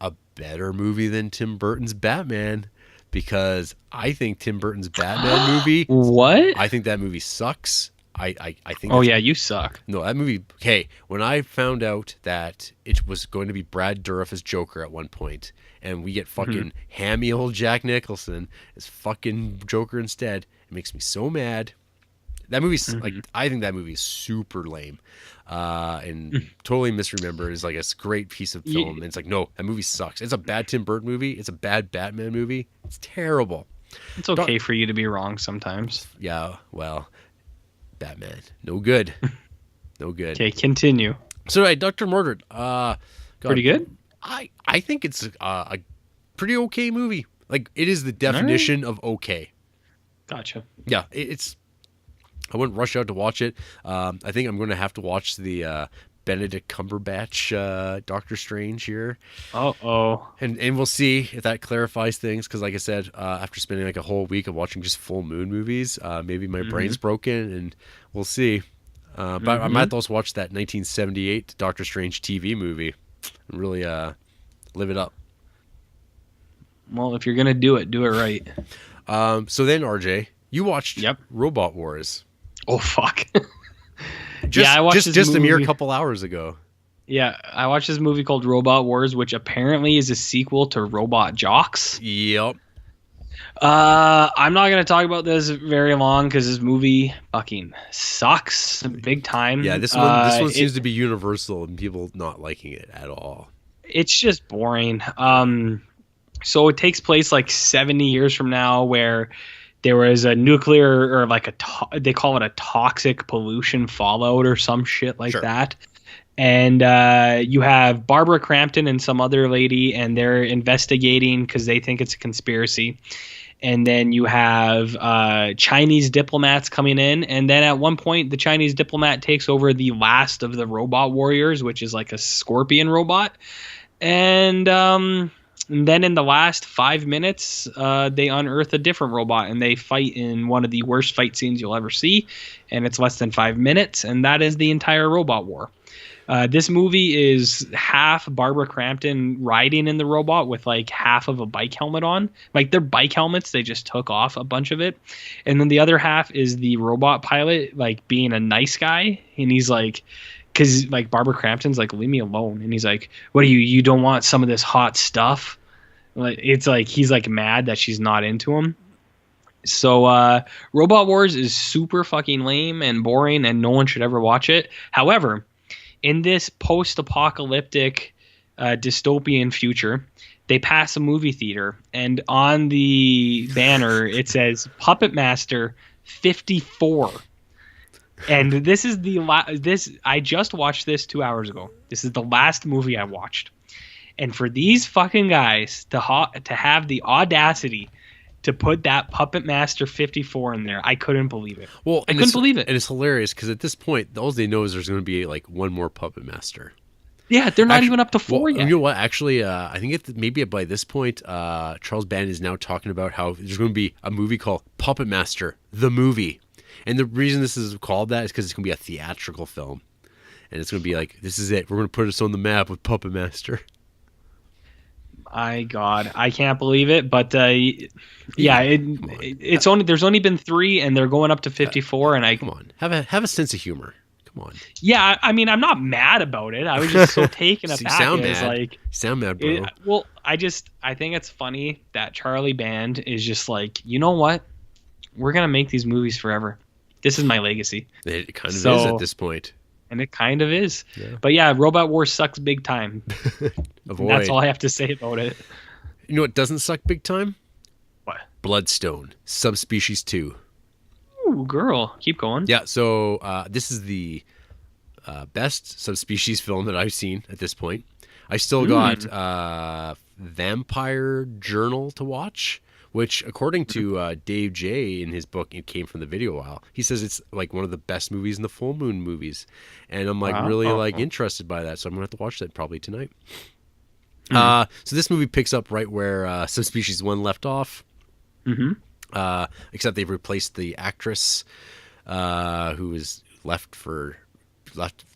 a better movie than Tim Burton's Batman, because I think Tim Burton's Batman movie. What? I think that movie sucks. I think. Oh yeah, you suck. No, that movie. Okay, when I found out that it was going to be Brad Dourif as Joker at one point, and we get fucking hammy old Jack Nicholson as fucking Joker instead, it makes me so mad. That movie's like, I think that movie is super lame, and totally misremembered. It's like a great piece of film, and it's like, no, that movie sucks. It's a bad Tim Burton movie. It's a bad Batman movie. It's terrible. It's okay for you to be wrong sometimes. Yeah, well, Batman, no good, no good. Okay, continue. So, right, Dr. Mordred, pretty good. I think it's a pretty okay movie. Like, it is the definition of okay. Gotcha. Yeah, it's. I wouldn't rush out to watch it. I think I'm going to have to watch the Benedict Cumberbatch Doctor Strange here. And we'll see if that clarifies things. Because, like I said, after spending like a whole week of watching just full moon movies, maybe my brain's broken, and we'll see. But I might also watch that 1978 Doctor Strange TV movie and really live it up. Well, if you're gonna do it right. So then, RJ, you watched Robot Wars. Oh fuck! I watched just a mere couple hours ago. Yeah, I watched this movie called Robot Wars, which apparently is a sequel to Robot Jox. Yep. I'm not gonna talk about this very long because this movie fucking sucks big time. Yeah, this one seems to be universal and people not liking it at all. It's just boring. So it takes place like 70 years from now, where there was a nuclear or like they call it a toxic pollution fallout or some shit like that. And you have Barbara Crampton and some other lady, and they're investigating because they think it's a conspiracy. And then you have Chinese diplomats coming in. And then at one point, the Chinese diplomat takes over the last of the robot warriors, which is like a scorpion robot. And then in the last 5 minutes, they unearth a different robot and they fight in one of the worst fight scenes you'll ever see. And it's less than 5 minutes. And that is the entire robot war. This movie is half Barbara Crampton riding in the robot with like half of a bike helmet on. Like their bike helmets, they just took off a bunch of it. And then the other half is the robot pilot like being a nice guy. And he's like, because like Barbara Crampton's like, leave me alone. And he's like, what do you don't want some of this hot stuff? Like it's like he's like mad that she's not into him. So Robot Wars is super fucking lame and boring and no one should ever watch it. However, in this post-apocalyptic dystopian future, they pass a movie theater and on the banner it says Puppet Master 54. And this is I just watched this 2 hours ago. This is the last movie I watched. And for these fucking guys to have the audacity to put that Puppet Master 54 in there, I couldn't believe it. Well, I couldn't believe it. And it's hilarious because at this point, all they know is there's going to be like one more Puppet Master. Yeah, they're not even up to 4 yet. You know what? Actually, I think maybe by this point, Charles Band is now talking about how there's going to be a movie called Puppet Master, the movie. And the reason this is called that is because it's going to be a theatrical film. And it's going to be like, this is it. We're going to put us on the map with Puppet Master. God, I can't believe it, but it's only there's only been 3, and they're going up to 54. And come on, have a sense of humor. Come on. Yeah, I mean, I'm not mad about it. I was just so taken aback. Sound mad, bro. I think it's funny that Charlie Band is just like, you know what? We're gonna make these movies forever. This is my legacy. It kind of is at this point. And it kind of is. Yeah. But yeah, Robot Wars sucks big time. That's all I have to say about it. You know what doesn't suck big time? What? Bloodstone, Subspecies 2. Ooh, girl. Keep going. Yeah, so this is the best Subspecies film that I've seen at this point. I still got Vampire Journal to watch, which according to Dave J in his book, It Came From the Video While, he says it's like one of the best movies in the full moon movies. And I'm like really interested by that. So I'm going to have to watch that probably tonight. So this movie picks up right where Subspecies 1 left off. Except they've replaced the actress who was left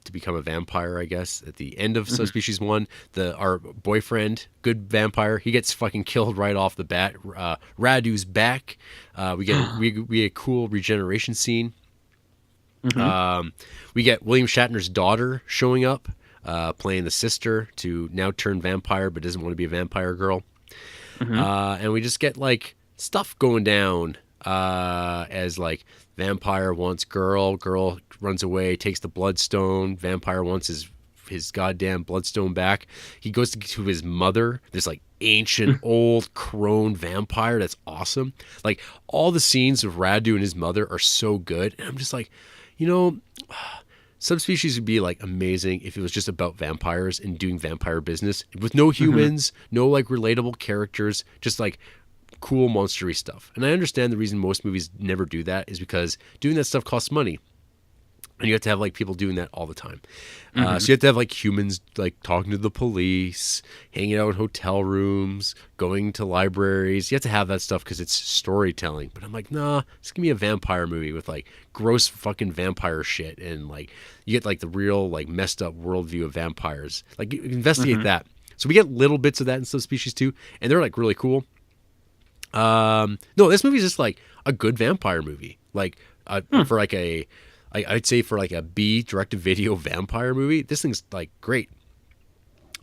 to become a vampire, I guess, at the end of Subspecies 1. Our boyfriend, good vampire, he gets fucking killed right off the bat. Radu's back. We get a cool regeneration scene. We get William Shatner's daughter showing up, playing the sister to now turn vampire but doesn't want to be a vampire girl. And we just get like stuff going down as like vampire wants girl runs away, takes the bloodstone, vampire wants his goddamn bloodstone back. He goes to his mother, this like ancient old crone vampire that's awesome. Like all the scenes of Radu and his mother are so good, and I'm just like, you know, Subspecies would be like amazing if it was just about vampires and doing vampire business with no humans, no like relatable characters, just like cool monstery stuff. And I understand the reason most movies never do that is because doing that stuff costs money. And you have to have like people doing that all the time. So you have to have like humans like talking to the police, hanging out in hotel rooms, going to libraries. You have to have that stuff because it's storytelling. But I'm like, nah, it's gonna be a vampire movie with like gross fucking vampire shit, and like you get like the real like messed up worldview of vampires. Like you investigate that. So we get little bits of that in Subspecies too, and they're like really cool. No, this movie is just like a good vampire movie. Like for like I'd say for like a B direct-to-video vampire movie, this thing's like great.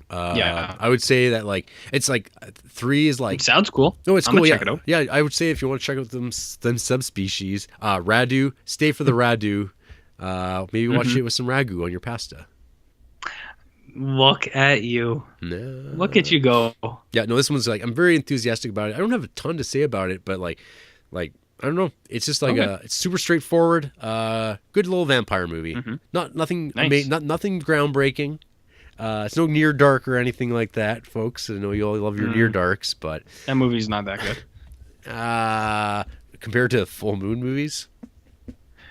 I would say that like it's like 3 is like It sounds cool. no, it's I'm cool. gonna Yeah, check it out. yeah. I would say if you want to check out them subspecies, Radu, stay for the Radu. Maybe watch it with some ragu on your pasta. Look at you. No. Look at you go. Yeah, no, this one's like I'm very enthusiastic about it. I don't have a ton to say about it, but like I don't know. It's just like it's super straightforward. Good little vampire movie. Nothing Nice. nothing groundbreaking. It's no Near Dark or anything like that, folks. I know you all love your Near Darks, but That movie's not that good. compared to full moon movies,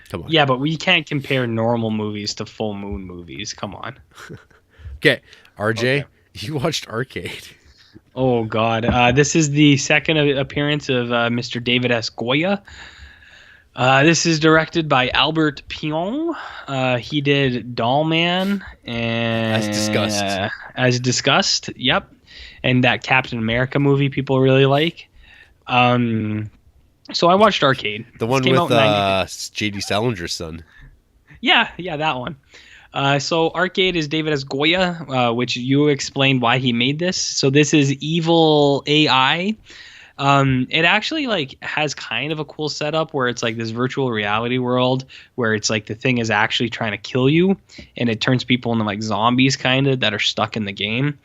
come on. Yeah, but we can't compare normal movies to full moon movies. Come on. Okay, RJ, you watched Arcade. Oh God, this is the second appearance of Mr. David S. Goya. This is directed by Albert Pion. He did Doll Man and As discussed, yep, and that Captain America movie people really like. So I watched Arcade. The one This came with out in J.D. Salinger's son. Yeah, that one. So Arcade is David S. Goya, which you explained why he made this. So this is evil AI. It actually like has kind of a cool setup where it's like this virtual reality world where it's like the thing is actually trying to kill you, and it turns people into like zombies kind of that are stuck in the game.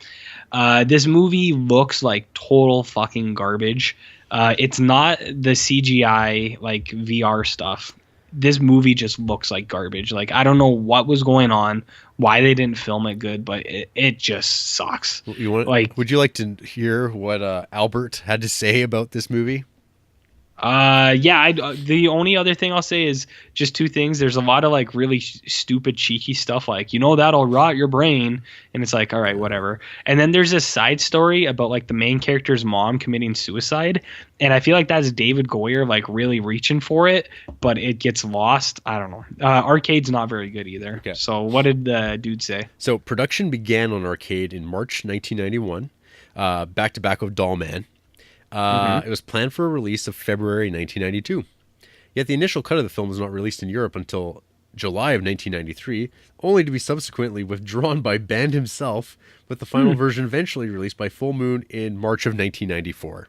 This movie looks like total fucking garbage. It's not the CGI like VR stuff. This movie just looks like garbage. Like I don't know what was going on, why they didn't film it good, but it just sucks. Would you like to hear what Albert had to say about this movie? The only other thing I'll say is just two things. There's a lot of like really stupid, cheeky stuff like, that'll rot your brain. And it's like, all right, whatever. And then there's this side story about like the main character's mom committing suicide. And I feel like that's David Goyer like really reaching for it, but it gets lost. I don't know. Arcade's not very good either. Okay. So what did the dude say? So production began on Arcade in March 1991, back to back with Doll Man. It was planned for a release of February 1992. Yet the initial cut of the film was not released in Europe until July of 1993, only to be subsequently withdrawn by Band himself, with the final version eventually released by Full Moon in March of 1994.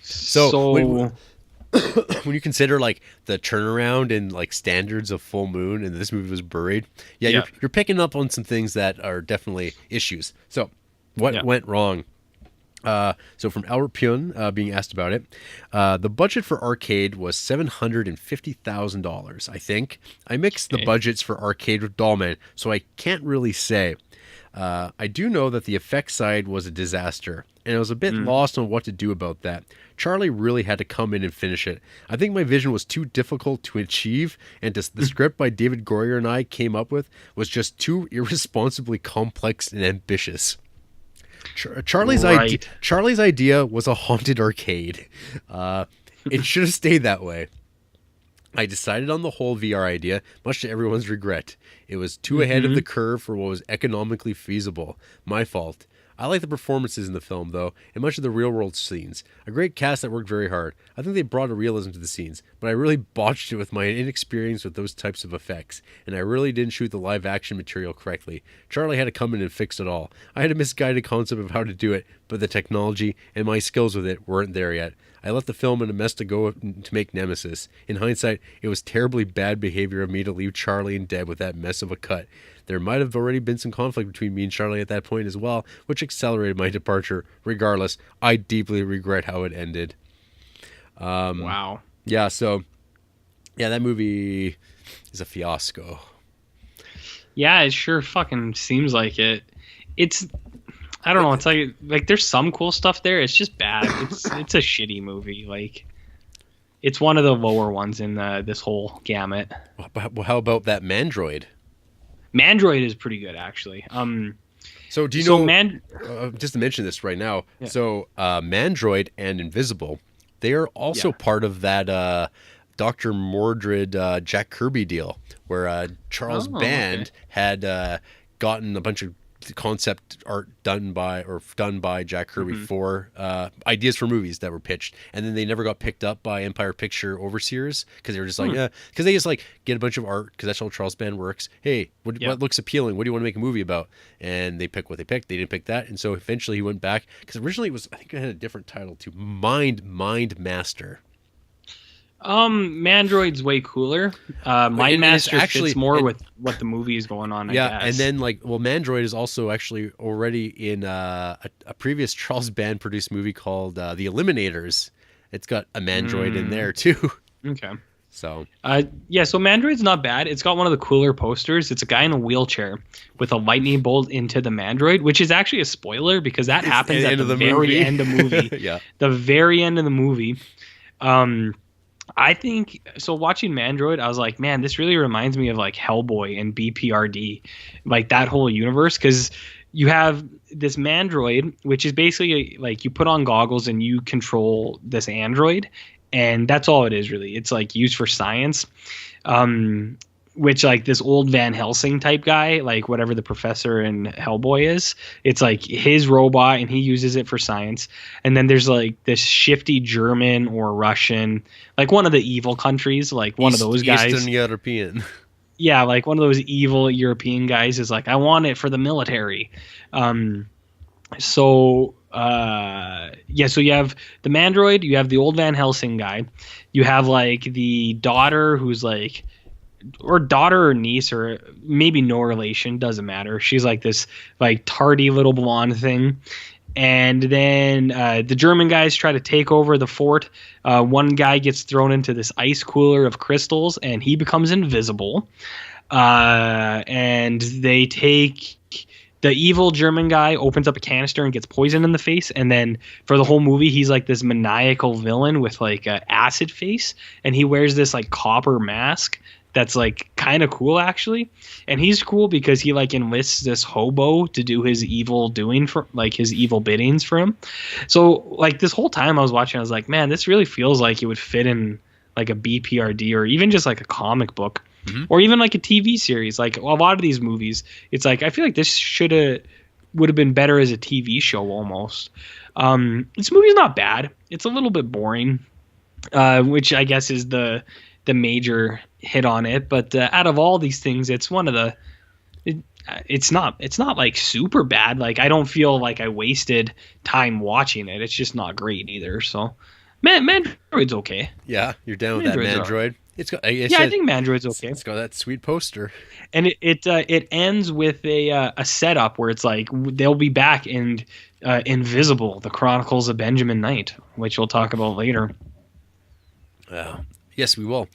So when you consider like the turnaround and like standards of Full Moon, and this movie was buried, you're picking up on some things that are definitely issues. So what went wrong? So from Albert Pion being asked about it, the budget for Arcade was $750,000, I think. I mixed the budgets for Arcade with Dollman, so I can't really say. I do know that the effects side was a disaster, and I was a bit lost on what to do about that. Charlie really had to come in and finish it. I think my vision was too difficult to achieve, and the script by David Goyer and I came up with was just too irresponsibly complex and ambitious. Charlie's idea was a haunted arcade. It should have stayed that way. I decided on the whole VR idea, much to everyone's regret. It was too ahead of the curve for what was economically feasible. My fault. I like the performances in the film, though, and much of the real-world scenes. A great cast that worked very hard. I think they brought a realism to the scenes, but I really botched it with my inexperience with those types of effects, and I really didn't shoot the live-action material correctly. Charlie had to come in and fix it all. I had a misguided concept of how to do it, but the technology and my skills with it weren't there yet. I left the film in a mess to go to make Nemesis. In hindsight, it was terribly bad behavior of me to leave Charlie and Deb with that mess of a cut. There might have already been some conflict between me and Charlie at that point as well, which accelerated my departure. Regardless, I deeply regret how it ended. Wow. Yeah, so, that movie is a fiasco. Yeah, it sure fucking seems like it. It's I don't know. It's like there's some cool stuff there. It's just bad. It's a shitty movie. Like it's one of the lower ones in this whole gamut. How about that Mandroid? Mandroid is pretty good actually. So do you So know? Man, Just to mention this right now. yeah, So Mandroid and Invisible, they are also yeah. part of that Dr. Mordred Jack Kirby deal, where Charles Oh, okay. Band had gotten a bunch of concept art done by Jack Kirby Hmm. for ideas for movies that were pitched, and then they never got picked up by Empire Picture overseers because they were just like, Hmm. yeah, because they just like get a bunch of art because that's how Charles Band works. Hey, Yeah. what looks appealing? What do you want to make a movie about? And they pick what they picked. They didn't pick that, and so eventually he went back because originally it was, I think it had a different title too, Mind Master. Mandroid's way cooler. Mind It's Master actually fits more with what the movie is going on, I yeah, guess. and then like, well, Mandroid is also actually already in a previous Charles Band produced movie called The Eliminators. It's got a Mandroid in there too. Okay. So Yeah, so Mandroid's not bad. It's got one of the cooler posters. It's a guy in a wheelchair with a lightning bolt into the Mandroid, which is actually a spoiler because that happens at the very end of the movie. Yeah. The very end of the movie. I think so. Watching Mandroid, I was like, man, this really reminds me of like Hellboy and BPRD, like that whole universe. Because you have this Mandroid, which is basically like you put on goggles and you control this android, and that's all it is really. It's like used for science. Which like this old Van Helsing type guy, like whatever the professor in Hellboy is, it's like his robot and he uses it for science. And then there's like this shifty German or Russian, like one of the evil countries, like one of those guys. Eastern European. Yeah, like one of those evil European guys is like, I want it for the military. So you have the Mandroid, you have the old Van Helsing guy, you have like the daughter who's like, or daughter or niece or maybe no relation, doesn't matter. She's like this like tardy little blonde thing. And then the German guys try to take over the fort. One guy gets thrown into this ice cooler of crystals and he becomes invisible. And they take the evil German guy opens up a canister and gets poisoned in the face. And then for the whole movie, he's like this maniacal villain with like a acid face. And he wears this like copper mask that's like kind of cool actually. And he's cool because he like enlists this hobo to do his evil doing for like his evil biddings for him. So like this whole time I was watching, I was like, man, this really feels like it would fit in like a BPRD or even just like a comic book. Mm-hmm. Or even like a TV series. Like a lot of these movies, it's like I feel like this would have been better as a TV show almost. This movie's not bad. It's a little bit boring, which I guess is the major hit on it. But out of all these things, it's one of the. It's not like super bad. Like I don't feel like I wasted time watching it. It's just not great either. So, Mandroid's okay. Yeah, you're down with that Mandroid. It's got. I think Mandroid's okay. It's got that sweet poster. And it ends with a setup where it's like they'll be back in Invisible, the Chronicles of Benjamin Knight, which we'll talk about later. Yes, we will.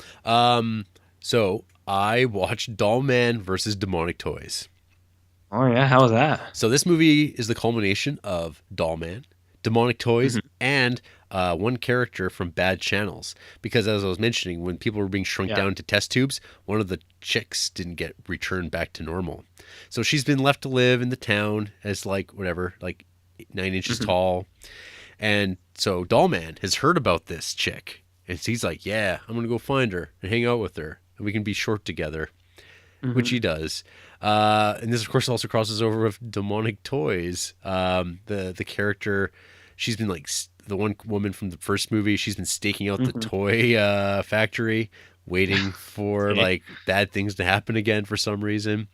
So I watched Doll Man versus Demonic Toys. Oh yeah, how was that? So this movie is the culmination of Doll Man, Demonic Toys, and one character from Bad Channels. Because as I was mentioning, when people were being shrunk down to test tubes, one of the chicks didn't get returned back to normal. So she's been left to live in the town as like whatever, like 9 inches tall. And so Doll Man has heard about this chick. And he's like, yeah, I'm going to go find her and hang out with her. And we can be short together, which he does. And this, of course, also crosses over with Demonic Toys. The character, she's been like the one woman from the first movie. She's been staking out the toy factory, waiting for like bad things to happen again for some reason.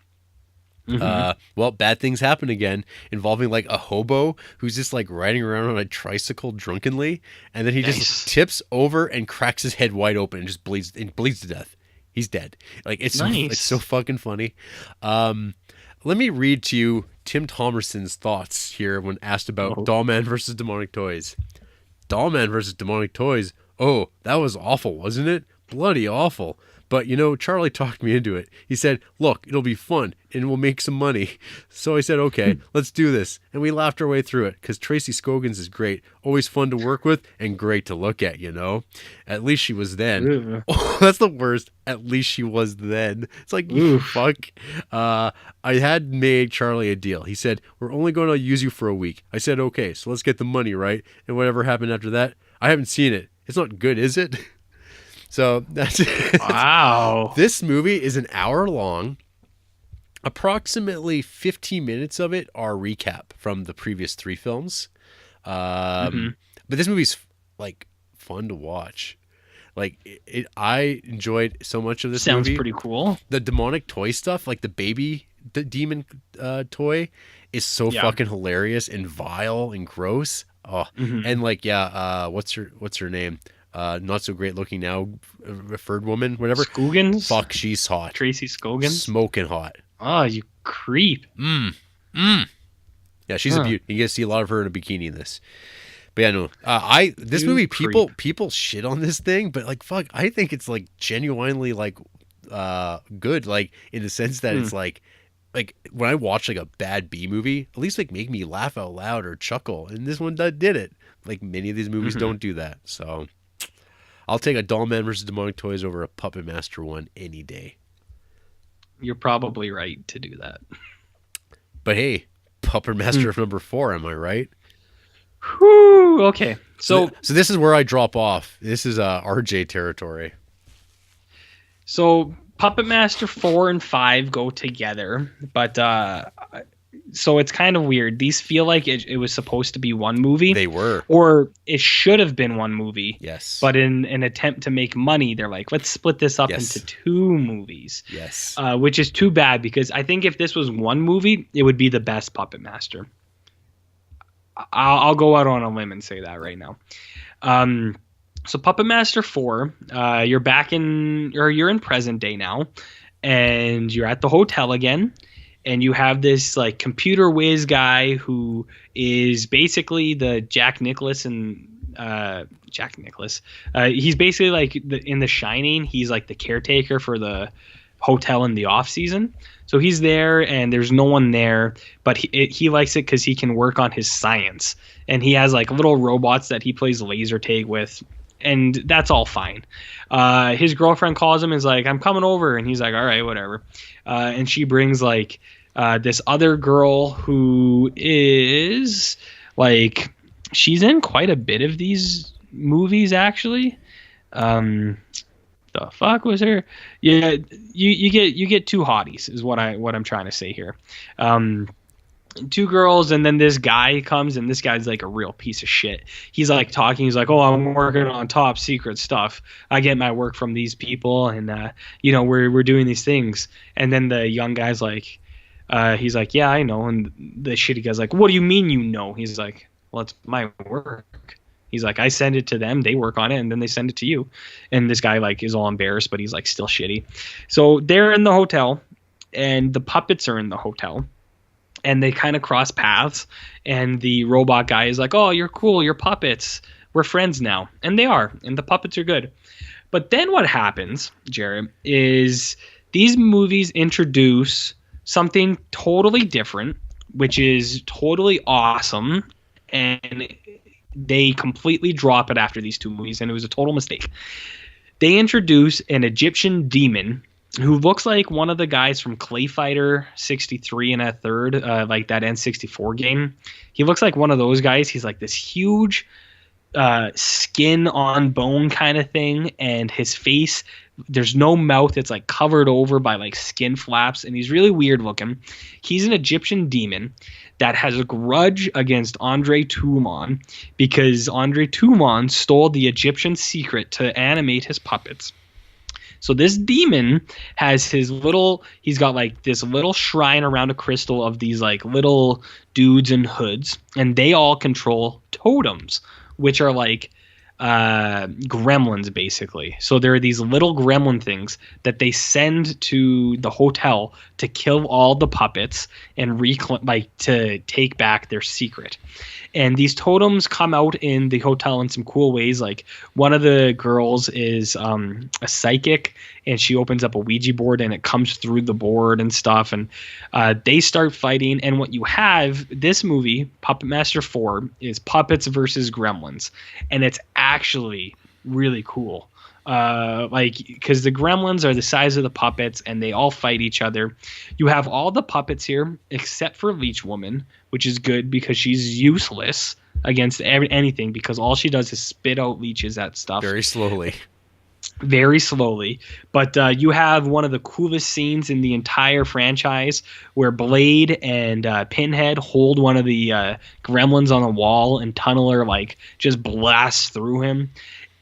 Well, bad things happen again, involving like a hobo who's just like riding around on a tricycle drunkenly, and then he just tips over and cracks his head wide open and just bleeds to death. He's dead. Like it's so fucking funny. Let me read to you Tim Thomerson's thoughts here when asked about Doll Man versus Demonic Toys. Doll Man versus Demonic Toys. Oh, that was awful, wasn't it? bloody awful. But, Charlie talked me into it. He said, look, it'll be fun and we'll make some money. So I said, okay, let's do this. And we laughed our way through it because Tracy Scoggins is great. Always fun to work with and great to look at, At least she was then. Oh, that's the worst. At least she was then. It's like, fuck. I had made Charlie a deal. He said, we're only going to use you for a week. I said, okay, so let's get the money, right? And whatever happened after that, I haven't seen it. It's not good, is it? So that's it. Wow. This movie is an hour long. Approximately 15 minutes of it are recap from the previous 3 films. But this movie's like fun to watch. Like I enjoyed so much of this movie. Sounds pretty cool. The demonic toy stuff, like the demon toy, is so fucking hilarious and vile and gross. Oh, and like what's her name? Not so great looking now, referred woman, whatever. Scoggins? Fuck, she's hot. Tracy Scoggins? Smoking hot. Oh, you creep. Yeah, she's a beauty. You get to see a lot of her in a bikini in this. But yeah, no. This movie, people shit on this thing, but like, fuck, I think it's like genuinely like good, like in the sense that it's like when I watch like a bad B movie, at least like make me laugh out loud or chuckle, and this one did it. Like many of these movies don't do that, so I'll take a Doll Man vs. Demonic Toys over a Puppet Master one any day. You're probably right to do that. But hey, Puppet Master number 4, am I right? Whew, okay. So this is where I drop off. This is RJ territory. So Puppet Master 4 and 5 go together, but so it's kind of weird. These feel like it was supposed to be one movie. They were. Or it should have been one movie. Yes. But in an attempt to make money, they're like, let's split this up into 2 movies. Yes. Which is too bad because I think if this was one movie, it would be the best Puppet Master. I'll go out on a limb and say that right now. So Puppet Master 4, you're in present day now, and you're at the hotel again. And you have this like computer whiz guy who is basically the Jack Nicklaus. He's basically like in The Shining. He's like the caretaker for the hotel in the off season. So he's there, and there's no one there, but he likes it because he can work on his science, and he has like little robots that he plays laser tag with. And that's all fine. His girlfriend calls him and is like, I'm coming over. And he's like, all right, whatever. And she brings like this other girl who is like, she's in quite a bit of these movies, actually. The fuck was her? Yeah, you get 2 hotties is what I'm trying to say here. 2 girls, and then this guy comes, and this guy's like a real piece of shit. He's like talking, he's like, oh, I'm working on top secret stuff. I get my work from these people, and we're doing these things. And then the young guy's like, he's like, yeah, I know. And the shitty guy's like, what do you mean you know? He's like, well, it's my work. He's like, I send it to them, they work on it, and then they send it to you. And this guy like is all embarrassed, but he's like still shitty. So they're in the hotel, and the puppets are in the hotel. And they kind of cross paths, and the robot guy is like, oh, you're cool, you're puppets, we're friends now. And they are, and the puppets are good. But then what happens, Jarrett, is these movies introduce something totally different, which is totally awesome, and they completely drop it after these 2 movies, and it was a total mistake. They introduce an Egyptian demon who looks like one of the guys from Clay Fighter 63 and a third, like that N64 game. He looks like one of those guys. He's like this huge skin on bone kind of thing, and his face, there's no mouth. It's like covered over by like skin flaps, and he's really weird looking. He's an Egyptian demon that has a grudge against Andre Toulon because Andre Toulon stole the Egyptian secret to animate his puppets. So this demon has he's got like this little shrine around a crystal of these like little dudes in hoods, and they all control totems, which are like gremlins, basically. So there are these little gremlin things that they send to the hotel to kill all the puppets and to take back their secret. And these totems come out in the hotel in some cool ways. Like one of the girls is a psychic, and she opens up a Ouija board, and it comes through the board and stuff. And they start fighting. And what you have, this movie, Puppet Master 4, is puppets versus gremlins, and it's actually really cool. Because the gremlins are the size of the puppets, and they all fight each other. You have all the puppets here except for Leech Woman, which is good because she's useless against anything, because all she does is spit out leeches at stuff very slowly. But you have one of the coolest scenes in the entire franchise where Blade and Pinhead hold one of the gremlins on the wall, and Tunneler just blasts through him.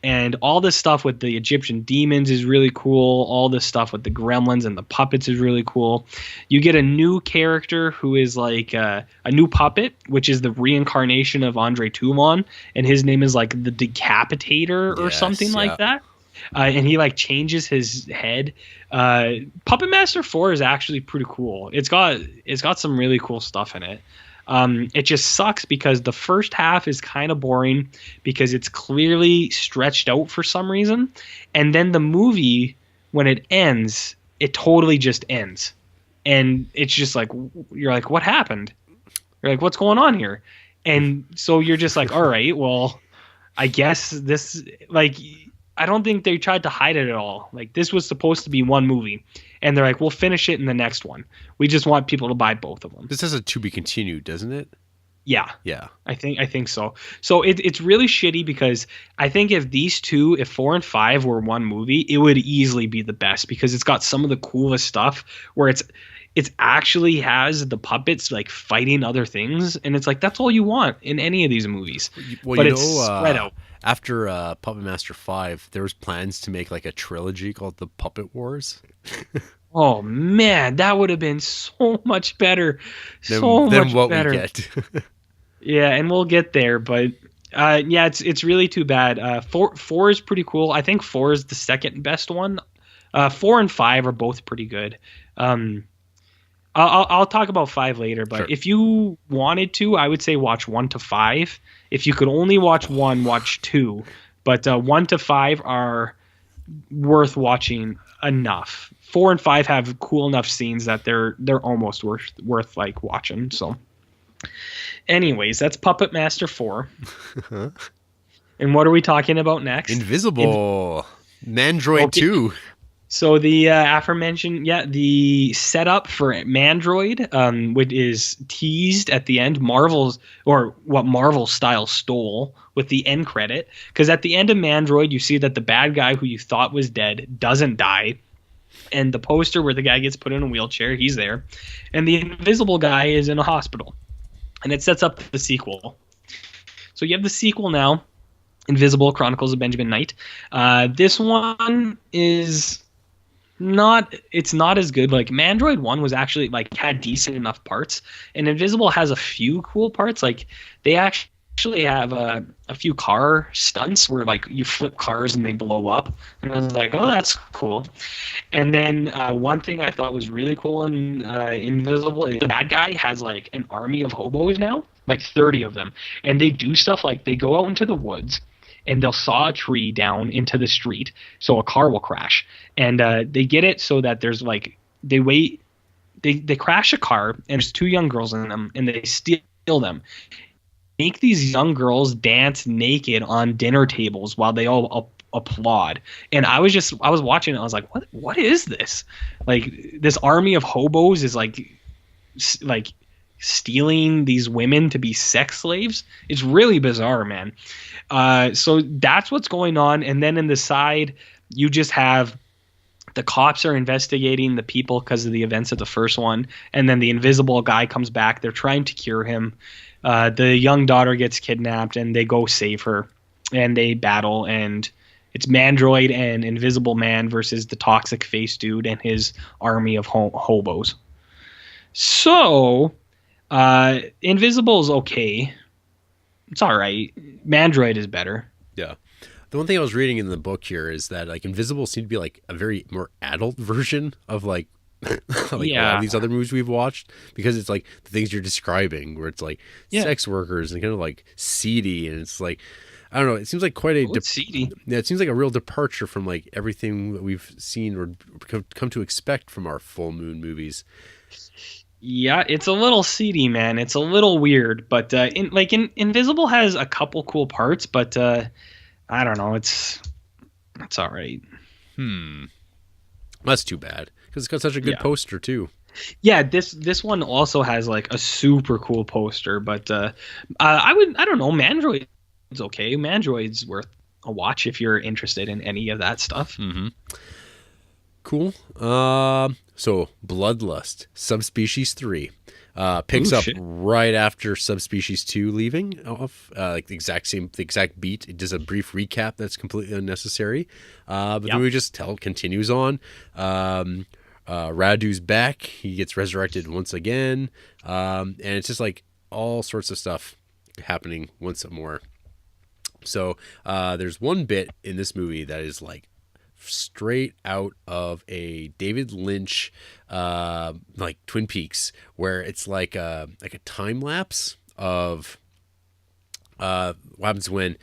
And all this stuff with the Egyptian demons is really cool. All this stuff with the gremlins and the puppets is really cool. You get a new character who is a new puppet, which is the reincarnation of Andre Toulon, and his name is the Decapitator or something like that. And he changes his head. Puppet Master 4 is actually pretty cool. It's got some really cool stuff in it. It just sucks because the first half is kind of boring because it's clearly stretched out for some reason. And then the movie, when it ends, it totally just ends. And it's just you're like, what happened? You're like, what's going on here? And so you're just like, all right, well, I guess this, I don't think they tried to hide it at all. This was supposed to be one movie. And they're like, we'll finish it in the next one. We just want people to buy both of them. This has a to be continued, doesn't it? Yeah. Yeah. I think so. So it's really shitty because I think if 4 and 5 were one movie, it would easily be the best because it's got some of the coolest stuff where it's actually has the puppets fighting other things. And it's that's all you want in any of these movies. Well, but it's spread out. After Puppet Master 5, there was plans to make a trilogy called the Puppet Wars. Oh man, that would have been so much better. Than much what better. We get. Yeah, and we'll get there, but it's really too bad. 4 is pretty cool. I think 4 is the second best one. 4 and 5 are both pretty good. I'll talk about 5 later, but sure. If you wanted to, I would say watch 1 to 5. If you could only watch 1, watch 2. But 1 to 5 are worth watching enough. 4 and 5 have cool enough scenes that they're almost worth watching. So, anyways, that's Puppet Master 4. And what are we talking about next? Invisible. Mandroid 2. So the aforementioned, the setup for Mandroid, which is teased at the end, what Marvel style stole with the end credit. Because at the end of Mandroid, you see that the bad guy who you thought was dead doesn't die. And the poster where the guy gets put in a wheelchair, he's there. And the invisible guy is in a hospital. And it sets up the sequel. So you have the sequel now, Invisible Chronicles of Benjamin Knight. This one is... it's not as good. Mandroid 1 was actually had decent enough parts, and Invisible has a few cool parts. They actually have a few car stunts where you flip cars and they blow up, and I was like, oh, that's cool. And then one thing I thought was really cool in Invisible is the bad guy has an army of hobos now, 30 of them, and they do stuff they go out into the woods and they'll saw a tree down into the street so a car will crash. And they get it so that there's they crash a car and there's 2 young girls in them and they steal them. Make these young girls dance naked on dinner tables while they all applaud. And I was watching it and I was like, what is this? This army of hobos is stealing these women to be sex slaves. It's really bizarre, man. So that's what's going on. And then in the side, you just have the cops are investigating the people because of the events of the first one. And then the invisible guy comes back. They're trying to cure him. The young daughter gets kidnapped and they go save her and they battle. And it's Mandroid and Invisible Man versus the toxic face dude and his army of hobos. So Invisible is okay. It's all right. Mandroid is better. Yeah. The one thing I was reading in the book here is that like Invisible seemed to be like a very more adult version of like like a lot of Yeah. these other movies we've watched, because it's like the things you're describing where it's like Yeah. sex workers and kind of like seedy, and it's like I don't know, it seems like quite a Oh, it's seedy. yeah, it seems like a real departure from like everything that we've seen or come to expect from our full moon movies. Yeah, it's a little seedy, man. It's a little weird, but Invisible has a couple cool parts, but I don't know. It's all right. Hmm. That's too bad because it's got such a good Yeah. poster too. Yeah, this one also has like a super cool poster, but I don't know, Mandroid's okay. Mandroid's worth a watch if you're interested in any of that stuff. Mm-hmm. Cool. So Bloodlust, Subspecies 3, picks Ooh, up shit. right after Subspecies 2 leaving off, like the exact beat. It does a brief recap that's completely unnecessary. But the Yep. movie just continues on. Radu's back. He gets resurrected once again. And it's just like all sorts of stuff happening once more. So there's one bit in this movie that is like straight out of a David Lynch like Twin Peaks, where it's like a time lapse of what happens when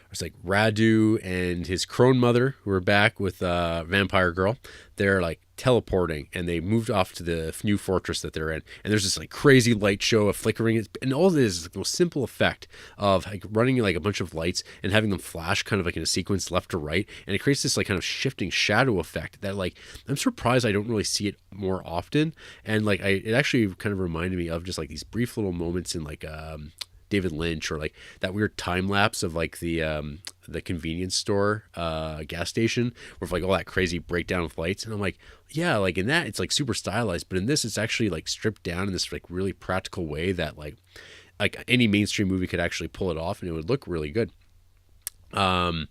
it's like Radu and his crone mother, who are back with vampire girl. They're like teleporting and they moved off to the new fortress that they're in, and there's this like crazy light show of flickering, and all it is the most simple effect of like running like a bunch of lights and having them flash kind of like in a sequence left to right, and it creates this like kind of shifting shadow effect that like I'm surprised I don't really see it more often. And like it actually kind of reminded me of just like these brief little moments in like David Lynch, or like that weird time lapse of like the convenience store gas station with like all that crazy breakdown of lights. And I'm like, yeah, like in that it's like super stylized, but in this it's actually like stripped down in this like really practical way that like any mainstream movie could actually pull it off and it would look really good. And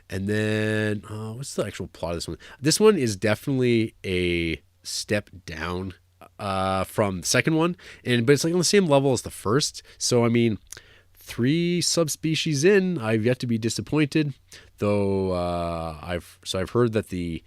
then what's the actual plot of this one? This one is definitely a step down from the second one, but it's like on the same level as the first. So I mean, 3 subspecies in, I've yet to be disappointed. Though I've heard that the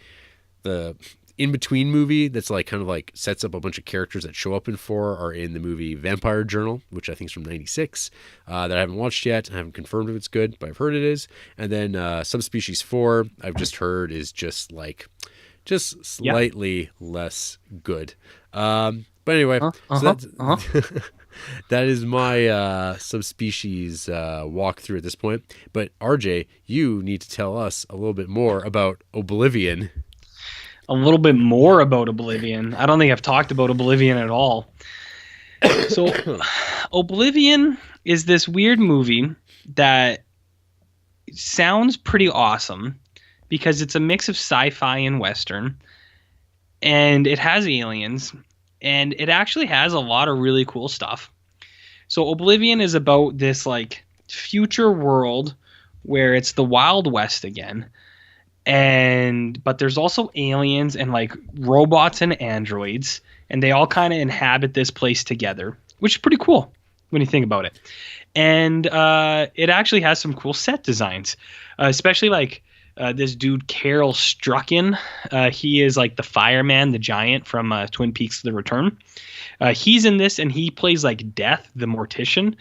in between movie that's like kind of like sets up a bunch of characters that show up in 4 are in the movie Vampire Journal, which I think is from '96, that I haven't watched yet. I haven't confirmed if it's good, but I've heard it is. And then Subspecies 4, I've just heard is just slightly less good. But anyway, so that's that is my subspecies walkthrough at this point. But RJ, you need to tell us a little bit more about Oblivion. A little bit more about Oblivion. I don't think I've talked about Oblivion at all. So, Oblivion is this weird movie that sounds pretty awesome because it's a mix of sci-fi and Western, and it has aliens, and it actually has a lot of really cool stuff. So Oblivion is about this like future world where it's the Wild West again. But there's also aliens and like robots and androids, and they all kind of inhabit this place together, which is pretty cool when you think about it. And it actually has some cool set designs, especially like this dude Carol Strucken. He is like the fireman, the giant from Twin Peaks: The Return. He's in this, and he plays like Death, the mortician,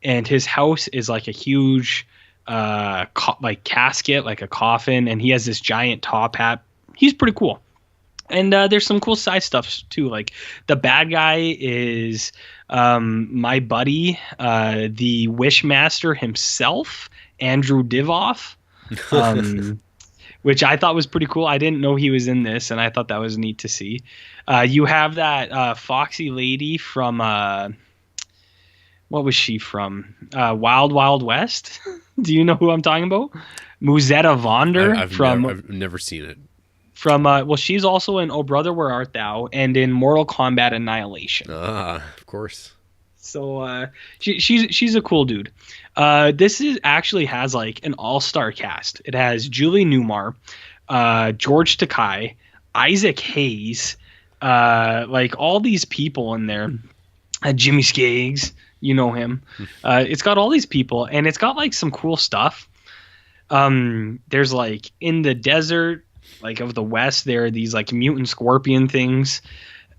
and his house is like a huge like casket, like a coffin, and he has this giant top hat. He's pretty cool. And there's some cool side stuff too. Like the bad guy is my buddy, the Wishmaster himself, Andrew Divoff, which I thought was pretty cool. I didn't know he was in this, and I thought that was neat to see. You have that foxy lady from what was she from? Wild Wild West. Do you know who I'm talking about? Musetta Vonder I've never seen it. Well, she's also in Oh Brother, Where Art Thou, and in Mortal Kombat Annihilation. Of course. So she's a cool dude. This actually has like an all-star cast. It has Julie Newmar, George Takei, Isaac Hayes, like all these people in there. Jimmy Skaggs, you know him. It's got all these people, and it's got like some cool stuff. There's like in the desert, like of the West, there are these like mutant scorpion things.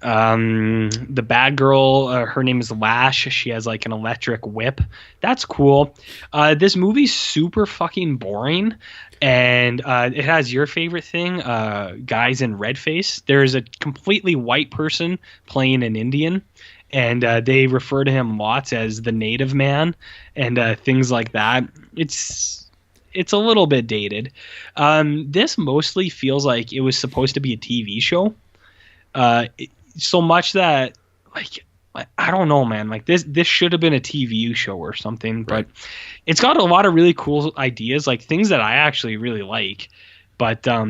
The bad girl, her name is Lash. She has like an electric whip. That's cool. This movie's super fucking boring, and it has your favorite thing, guys in red face. There's a completely white person playing an Indian, and they refer to him lots as the native man and things like that. It's a little bit dated. This mostly feels like it was supposed to be a TV show. So much that like I don't know, man. Like this should have been a TV show or something, Right. but it's got a lot of really cool ideas, like things that I actually really like. But I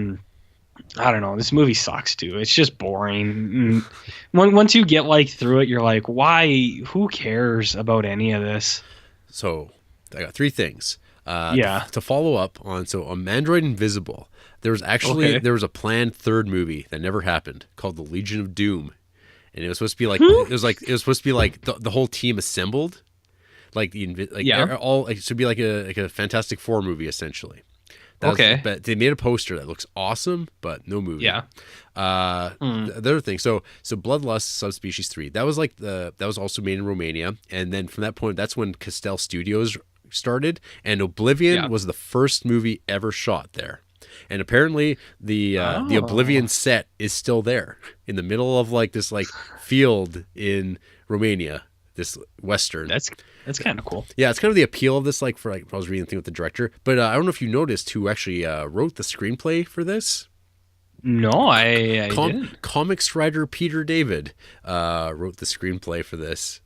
don't know. This movie sucks too. It's just boring. Once you get like through it, you're like, why? Who cares about any of this? So I got three things. Yeah. To follow up on, so on Android Invisible, there was a planned third movie that never happened called The Legion of Doom, and it was supposed to be like the whole team assembled, like Yeah. all like, it should be like a Fantastic Four movie essentially. But they made a poster that looks awesome, but no movie. Yeah. The other thing, so Bloodlust Subspecies 3, that was also made in Romania, and then from that point, that's when Castell Studios started, and Oblivion was the first movie ever shot there. And apparently the Oblivion set is still there in the middle of like this like field in Romania, this western. That's kind of cool. Yeah, it's kind of the appeal of this, like for like I was reading the thing with the director. But I don't know if you noticed who actually wrote the screenplay for this. No, I didn't. Comics writer Peter David wrote the screenplay for this.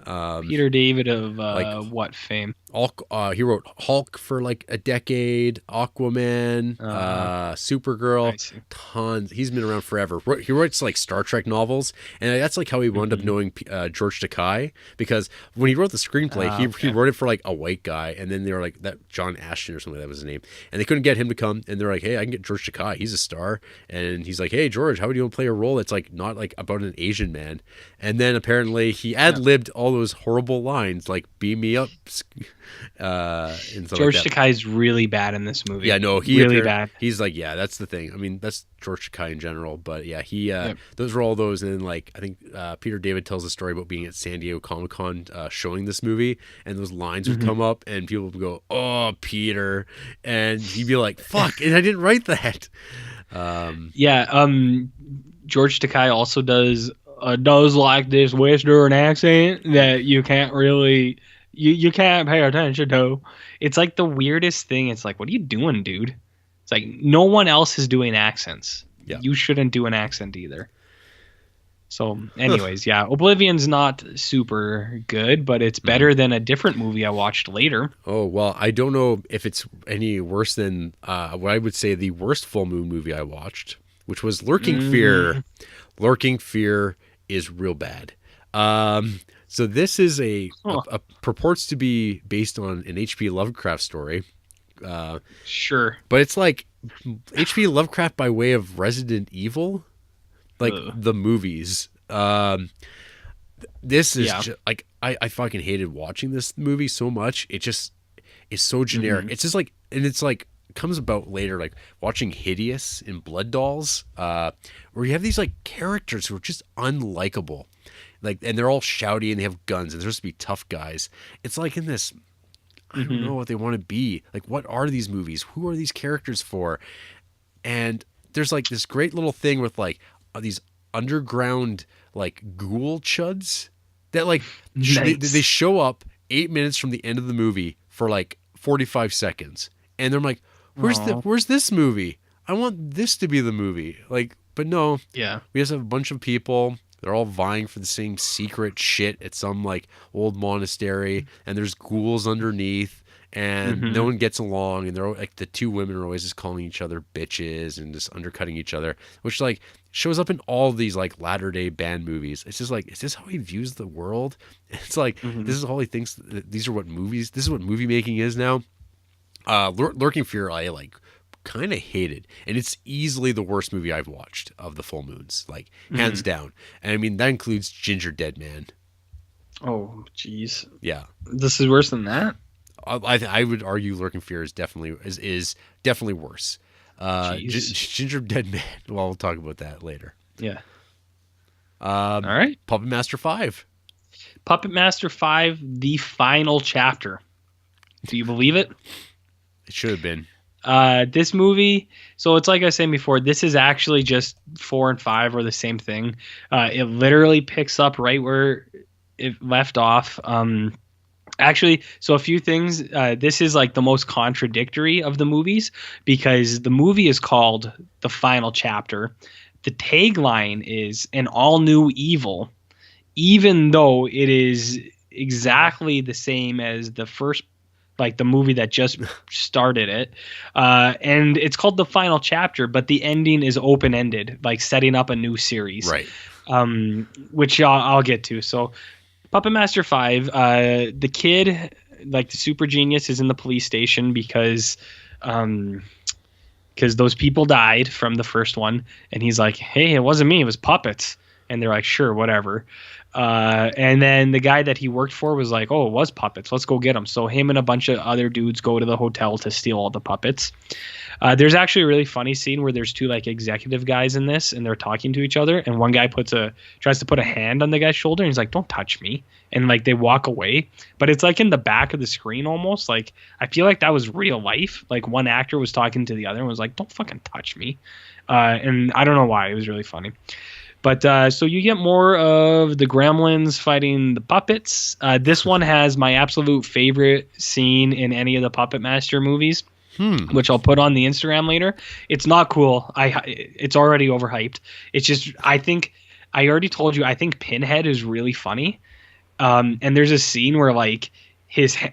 Peter David of what fame? He wrote Hulk for like a decade, Aquaman, Supergirl, tons. He's been around forever. He writes like Star Trek novels, and that's like how he wound up knowing George Takei, because when he wrote the screenplay, he wrote it for like a white guy, and then they were like that John Ashton or something, that was his name, and they couldn't get him to come, and they're like, hey, I can get George Takei, he's a star, and he's like, hey George, how would you want to play a role that's like not like about an Asian man? And then apparently he ad-libbed all those horrible lines like "beam me up." And George like Takei's really bad in this movie. Yeah, no, really bad. He's like, yeah, that's the thing. I mean, that's George Takei in general, but yeah, those were all those. And then like I think Peter David tells a story about being at San Diego Comic-Con showing this movie, and those lines would come up, and people would go, "Oh, Peter," and he'd be like, "Fuck," and I didn't write that. George Takei also does like this Western accent that you can't really you can't pay attention to. It's like the weirdest thing. It's like, what are you doing, dude? It's like no one else is doing accents. Yeah. You shouldn't do an accent either. So anyways, Oblivion's not super good, but it's better than a different movie I watched later. Oh, well, I don't know if it's any worse than what I would say the worst full moon movie I watched, which was Lurking Fear. Lurking Fear is real bad. So this is a purports to be based on an H.P. Lovecraft story. Sure. But it's like H.P. Lovecraft by way of Resident Evil, like the movies. This is just, like I fucking hated watching this movie so much. It just is so generic. It's just like, and it's like comes about later, like watching Hideous in Blood Dolls, where you have these like characters who are just unlikable, like, and they're all shouty and they have guns and they're supposed to be tough guys. It's like in this, I don't know what they want to be. Like, what are these movies? Who are these characters for? And there's like this great little thing with like these underground like ghoul chuds that like they show up 8 minutes from the end of the movie for like 45 seconds, and they're like, where's this movie? I want this to be the movie. Like, but no, we just have a bunch of people. They're all vying for the same secret shit at some like old monastery, and there's ghouls underneath, and no one gets along, and they're like, the two women are always just calling each other bitches and just undercutting each other, which like shows up in all these like latter-day band movies. It's just like, is this how he views the world? It's like, this is all he thinks. These are what movies. This is what movie making is now. Lurking Fear, I like kind of hated, and it's easily the worst movie I've watched of the full moons, like hands down. And I mean, that includes Ginger Dead Man. Oh, jeez. Yeah, this is worse than that. I would argue Lurking Fear is definitely worse. Jeez. Gingerbread Man. Well, we'll talk about that later. Yeah. All right. Puppet Master 5. Puppet Master 5, the final chapter. Do you believe it? It should have been. This movie, so it's like I was saying before, this is actually just 4 and 5 are the same thing. It literally picks up right where it left off. Actually, so a few things. This is like the most contradictory of the movies because the movie is called The Final Chapter. The tagline is an all new evil, even though it is exactly the same as the first, like the movie that just started it. And it's called The Final Chapter, but the ending is open ended, like setting up a new series. Right. Which I'll get to. So Puppet Master 5, the kid, like the super genius, is in the police station because those people died from the first one, and he's like, hey, it wasn't me, it was puppets. And they're like, sure, whatever. And then the guy that he worked for was like, oh, it was puppets, let's go get him. So him and a bunch of other dudes go to the hotel to steal all the puppets. There's actually a really funny scene where there's two like executive guys in this, and they're talking to each other, and one guy tries to put a hand on the guy's shoulder, and he's like, don't touch me. And like they walk away, but it's like in the back of the screen almost. Like I feel like that was real life. Like one actor was talking to the other and was like, don't fucking touch me. And I don't know why. It was really funny. But so you get more of the gremlins fighting the puppets. This one has my absolute favorite scene in any of the Puppet Master movies, which I'll put on the Instagram later. It's not cool. It's already overhyped. It's just, I think, I already told you, I think Pinhead is really funny. And there's a scene where like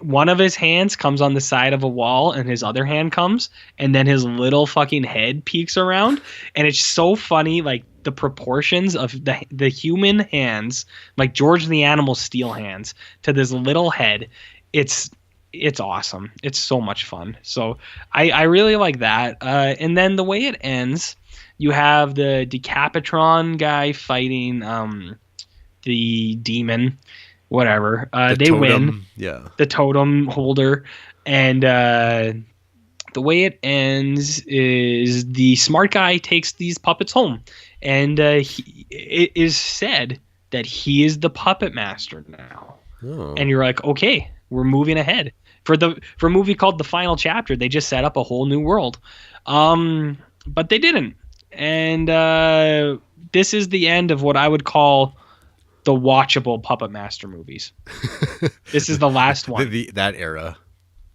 one of his hands comes on the side of a wall and his other hand comes, and then his little fucking head peeks around, and it's so funny, like the proportions of the human hands, like George the Animal Steel hands, to this little head. It's awesome. It's so much fun. So I really like that. And then the way it ends, you have the Decapitron guy fighting the demon. Whatever. They totem, win. Yeah. The totem holder. And the way it ends is the smart guy takes these puppets home. And it is said that he is the puppet master now. Oh. And you're like, okay, we're moving ahead. For a movie called The Final Chapter, they just set up a whole new world. But they didn't. And this is the end of what I would call the watchable Puppet Master movies. This is the last one. That era.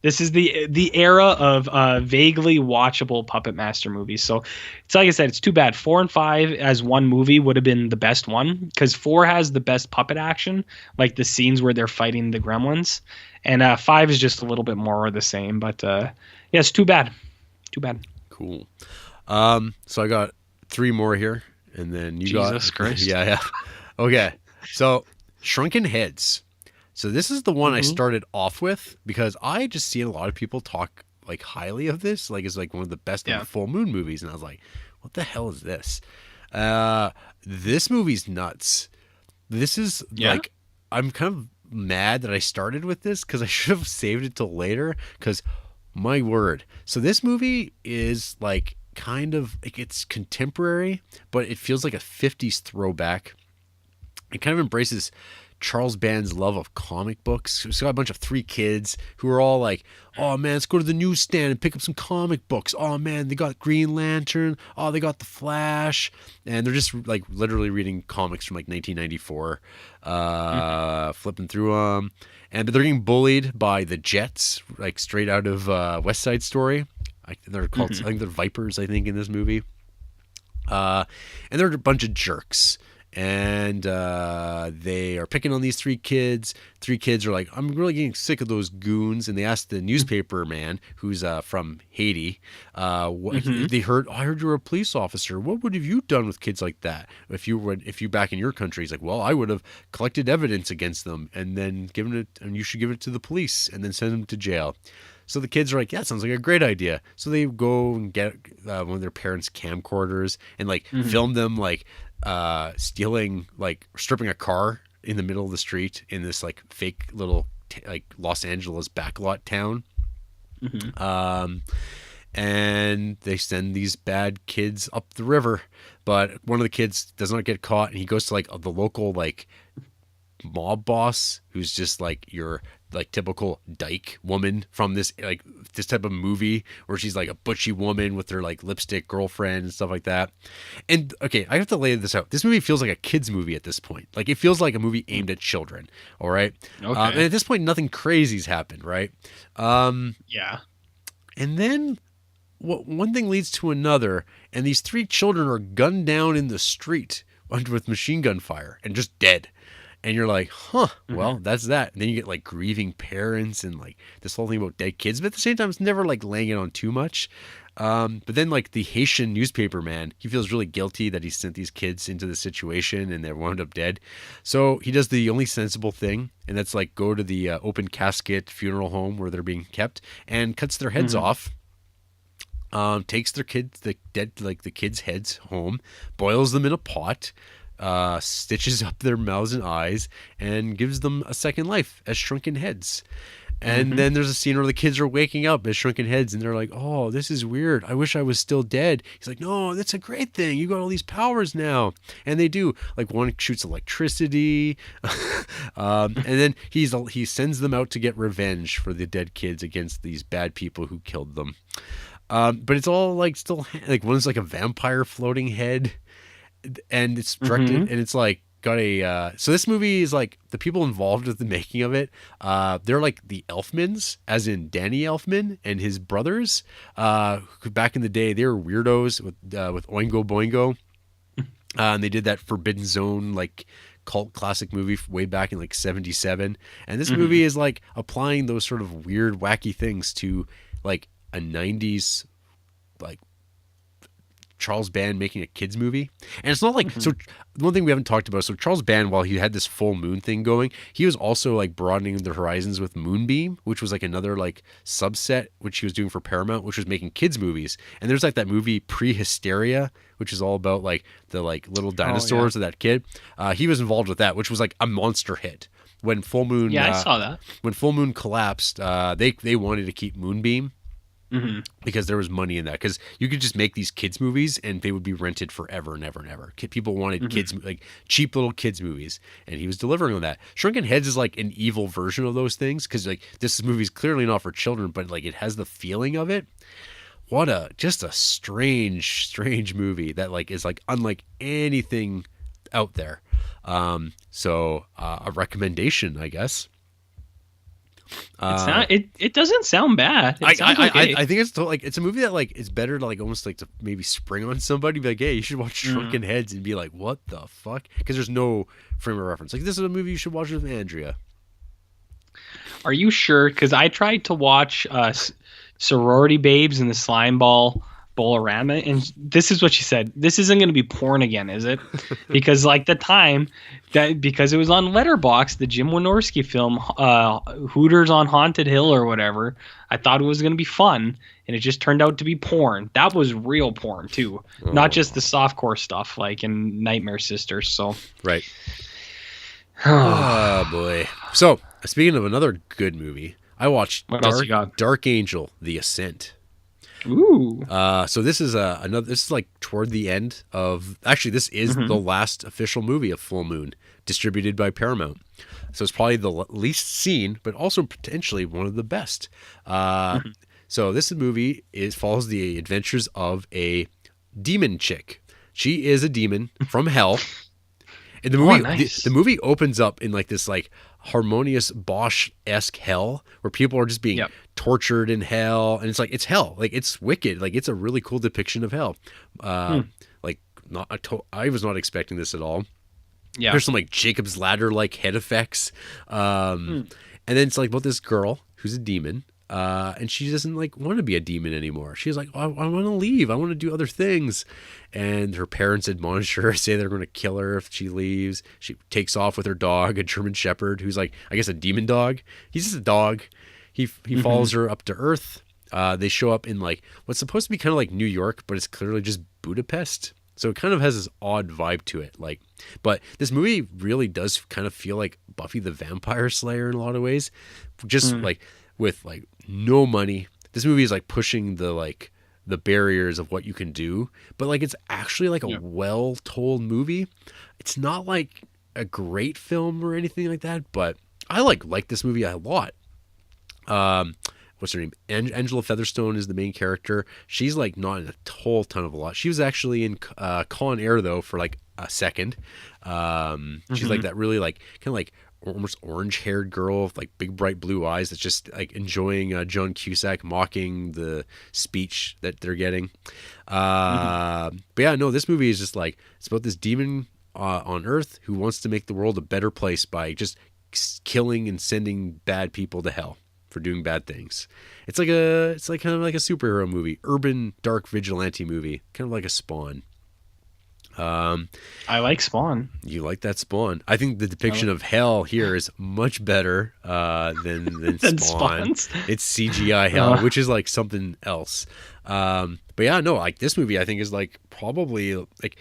This is the era of vaguely watchable Puppet Master movies. So it's like I said, it's too bad. 4 and 5 as one movie would have been the best one, because 4 has the best puppet action, like the scenes where they're fighting the gremlins, and 5 is just a little bit more of the same. But yeah, it's too bad. Too bad. Cool. So I got 3 more here, and then Jesus Christ. Yeah. Okay. So, Shrunken Heads. So this is the one I started off with because I just seen a lot of people talk like highly of this, like it's like one of the best of the full moon movies, and I was like, what the hell is this? This movie's nuts. This is like, I'm kind of mad that I started with this because I should have saved it till later, because my word. So this movie is like kind of like, it's contemporary, but it feels like a 50s throwback. It kind of embraces Charles Band's love of comic books. It's got a bunch of 3 kids who are all like, oh man, let's go to the newsstand and pick up some comic books. Oh man, they got Green Lantern. Oh, they got The Flash. And they're just like literally reading comics from like 1994, flipping through them. And they're getting bullied by the Jets, like straight out of West Side Story. They're called, I think they're Vipers, I think, in this movie. And they're a bunch of jerks. And they are picking on these 3 kids. 3 kids are like, I'm really getting sick of those goons. And they asked the newspaper man, who's from Haiti, they heard, I heard you were a police officer. What would have you done with kids like that if you back in your country? He's like, well, I would have collected evidence against them and then given it, and you should give it to the police and then send them to jail. So the kids are like, yeah, sounds like a great idea. So they go and get one of their parents' camcorders and like film them like stealing, like stripping a car in the middle of the street in this like fake little like Los Angeles backlot town. Mm-hmm. And they send these bad kids up the river, but one of the kids does not get caught, and he goes to like the local like mob boss, who's just like your like typical dyke woman from this type of movie where she's like a butchy woman with her like lipstick girlfriend and stuff like that. And okay, I have to lay this out. This movie feels like a kids movie at this point. Like it feels like a movie aimed at children. All right. Okay. And at this point, nothing crazy's happened, right? Yeah. And then one thing leads to another, and these three children are gunned down in the street with machine gun fire and just dead. And you're like, well, that's that. And then you get like grieving parents and like this whole thing about dead kids. But at the same time, it's never like laying it on too much. But then like the Haitian newspaper man, he feels really guilty that he sent these kids into the situation and they wound up dead. So he does the only sensible thing, and that's like go to the open casket funeral home where they're being kept and cuts their heads off. Takes the kids' heads home, boils them in a pot, stitches up their mouths and eyes, and gives them a second life as shrunken heads. And then there's a scene where the kids are waking up as shrunken heads, and they're like, "Oh, this is weird. I wish I was still dead." He's like, "No, that's a great thing. You got all these powers now." And they do. Like one shoots electricity, and then he sends them out to get revenge for the dead kids against these bad people who killed them. But it's all like still like one's like a vampire floating head, and it's directed and it's like got a so this movie is like the people involved with the making of it, they're like the Elfmans, as in Danny Elfman and his brothers, who back in the day they were weirdos with Oingo Boingo, and they did that Forbidden Zone like cult classic movie way back in like 77, and this movie is like applying those sort of weird wacky things to like a 90s like Charles Band making a kids movie. And it's not like so one thing we haven't talked about, so Charles Band, while he had this full moon thing going, he was also like broadening the horizons with Moonbeam, which was like another like subset which he was doing for Paramount, which was making kids movies. And there's like that movie Prehysteria, which is all about like the like little dinosaurs of that kid. He was involved with that, which was like a monster hit. When Full Moon I saw that. When Full Moon collapsed, they wanted to keep Moonbeam. Because there was money in that, because you could just make these kids movies and they would be rented forever and ever and ever. People wanted kids, like cheap little kids movies, and he was delivering on that. Shrunken Heads is like an evil version of those things, because like this movie is clearly not for children, but like it has the feeling of it. Just a strange movie that like is like unlike anything out there. So a recommendation, I guess. It doesn't sound bad. I think it's like it's a movie that like it's better to like almost like to maybe spring on somebody, be like, hey, you should watch Shrunken Heads, and be like, what the fuck? Because there's no frame of reference. Like this is a movie you should watch with Andrea. Are you sure? Because I tried to watch Sorority Babes and the Slime Ball Bolorama, and this is what she said: this isn't going to be porn again, is it? Because like the time that, because it was on Letterboxd, the Jim Wynorski film Hooters on Haunted Hill or whatever, I thought it was going to be fun, and it just turned out to be porn. That was real porn too, not just the softcore stuff like in Nightmare Sisters. So right. Oh boy. So speaking of another good movie, I watched Dark Angel: The Ascent. Ooh. So this is another. This is like toward the end of. Actually, this is the last official movie of Full Moon, distributed by Paramount. So it's probably the least seen, but also potentially one of the best. So this movie follows the adventures of a demon chick. She is a demon from hell. And the movie, the movie opens up in like this like harmonious Bosch-esque hell where people are just being tortured in hell, and it's hell, like it's wicked, like it's a really cool depiction of hell. Like I was not expecting this at all. Yeah, there's some like Jacob's Ladder like head effects, and then it's like about this girl who's a demon. And she doesn't like want to be a demon anymore. She's like, I want to leave. I want to do other things. And her parents admonish her, say they're going to kill her if she leaves. She takes off with her dog, a German Shepherd, who's like, I guess a demon dog. He's just a dog. He follows her up to Earth. They show up in like what's supposed to be kind of like New York, but it's clearly just Budapest. So it kind of has this odd vibe to it. Like, but this movie really does kind of feel like Buffy the Vampire Slayer in a lot of ways. Just like with like no money. This movie is like pushing the barriers of what you can do, but like it's actually like a well told movie. It's not like a great film or anything like that, but I like this movie a lot. What's her name? Angela Featherstone is the main character. She's like not in a whole ton of a lot. She was actually in Con Air though for like a second. She's like that really like kind of like almost orange haired girl with like big bright blue eyes that's just like enjoying John Cusack mocking the speech that they're getting. But yeah, no, this movie is just like it's about this demon on Earth who wants to make the world a better place by just killing and sending bad people to hell for doing bad things. It's like kind of like a superhero movie, urban dark vigilante movie, kind of like a Spawn. I like Spawn. You like that Spawn? I think the depiction of hell here is much better than Spawn. It's CGI hell, which is like something else. But yeah, no, like this movie I think is like probably like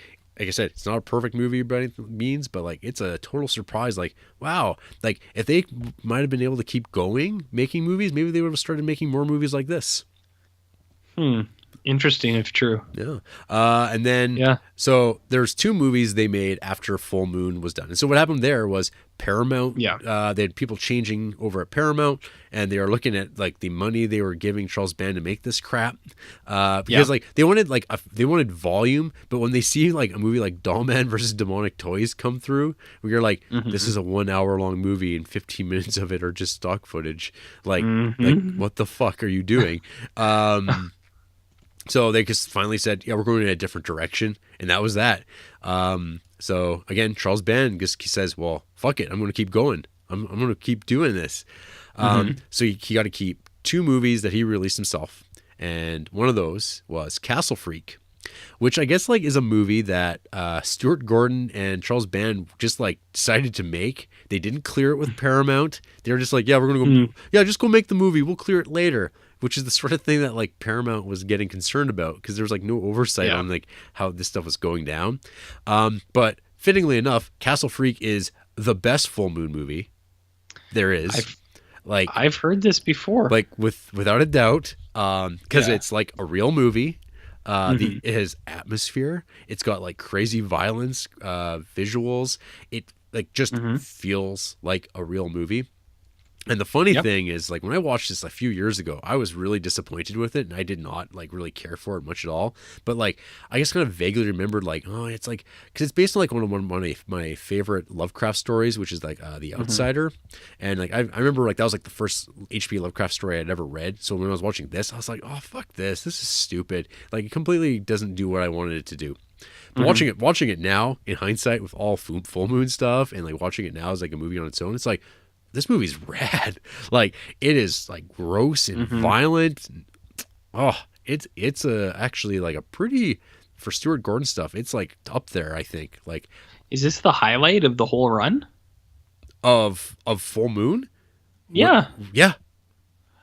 I said, it's not a perfect movie by any means, but like it's a total surprise. Like, wow, like if they might have been able to keep going making movies, maybe they would have started making more movies like this. Interesting if true. Yeah. And then, so there's 2 movies they made after Full Moon was done. And so what happened there was Paramount, they had people changing over at Paramount, and they were looking at like the money they were giving Charles Band to make this crap. Because like they wanted volume, but when they see like a movie like Dollman versus Demonic Toys come through, where you're like, this is a 1 hour long movie and 15 minutes of it are just stock footage. Like what the fuck are you doing? So they just finally said, yeah, we're going in a different direction. And that was that. So again, Charles Band just says, well, fuck it. I'm going to keep going. I'm going to keep doing this. So he got to keep 2 movies that he released himself. And one of those was Castle Freak, which I guess like is a movie that Stuart Gordon and Charles Band just like decided to make. They didn't clear it with Paramount. They were just like, yeah, we're going to go, just go make the movie. We'll clear it later. Which is the sort of thing that like Paramount was getting concerned about because there was like no oversight on like how this stuff was going down. But fittingly enough, Castle Freak is the best full moon movie there is. I've heard this before. Like without a doubt, because it's like a real movie. It has atmosphere. It's got like crazy violence, visuals. It like just feels like a real movie. And the funny thing is, like, when I watched this a few years ago, I was really disappointed with it, and I did not, like, really care for it much at all. But, like, I just kind of vaguely remembered, like, oh, it's like, because it's based on, like, one of my favorite Lovecraft stories, which is, like, The Outsider. And, like, I remember, like, that was, like, the first H.P. Lovecraft story I'd ever read. So when I was watching this, I was like, oh, fuck this. This is stupid. Like, it completely doesn't do what I wanted it to do. But watching it now, in hindsight, with all full moon stuff, and, like, watching it now as, like, a movie on its own, it's like, this movie's rad. Like it is like gross and violent. It's actually like a pretty for Stuart Gordon stuff. It's like up there, I think. Like, is this the highlight of the whole run of Full Moon? Yeah, yeah.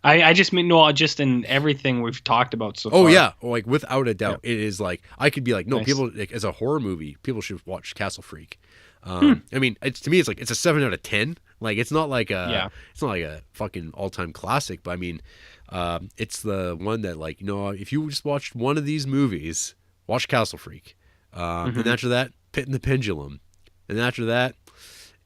I just mean just in everything we've talked about so far. Oh yeah, like without a doubt, it is like I could be like, no, people like, as a horror movie, people should watch Castle Freak. I mean, to me, it's like it's a 7 out of 10. Like it's not like it's not like a fucking all time classic, but I mean, it's the one that like if you just watched one of these movies, watch Castle Freak, and after that, Pit and the Pendulum, and after that,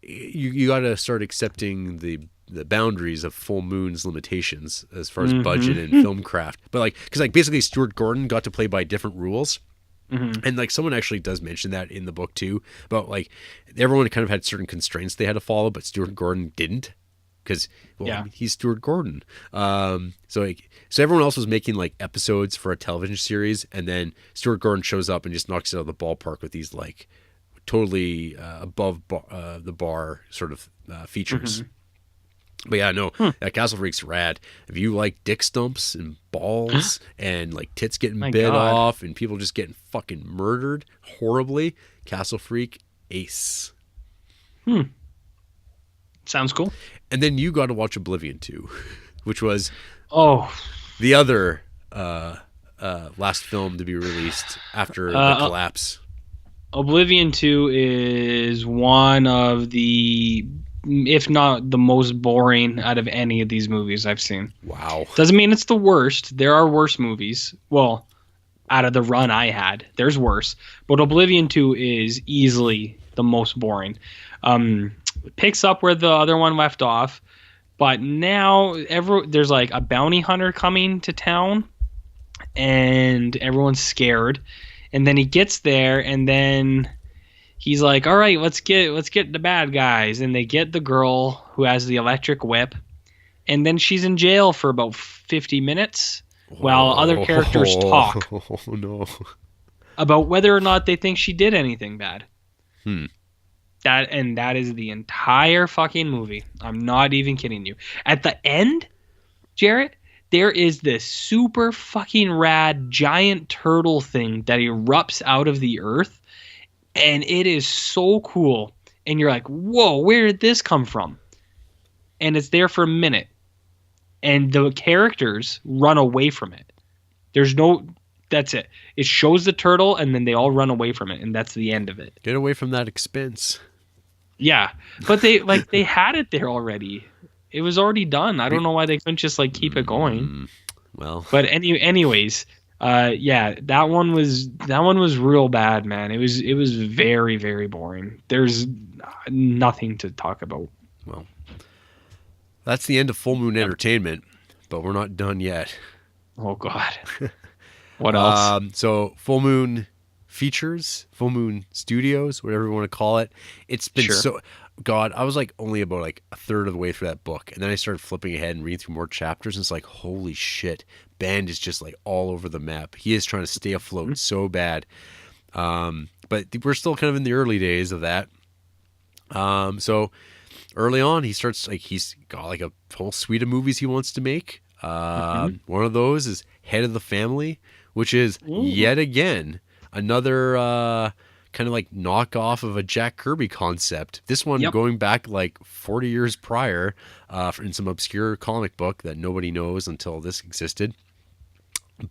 you got to start accepting the boundaries of Full Moon's limitations as far as budget and film craft. But like, because like basically Stuart Gordon got to play by different rules. And like someone actually does mention that in the book too, about like everyone kind of had certain constraints they had to follow, but Stuart Gordon didn't because he's Stuart Gordon. So everyone else was making like episodes for a television series, and then Stuart Gordon shows up and just knocks it out of the ballpark with these like totally above the bar sort of features. But yeah, no, that Castle Freak's rad. If you like dick stumps and balls and like tits getting bit off and people just getting fucking murdered horribly, Castle Freak, ace. Sounds cool. And then you got to watch Oblivion 2, which was the other last film to be released after the collapse. Oblivion 2 is one of the, if not the most boring out of any of these movies I've seen. Wow. Doesn't mean it's the worst. There are worse movies. Well, out of the run I had, there's worse. But Oblivion 2 is easily the most boring. It picks up where the other one left off, but now there's like a bounty hunter coming to town, and everyone's scared. And then he gets there, and then he's like, "All right, let's get the bad guys." And they get the girl who has the electric whip, and then she's in jail for about 50 minutes while other characters talk Oh no. about whether or not they think she did anything bad. Hmm. That is the entire fucking movie. I'm not even kidding you. At the end, Jarrett, there is this super fucking rad giant turtle thing that erupts out of the earth, and it is so cool. And you're like, "Whoa, where did this come from?" And it's there for a minute, and the characters run away from it. That's it. It shows the turtle, and then they all run away from it, and that's the end of it. Get away from that expense. Yeah, but they had it there already. It was already done. I don't know why they couldn't just like keep it going. Well, but anyways, yeah, that one was real bad, man. It was very, very boring. There's nothing to talk about. Well, that's the end of Full Moon Entertainment, but we're not done yet. Oh God, what else? So Full Moon Features, Full Moon Studios, whatever you want to call it. It's been so. God, I was like only about like a third of the way through that book, and then I started flipping ahead and reading through more chapters, and it's like, holy shit, Band is just like all over the map. He is trying to stay afloat so bad, but we're still kind of in the early days of that. So early on, he starts like he's got like a whole suite of movies he wants to make. One of those is Head of the Family, which is yet again another kind of like knockoff of a Jack Kirby concept. This one going back like 40 years prior in some obscure comic book that nobody knows until this existed.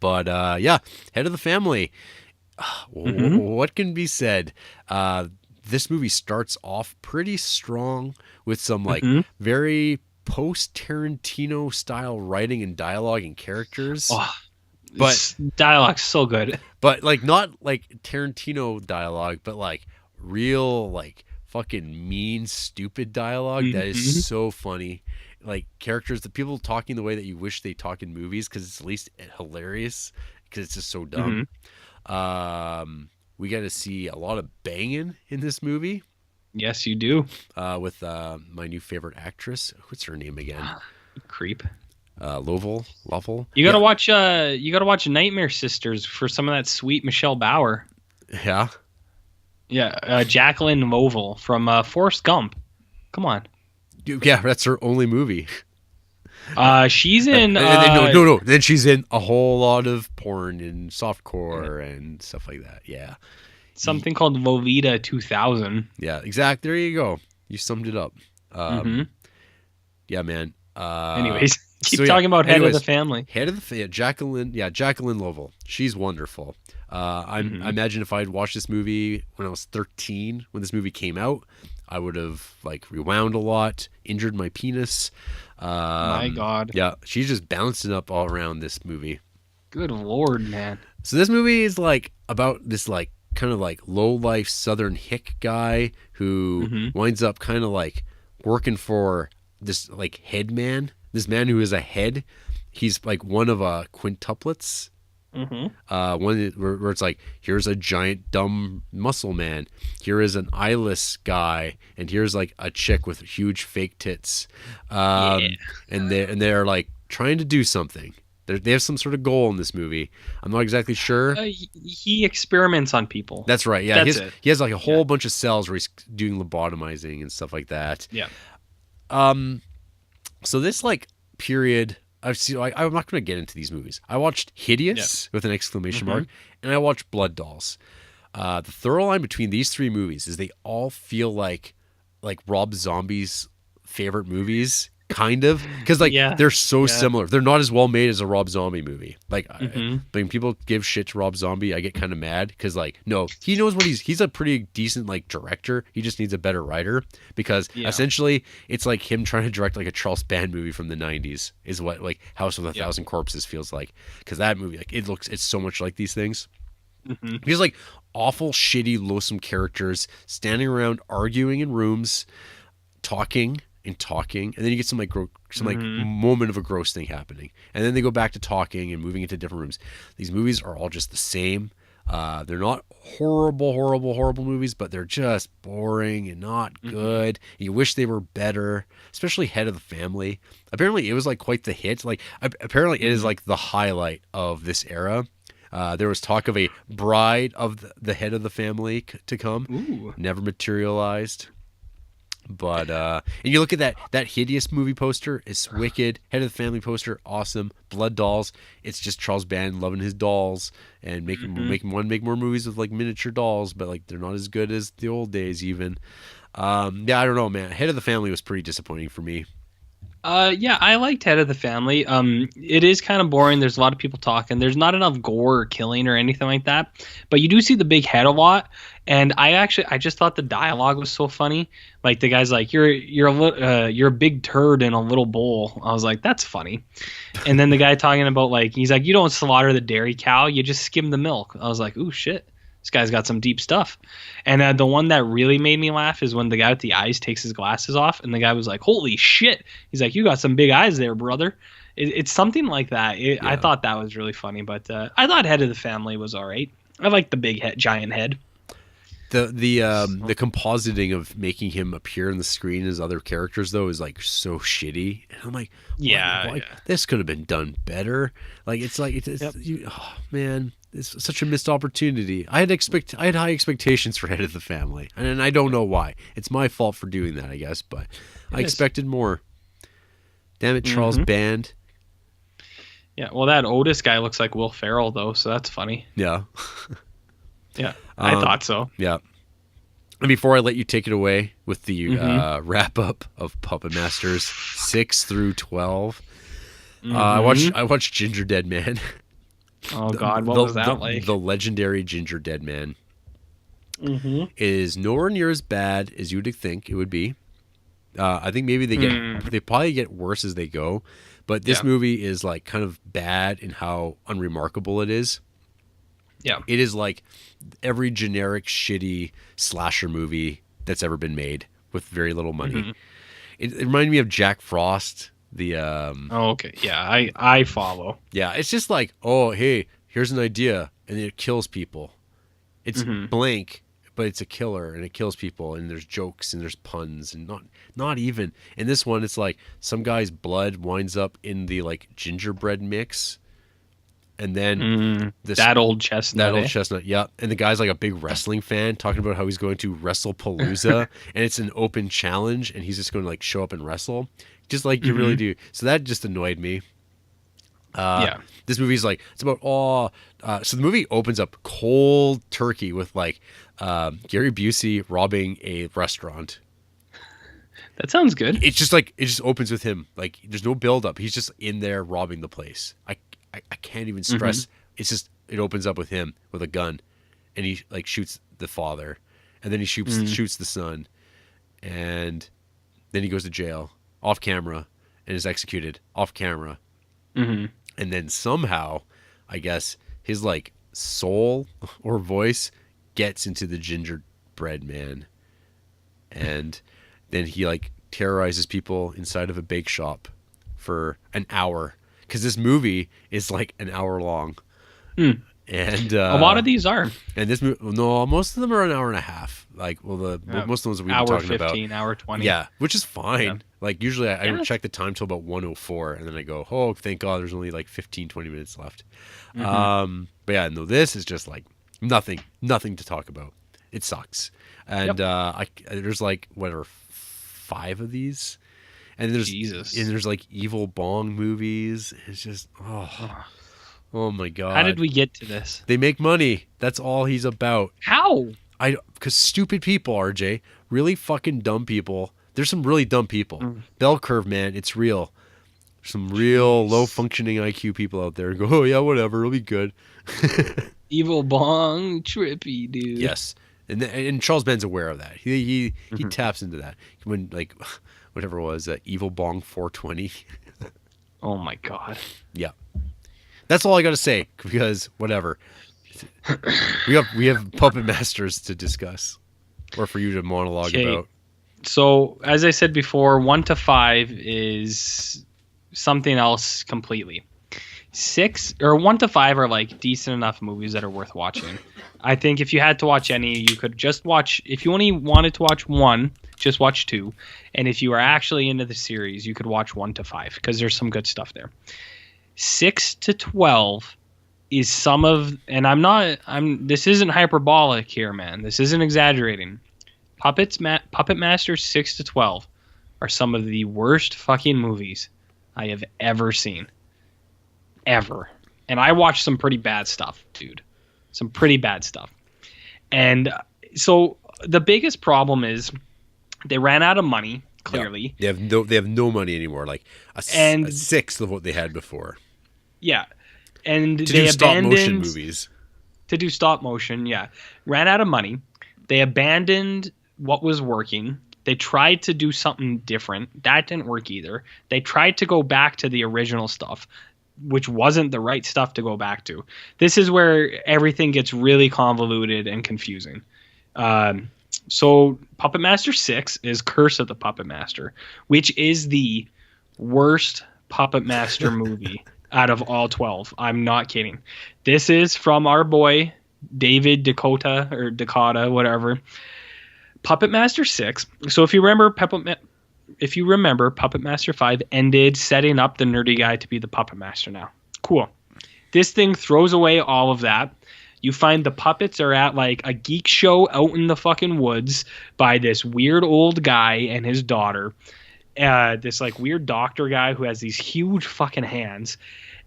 But yeah, Head of the Family. What can be said? This movie starts off pretty strong with some like very post-Tarantino style writing and dialogue and characters. But dialogue's so good. But like not like Tarantino dialogue, but like real like fucking mean, stupid dialogue that is so funny. Like characters, the people talking the way that you wish they talk in movies because it's at least hilarious because it's just so dumb. We got to see a lot of banging in this movie. Yes, you do. With my new favorite actress. What's her name again? Creep. Lovell. You gotta watch. You gotta watch Nightmare Sisters for some of that sweet Michelle Bauer. Yeah. Yeah, Jacqueline Lovell from Forrest Gump. Come on. Yeah, that's her only movie. She's in. No. Then she's in a whole lot of porn and softcore and stuff like that. Yeah. Something called Vovita 2000. Yeah, exactly. There you go. You summed it up. Yeah, man. Anyways, keep talking about Head of the Family. Jacqueline Lovell. She's wonderful. I imagine if I'd watched this movie when I was 13, when this movie came out, I would have like rewound a lot, injured my penis. My God. Yeah, she's just bouncing up all around this movie. Good Lord, man. So this movie is like about this like kind of like low life Southern hick guy who winds up kind of like working for this like head man, this man who is a head. He's like one of quintuplets. One where it's like, here's a giant dumb muscle man, here is an eyeless guy, and here's like a chick with huge fake tits, and they're like trying to do something. They have some sort of goal in this movie. I'm not exactly sure. He experiments on people. That's right. Yeah, he has like a whole bunch of cells where he's doing lobotomizing and stuff like that. Yeah. So this like period, I'm not going to get into these movies. I watched Hideous with an exclamation mark, and I watched Blood Dolls. The thorough line between these three movies is they all feel like Rob Zombie's favorite movies kind of, because like Yeah. they're so Yeah. similar. They're not as well made as a Rob Zombie movie. Like Mhm. when people give shit to Rob Zombie, I get kind of mad because like no, he knows what he's a pretty decent like director. He just needs a better writer because Yeah. essentially it's like him trying to direct like a Charles Band movie from the 90s is what like House of a Thousand Corpses feels like, because that movie like it's so much like these things. Mhm. He's like awful, shitty, loathsome characters standing around arguing in rooms, talking and talking, and then you get some like some like moment of a gross thing happening, and then they go back to talking and moving into different rooms. These movies are all just the same. They're not horrible movies, but they're just boring and not good. You wish they were better, especially Head of the Family. Apparently, it was like quite the hit. Like apparently, it is like the highlight of this era. There was talk of a Bride of the Head of the Family to come. Ooh. Never materialized. But and you look at that hideous movie poster, it's wicked. Head of the Family poster, awesome. Blood Dolls, it's just Charles Band loving his dolls and making make more movies with like miniature dolls, but like they're not as good as the old days even. Yeah, I don't know, man. Head of the Family was pretty disappointing for me. Yeah, I liked Head of the Family. It is kind of boring. There's a lot of people talking. There's not enough gore or killing or anything like that. But you do see the big head a lot. And I just thought the dialogue was so funny. Like the guy's like, you're a big turd in a little bowl. I was like, that's funny. And then the guy talking about like, he's like, you don't slaughter the dairy cow, you just skim the milk. I was like, ooh shit. This guy's got some deep stuff. And the one that really made me laugh is when the guy with the eyes takes his glasses off, and the guy was like, holy shit. He's like, you got some big eyes there, brother. It's something like that. I thought that was really funny, but I thought Head of the Family was all right. I like the big head, giant head. The compositing of making him appear on the screen as other characters though is like so shitty, and I'm like, why? This could have been done better. Like it's like oh man, it's such a missed opportunity. I had high expectations for Head of the Family, and I don't know why. It's my fault for doing that, I guess, but I expected more. Damn it, Charles Band. Yeah, well, that Otis guy looks like Will Ferrell though, so that's funny. Yeah. Yeah, I thought so. Yeah. And before I let you take it away with the wrap up of Puppet Masters 6 through 12, I watched Ginger Dead Man. Oh God, what was that like? The legendary Ginger Dead Man is nowhere near as bad as you would think it would be. I think maybe they probably get worse as they go, but this movie is like kind of bad in how unremarkable it is. Yeah. It is like every generic shitty slasher movie that's ever been made with very little money. It reminded me of Jack Frost. Oh, okay. Yeah, I follow. Yeah, it's just like, oh, hey, here's an idea, and it kills people. It's blank, but it's a killer, and it kills people, and there's jokes, and there's puns, and not even. In this one, it's like some guy's blood winds up in the like gingerbread mix. And then that old chestnut. Yeah. And the guy's like a big wrestling fan, talking about how he's going to WrestlePalooza, and it's an open challenge, and he's just going to like show up and wrestle, just like you really do. So that just annoyed me. This movie's like, it's about so the movie opens up cold turkey with like Gary Busey robbing a restaurant. That sounds good. It's just like, it just opens with him. Like there's no build up. He's just in there robbing the place. I can't even stress. It's just, it opens up with him with a gun, and he like shoots the father, and then he shoots the son, and then he goes to jail off camera and is executed off camera. And then somehow, I guess his like soul or voice gets into the gingerbread man, and then he like terrorizes people inside of a bake shop for an hour. Because this movie is like an hour long, and a lot of these are. And this movie, no, most of them are an hour and a half. Like, well, most of the ones that we've been talking 15, about, hour 20. yeah, which is fine. Yeah. Like usually, I would check the time till about 1:04, and then I go, oh, thank God, there's only like 15, 20 minutes left. But yeah, no, this is just like nothing to talk about. It sucks, and there's like whatever 5 of these. And there's like evil bong movies. It's just oh my God. How did we get to this? They make money. That's all he's about. How? Because stupid people, RJ, really fucking dumb people there's some really dumb people. Bell curve, man, it's real. Some real low functioning IQ people out there go, oh yeah, whatever, it'll be good. Evil Bong trippy, dude. Yes, and Charles Band's aware of that. He taps into that when like whatever it was Evil Bong 420. Oh my god. Yeah, that's all I got to say because whatever. we have puppet masters to discuss, or for you to monologue about. So as I said before, 1 to 5 is something else completely. 1 to 5 are like decent enough movies that are worth watching. I think if you had to watch any, you could just watch. If you only wanted to watch 1, just watch 2. And if you are actually into the series, you could watch 1 to 5 because there's some good stuff there. 6 to 12 is some of, and this isn't hyperbolic here, man. This isn't exaggerating. Puppet Masters 6 to 12 are some of the worst fucking movies I have ever seen. Ever. And I watched some pretty bad stuff, dude. Some pretty bad stuff. And so the biggest problem is they ran out of money, clearly. Yeah, they have no money anymore, like a sixth of what they had before. Yeah. And they do stop motion movies. To do stop motion, yeah. Ran out of money. They abandoned what was working. They tried to do something different. That didn't work either. They tried to go back to the original stuff, which wasn't the right stuff to go back to. This is where everything gets really convoluted and confusing. So Puppet Master 6 is Curse of the Puppet Master, which is the worst Puppet Master movie out of all 12. I'm not kidding. This is from our boy David Dakota, whatever. Puppet Master 6. So if you remember Puppet Master 5 ended setting up the nerdy guy to be the Puppet Master now. Cool. This thing throws away all of that. You find the puppets are at like a geek show out in the fucking woods by this weird old guy and his daughter. This like weird doctor guy who has these huge fucking hands.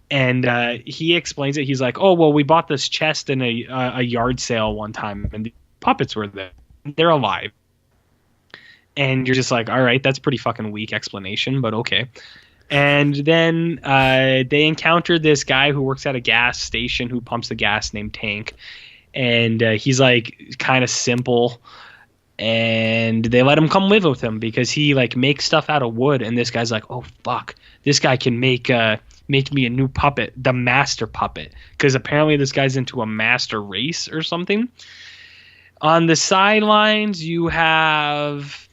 And he explains it. He's like, oh, well, we bought this chest in a yard sale one time and the puppets were there. They're alive. And you're just like, all right, that's pretty fucking weak explanation, but okay. And then they encountered this guy who works at a gas station who pumps the gas named Tank. And he's like kind of simple. And they let him come live with him because he like makes stuff out of wood. And this guy's like, oh, fuck. This guy can make me a new puppet, the master puppet. Because apparently this guy's into a master race or something. On the sidelines, you have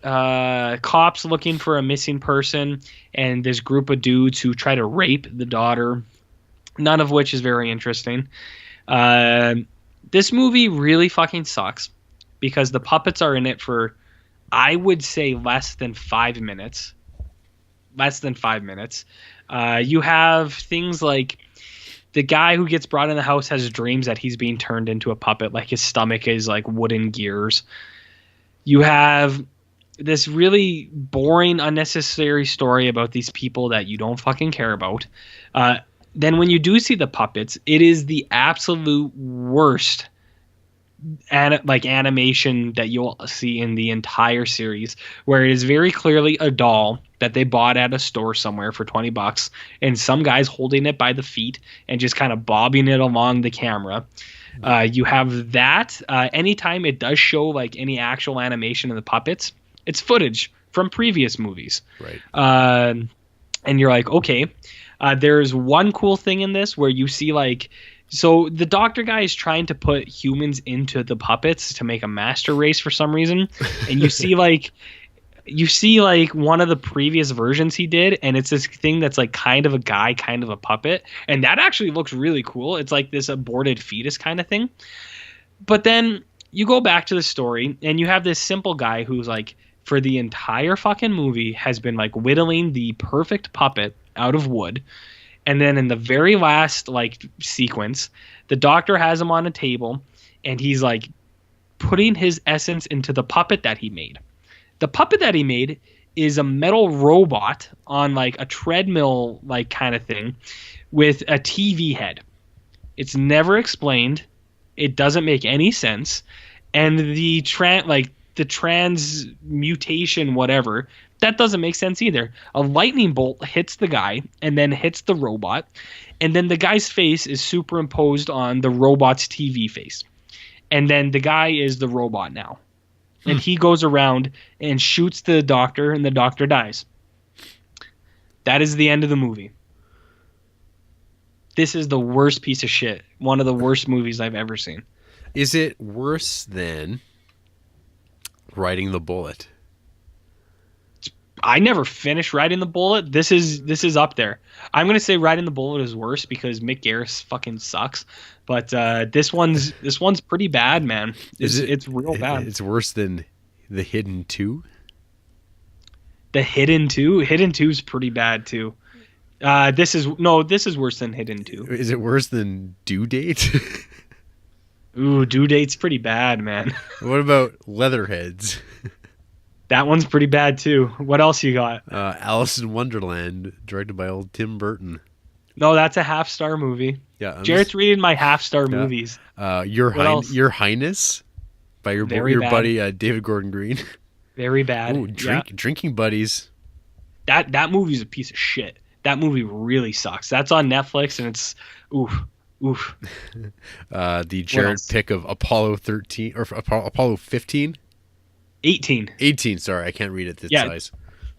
cops looking for a missing person and this group of dudes who try to rape the daughter, none of which is very interesting. This movie really fucking sucks because the puppets are in it for, I would say, less than 5 minutes. Less than 5 minutes. You have things like the guy who gets brought in the house has dreams that he's being turned into a puppet, like his stomach is like wooden gears. You have this really boring, unnecessary story about these people that you don't fucking care about. Then when you do see the puppets, it is the absolute worst animation that you'll see in the entire series, where it is very clearly a doll that they bought at a store somewhere for $20 and some guy's holding it by the feet and just kind of bobbing it along the camera. You have that. Anytime it does show like any actual animation of the puppets, it's footage from previous movies. Right. And you're like, okay. There's one cool thing in this where you see like, so the doctor guy is trying to put humans into the puppets to make a master race for some reason. And you see like one of the previous versions he did, and it's this thing that's like kind of a guy, kind of a puppet. And that actually looks really cool. It's like this aborted fetus kind of thing. But then you go back to the story and you have this simple guy who's like, for the entire fucking movie has been like whittling the perfect puppet out of wood. And then in the very last like sequence, the doctor has him on a table and he's like putting his essence into the puppet that he made. The puppet that he made is a metal robot on like a treadmill like kind of thing with a TV head. It's never explained. It doesn't make any sense. And the the transmutation, whatever, that doesn't make sense either. A lightning bolt hits the guy and then hits the robot, and then the guy's face is superimposed on the robot's TV face. And then the guy is the robot now. And he goes around and shoots the doctor, and the doctor dies. That is the end of the movie. This is the worst piece of shit. One of the worst movies I've ever seen. Is it worse than Riding the Bullet? I never finished Riding the Bullet. This is up there. I'm gonna say Riding the Bullet is worse because Mick Garris fucking sucks. But this one's pretty bad, man. It's real bad. It's worse than The Hidden 2? The Hidden 2? Hidden 2 is pretty bad too. This is worse than Hidden 2. Is it worse than Due Date? Ooh, Due Date's pretty bad, man. What about Leatherheads? That one's pretty bad too. What else you got? Alice in Wonderland, directed by old Tim Burton. No, that's a half-star movie. Yeah, Jarrett's reading my half-star movies. Your Highness, by your buddy David Gordon Green. Very bad. Ooh, Drinking Buddies. That movie's a piece of shit. That movie really sucks. That's on Netflix, and it's oof. The Jarrett pick of Apollo 13 or Apollo 15. 18, sorry, I can't read it this size.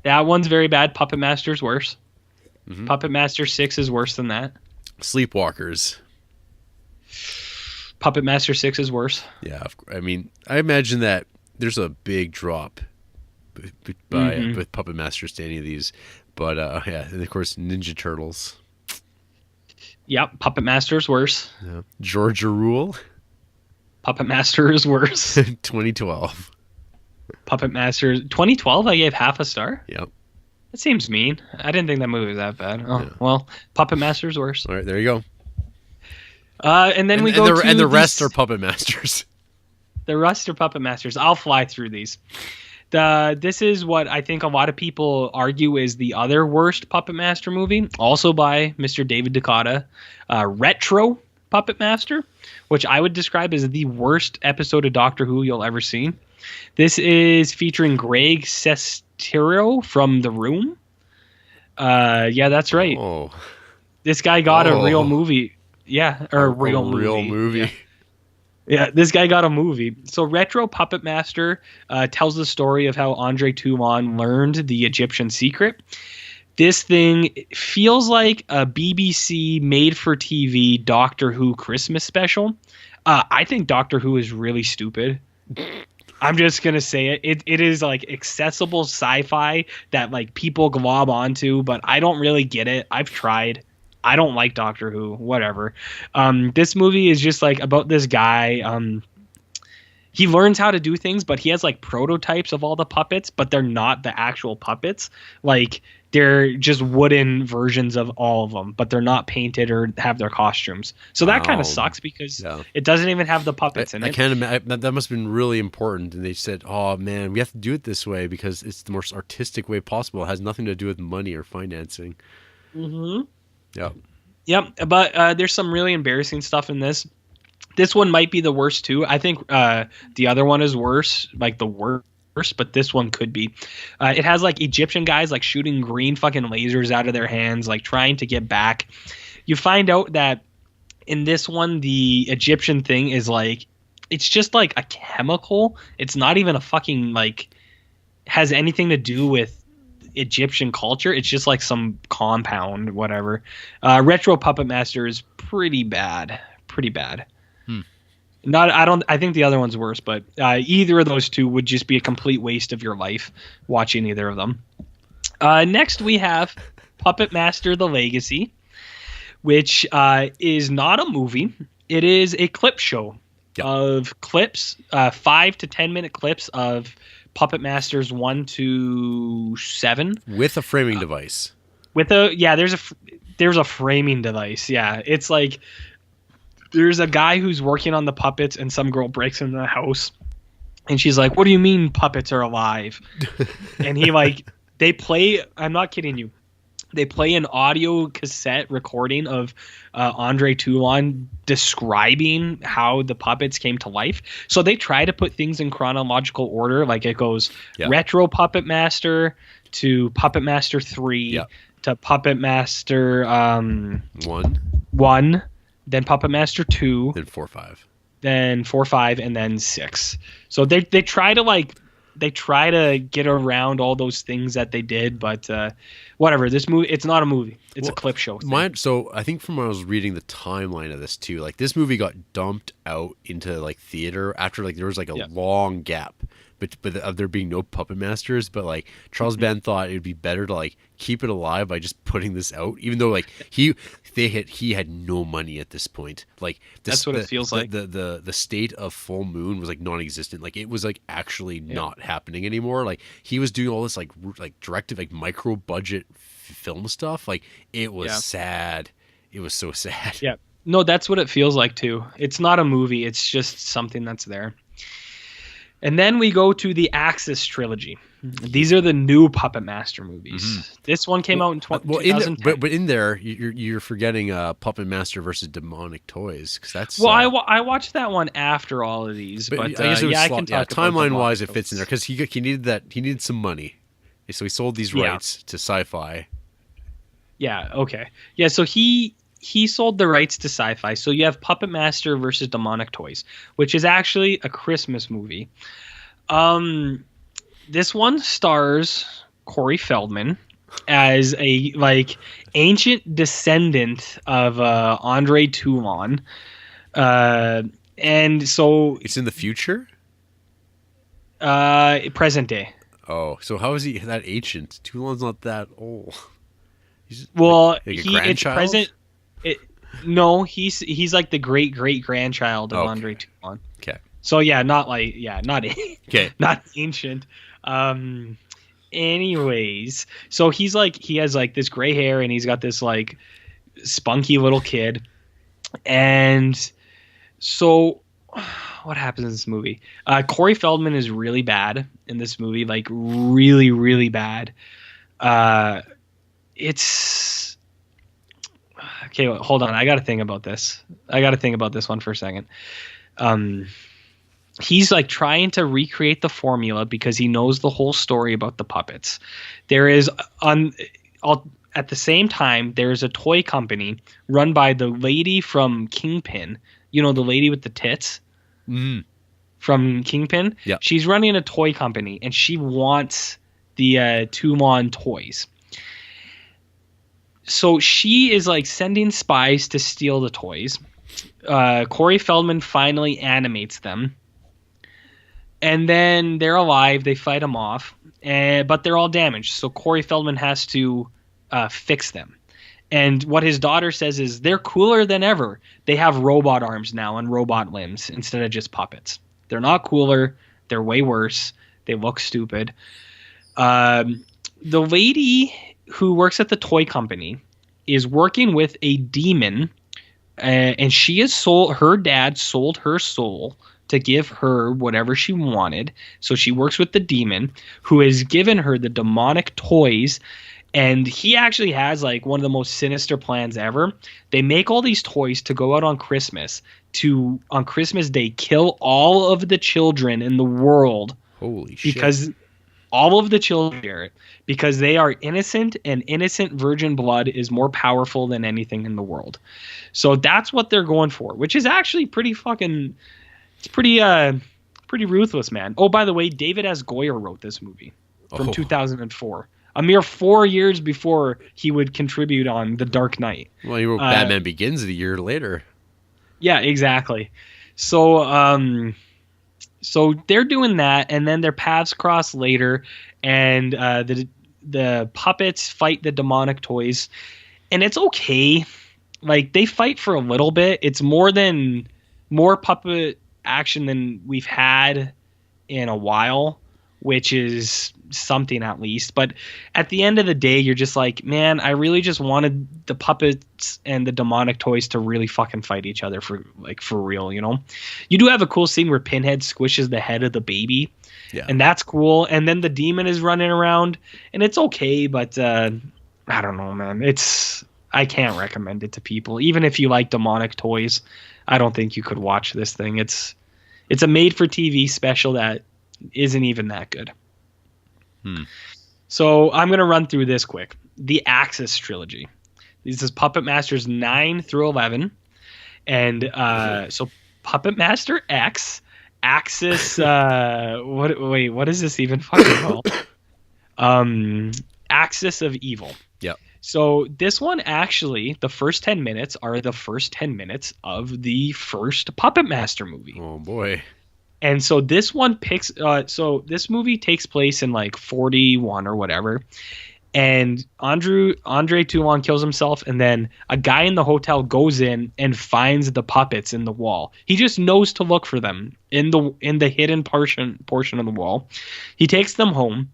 That one's very bad. Puppet Master's worse. Mm-hmm. Puppet Master 6 is worse than that. Sleepwalkers. Puppet Master 6 is worse. Yeah, I mean, I imagine that there's a big drop with Puppet Masters to any of these. But, and of course, Ninja Turtles. Yep, Puppet Master is worse. Yeah. Georgia Rule. Puppet Master is worse. 2012. Puppet Master 2012. I gave half a star. Yep. That seems mean. I didn't think that movie was that bad. Oh, yeah. Well, Puppet Master's worse. All right, there you go. And then we go to the rest are Puppet Masters. The rest are Puppet Masters. I'll fly through these. This is what I think a lot of people argue is the other worst Puppet Master movie, also by Mr. David Ducata. Retro Puppet Master, which I would describe as the worst episode of Doctor Who you'll ever see. This is featuring Greg Sestero from The Room. Yeah, that's right. Oh. This guy got a real movie. Yeah, or a real movie. Yeah, this guy got a movie. So Retro Puppet Master tells the story of how Andre Toulon learned the Egyptian secret. This thing feels like a BBC made-for-TV Doctor Who Christmas special. I think Doctor Who is really stupid. I'm just going to say it. It is like accessible sci-fi that like people glob onto, but I don't really get it. I've tried. I don't like Doctor Who, whatever. This movie is just like about this guy. He learns how to do things, but he has like prototypes of all the puppets, but they're not the actual puppets. Like they're just wooden versions of all of them, but they're not painted or have their costumes. So that kind of sucks because it doesn't even have the puppets in it. I can't imagine. That must have been really important. And they said, oh man, we have to do it this way because it's the most artistic way possible. It has nothing to do with money or financing. Mm-hmm. Yep. But there's some really embarrassing stuff in this. This one might be the worst too. I think the other one is worse, like the worst, but this one could be. It has like Egyptian guys like shooting green fucking lasers out of their hands, like trying to get back. You find out that in this one, the Egyptian thing is like, it's just like a chemical. It's not even a fucking like, has anything to do with Egyptian culture. It's just like some compound, whatever. Retro Puppet Master is pretty bad. I think the other one's worse, but either of those two would just be a complete waste of your life watching either of them. Next we have Puppet Master The Legacy, which is not a movie. It is a clip show of clips, 5 to 10 minute clips of Puppet Masters 1 to 7 with a framing device. There's a framing device. Yeah, it's like there's a guy who's working on the puppets, and some girl breaks into the house, and she's like, "What do you mean puppets are alive?" And he like they play. I'm not kidding you. They play an audio cassette recording of Andre Toulon describing how the puppets came to life. So they try to put things in chronological order. Like it goes retro Puppet Master to Puppet Master 3 to Puppet Master 1, then Puppet Master 2, then 4, 5. Then 4, 5, and then 6. So they try to get around all those things that they did, but whatever. This movie, it's not a movie. It's a clip show thing. So I think from when I was reading the timeline of this too, like this movie got dumped out into like theater after like there was like a long gap. But of there being no puppet masters, but like Charles Band thought it would be better to like keep it alive by just putting this out, even though like he had no money at this point. Like that's what it feels like. The state of Full Moon was like non-existent. Like it was like actually not happening anymore. Like he was doing all this like directive like micro budget film stuff. Like it was sad. It was so sad. Yeah. No, that's what it feels like too. It's not a movie. It's just something that's there. And then we go to the Axis trilogy. These are the new Puppet Master movies. Mm-hmm. This one came out in 2010. But in there, you're forgetting Puppet Master versus Demonic Toys, because that's. Well, I watched that one after all of these, but I guess I can talk. Timeline wise, it fits in there because he needed that. He needed some money, so he sold these rights to Sci-Fi. Yeah. Okay. Yeah. So he sold the rights to Sci-Fi. So you have Puppet Master versus Demonic Toys, which is actually a Christmas movie. This one stars Corey Feldman as a like ancient descendant of Andre Toulon. And so it's in the future? Present day. Oh, so how is he that ancient? Toulon's not that old. He's it's present. No, he's like the great grandchild of Andre Toulon. Okay. So not not ancient. Anyways, so he has like this gray hair and he's got this like spunky little kid. And so what happens in this movie? Corey Feldman is really bad in this movie, like really, really bad. It's okay. Hold on. I got to think about this. One for a second. He's like trying to recreate the formula because he knows the whole story about the puppets. There is at the same time, there's a toy company run by the lady from Kingpin. You know, the lady with the tits from Kingpin. Yeah. She's running a toy company and she wants the Toulon toys. So she is like sending spies to steal the toys. Corey Feldman finally animates them. And then they're alive. They fight them off. But they're all damaged. So Corey Feldman has to fix them. And what his daughter says is they're cooler than ever. They have robot arms now and robot limbs instead of just puppets. They're not cooler. They're way worse. They look stupid. The lady who works at the toy company is working with a demon. And her dad sold her soul to give her whatever she wanted. So she works with the demon who has given her the demonic toys. And he actually has like one of the most sinister plans ever. They make all these toys to go out on Christmas to, on Christmas Day, kill all of the children in the world. Holy shit. Because all of the children, Jarrett, because they are innocent and innocent virgin blood is more powerful than anything in the world. So that's what they're going for, which is actually pretty fucking... It's pretty ruthless, man. Oh, by the way, David S. Goyer wrote this movie from 2004. A mere 4 years before he would contribute on The Dark Knight. Well, he wrote Batman Begins a year later. Yeah, exactly. So they're doing that, and then their paths cross later, and the puppets fight the demonic toys, and it's okay. Like, they fight for a little bit. It's more puppet action than we've had in a while, which is something at least. But at the end of the day, you're just like, man, I really just wanted the puppets and the demonic toys to really fucking fight each other for real, you know? You do have a cool scene where Pinhead squishes the head of the baby. Yeah. And that's cool. And then the demon is running around and it's okay, but I I don't know, man. I can't recommend it to people. Even if you like demonic toys, I don't think you could watch this thing. It's a made for TV special that isn't even that good. So I'm gonna run through this quick. The Axis trilogy. This is Puppet Masters 9 through 11, and so Puppet Master X, Axis. What is this even fucking called? Axis of Evil. Yep. So this one actually, the first 10 minutes are the first 10 minutes of the first Puppet Master movie. Oh boy. And so this one picks so this movie takes place in like 41 or whatever. And Andre Toulon kills himself, and then a guy in the hotel goes in and finds the puppets in the wall. He just knows to look for them in the hidden portion of the wall. He takes them home.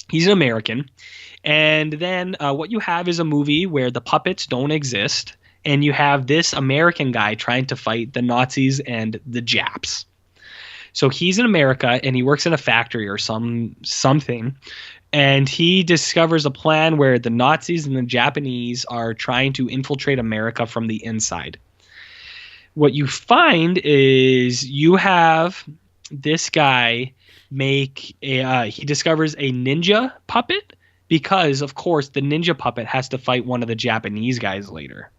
He's an American. And then what you have is a movie where the puppets don't exist, and you have this American guy trying to fight the Nazis and the Japs. So he's in America, and he works in a factory or something, and he discovers a plan where the Nazis and the Japanese are trying to infiltrate America from the inside. What you find is you have this guy he discovers a ninja puppet, because, of course, the ninja puppet has to fight one of the Japanese guys later.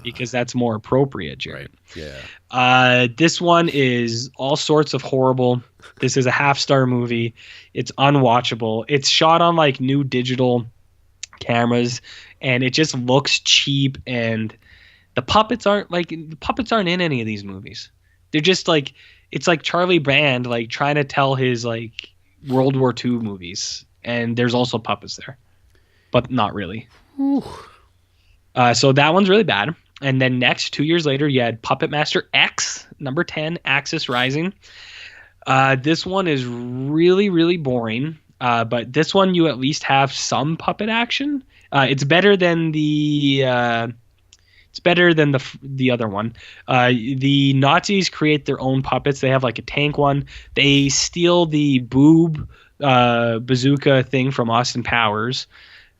Because that's more appropriate, Jared. Right. Yeah. This one is all sorts of horrible. This is a half-star movie. It's unwatchable. It's shot on like new digital cameras, and it just looks cheap. And the puppets aren't in any of these movies. They're just like, it's like Charlie Brand like trying to tell his like World War II movies. And there's also puppets there, but not really. So that one's really bad. And then next, 2 years later, you had Puppet Master X, number 10, Axis Rising. This one is really, really boring. But this one, you at least have some puppet action. It's better than the other one. The Nazis create their own puppets. They have like a tank one. They steal the boob bazooka thing from Austin Powers.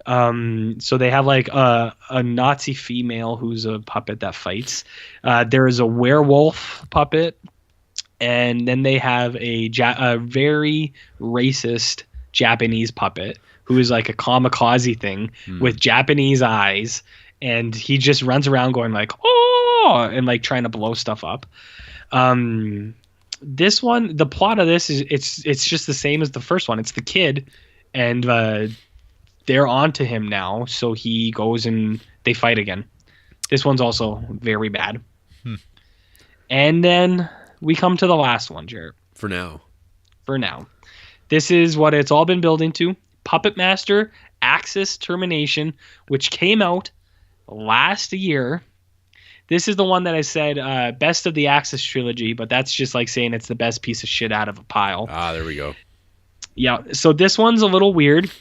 So they have like a Nazi female who's a puppet that fights. There is a werewolf puppet, and then they have a very racist Japanese puppet who is like a kamikaze thing with Japanese eyes, and he just runs around going like oh, and like trying to blow stuff up. This one, the plot of this is it's just the same as the first one. It's the kid, and they're on to him now, so he goes and they fight again. This one's also very bad. And then we come to the last one, Jarrett. For now. This is what it's all been building to. Puppet Master Axis Termination, which came out last year. This is the one that I said best of the Axis trilogy, but that's just like saying it's the best piece of shit out of a pile. There we go. Yeah, so this one's a little weird.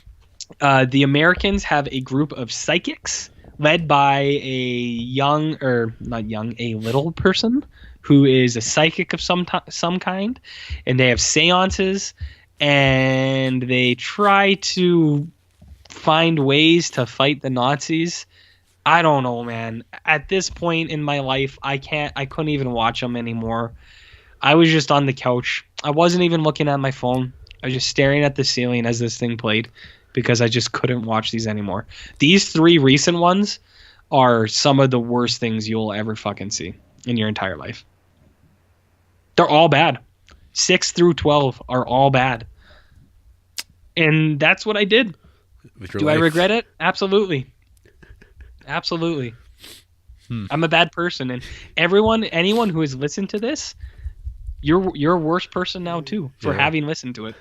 The Americans have a group of psychics led by a little person who is a psychic of some kind, and they have seances, and they try to find ways to fight the Nazis. I don't know, man. At this point in my life, I couldn't even watch them anymore. I was just on the couch. I wasn't even looking at my phone. I was just staring at the ceiling as this thing played, because I just couldn't watch these anymore. These 3 recent ones are some of the worst things you'll ever fucking see in your entire life. They're all bad. 6 through 12 are all bad. And that's what I did. Do I regret it? Absolutely. Absolutely. I'm a bad person, and anyone who has listened to this, you're a worse person now too for having listened to it.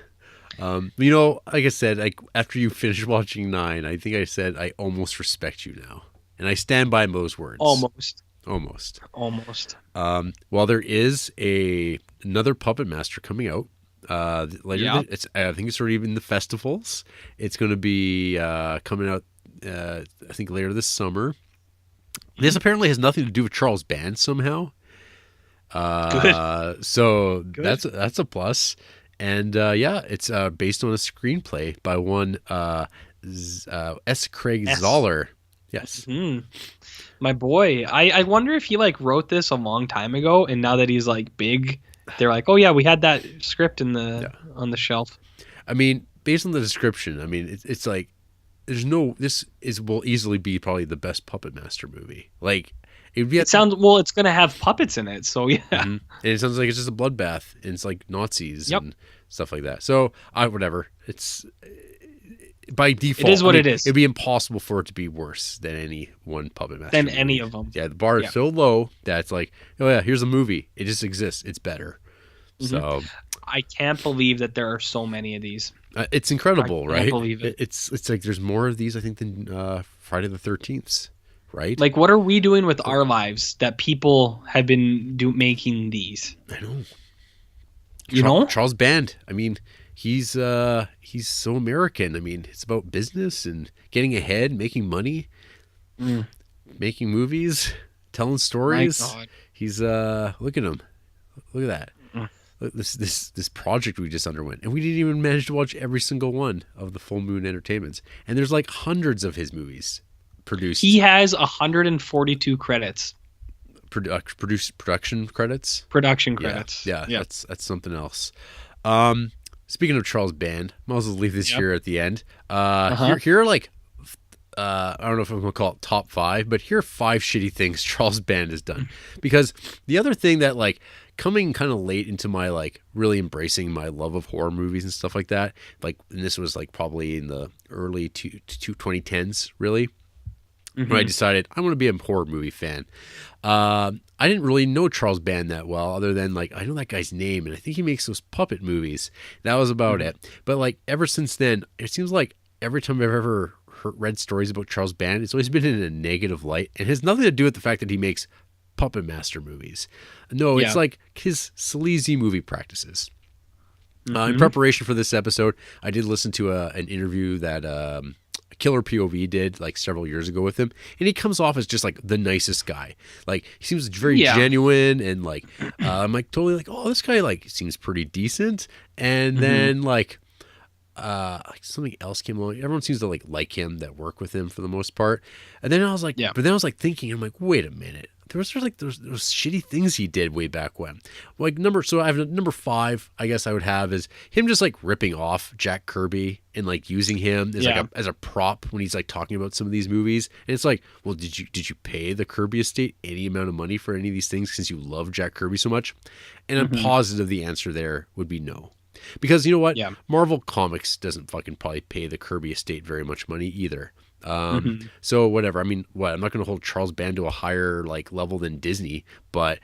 Like I said, like after you finish watching 9, I think I said I almost respect you now, and I stand by those words. Almost. Well, there is another Puppet Master coming out later. Yeah. I think it's already in the festivals. It's going to be coming out. I think later this summer. This apparently has nothing to do with Charles Band somehow. Good. So Good. That's a plus. And it's based on a screenplay by one S. Craig S. Zoller. Yes. My boy. I wonder if he like wrote this a long time ago, and now that he's like big, they're like, oh yeah, we had that script in the on the shelf. I mean, based on the description, I mean, it's like will easily be probably the best Puppet Master movie. Like it sounds well. It's gonna have puppets in it, so yeah. And it sounds like it's just a bloodbath, and it's like Nazis and stuff like that. So whatever. It's by default. It is what it is. It'd be impossible for it to be worse than any one Puppet Master Than movie. any of them. Yeah, the bar is so low that it's like, oh yeah, here's a movie. It just exists. It's better. So I can't believe that there are so many of these. It's incredible, right? I can't believe it. It's like there's more of these, I think, than Friday the 13th, right? Like, what are we doing with our lives that people have been making these? I know. You know? Charles Band. I mean, he's so American. I mean, it's about business and getting ahead, making money, making movies, telling stories. My God. He's look at him. Look at that. This project we just underwent, and we didn't even manage to watch every single one of the Full Moon Entertainments. And there's like hundreds of his movies produced. He has 142 credits. Production credits. Production credits. Yeah. That's something else. Speaking of Charles Band, might as well leave this here at the end. Here are like I don't know if I'm gonna call it top 5, but here are 5 shitty things Charles Band has done. Because the other thing that like coming kind of late into my like really embracing my love of horror movies and stuff like that, like, and this was like probably in the early 2010s, really, when I decided I want to be a horror movie fan. I didn't really know Charles Band that well, other than like I know that guy's name, and I think he makes those puppet movies. That was about it. But like ever since then, it seems like every time I've ever read stories about Charles Band, it's always been in a negative light, and it has nothing to do with the fact that he makes Puppet Master movies. No, it's like his sleazy movie practices. In preparation for this episode, I did listen to an interview that Killer POV did like several years ago with him, and he comes off as just like the nicest guy. Like he seems very genuine, and like I'm like totally like, oh, this guy like seems pretty decent. And then like something else came along. Everyone seems to like him that work with him for the most part. And then I was like, but then I was like thinking, I'm like, wait a minute. There was those shitty things he did way back when. Like so I have number 5, I guess I would have, is him just like ripping off Jack Kirby and like using him as like as a prop when he's like talking about some of these movies. And it's like, well, did you pay the Kirby estate any amount of money for any of these things since you love Jack Kirby so much? And I'm positive the answer there would be no. Because you know what? Marvel Comics doesn't fucking probably pay the Kirby estate very much money either. So whatever. I mean, I'm not going to hold Charles Band to a higher like level than Disney, but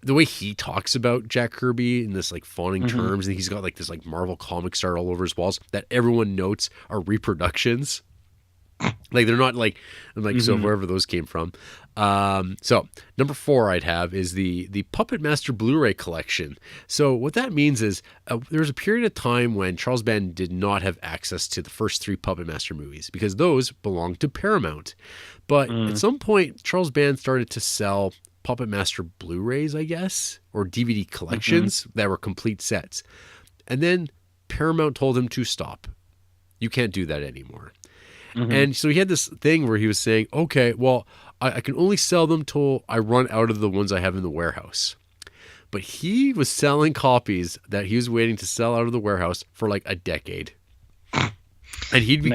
the way he talks about Jack Kirby in this like fawning terms, and he's got like this like Marvel Comics art all over his walls that everyone notes are reproductions. Like they're not like, I'm like, so wherever those came from. So number 4 I'd have is the Puppet Master Blu-ray collection. So what that means is there was a period of time when Charles Band did not have access to the first 3 Puppet Master movies because those belonged to Paramount. But at some point, Charles Band started to sell Puppet Master Blu-rays, I guess, or DVD collections that were complete sets. And then Paramount told him to stop. You can't do that anymore. And so he had this thing where he was saying, okay, well, I can only sell them till I run out of the ones I have in the warehouse. But he was selling copies that he was waiting to sell out of the warehouse for like a decade. And he'd be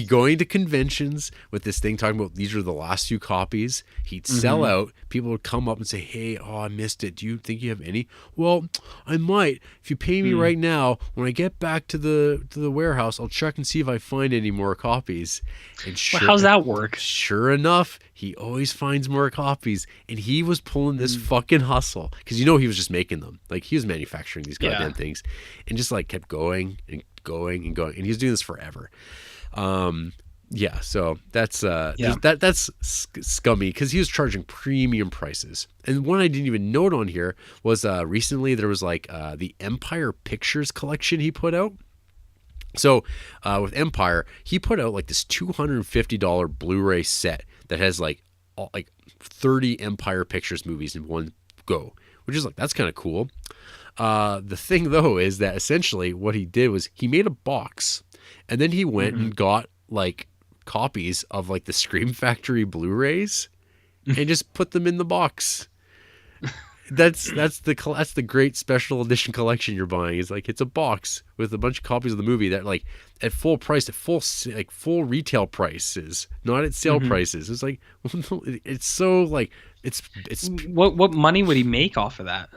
going to conventions with this thing talking about these are the last few copies. He'd sell out. People would come up and say, hey, I missed it. Do you think you have any? Well, I might. If you pay me right now, when I get back to the warehouse, I'll check and see if I find any more copies. And how's that work? Sure enough, he always finds more copies. And he was pulling this fucking hustle. Because he was just making them. Like he was manufacturing these goddamn things. And just like kept going and going and going, and he's doing this forever. So that's that's scummy because he was charging premium prices. And one I didn't even note on here was recently there was like the Empire Pictures collection he put out. So with Empire, he put out like this $250 Blu-ray set that has like 30 Empire Pictures movies in one go, which is like, that's kind of cool. The thing though is that essentially what he did was he made a box, and then he went and got like copies of like the Scream Factory Blu-rays and just put them in the box. That's the great special edition collection you're buying. It's like it's a box with a bunch of copies of the movie that like at full price, at full retail prices, not at sale prices. It's like it's so like it's what money would he make off of that?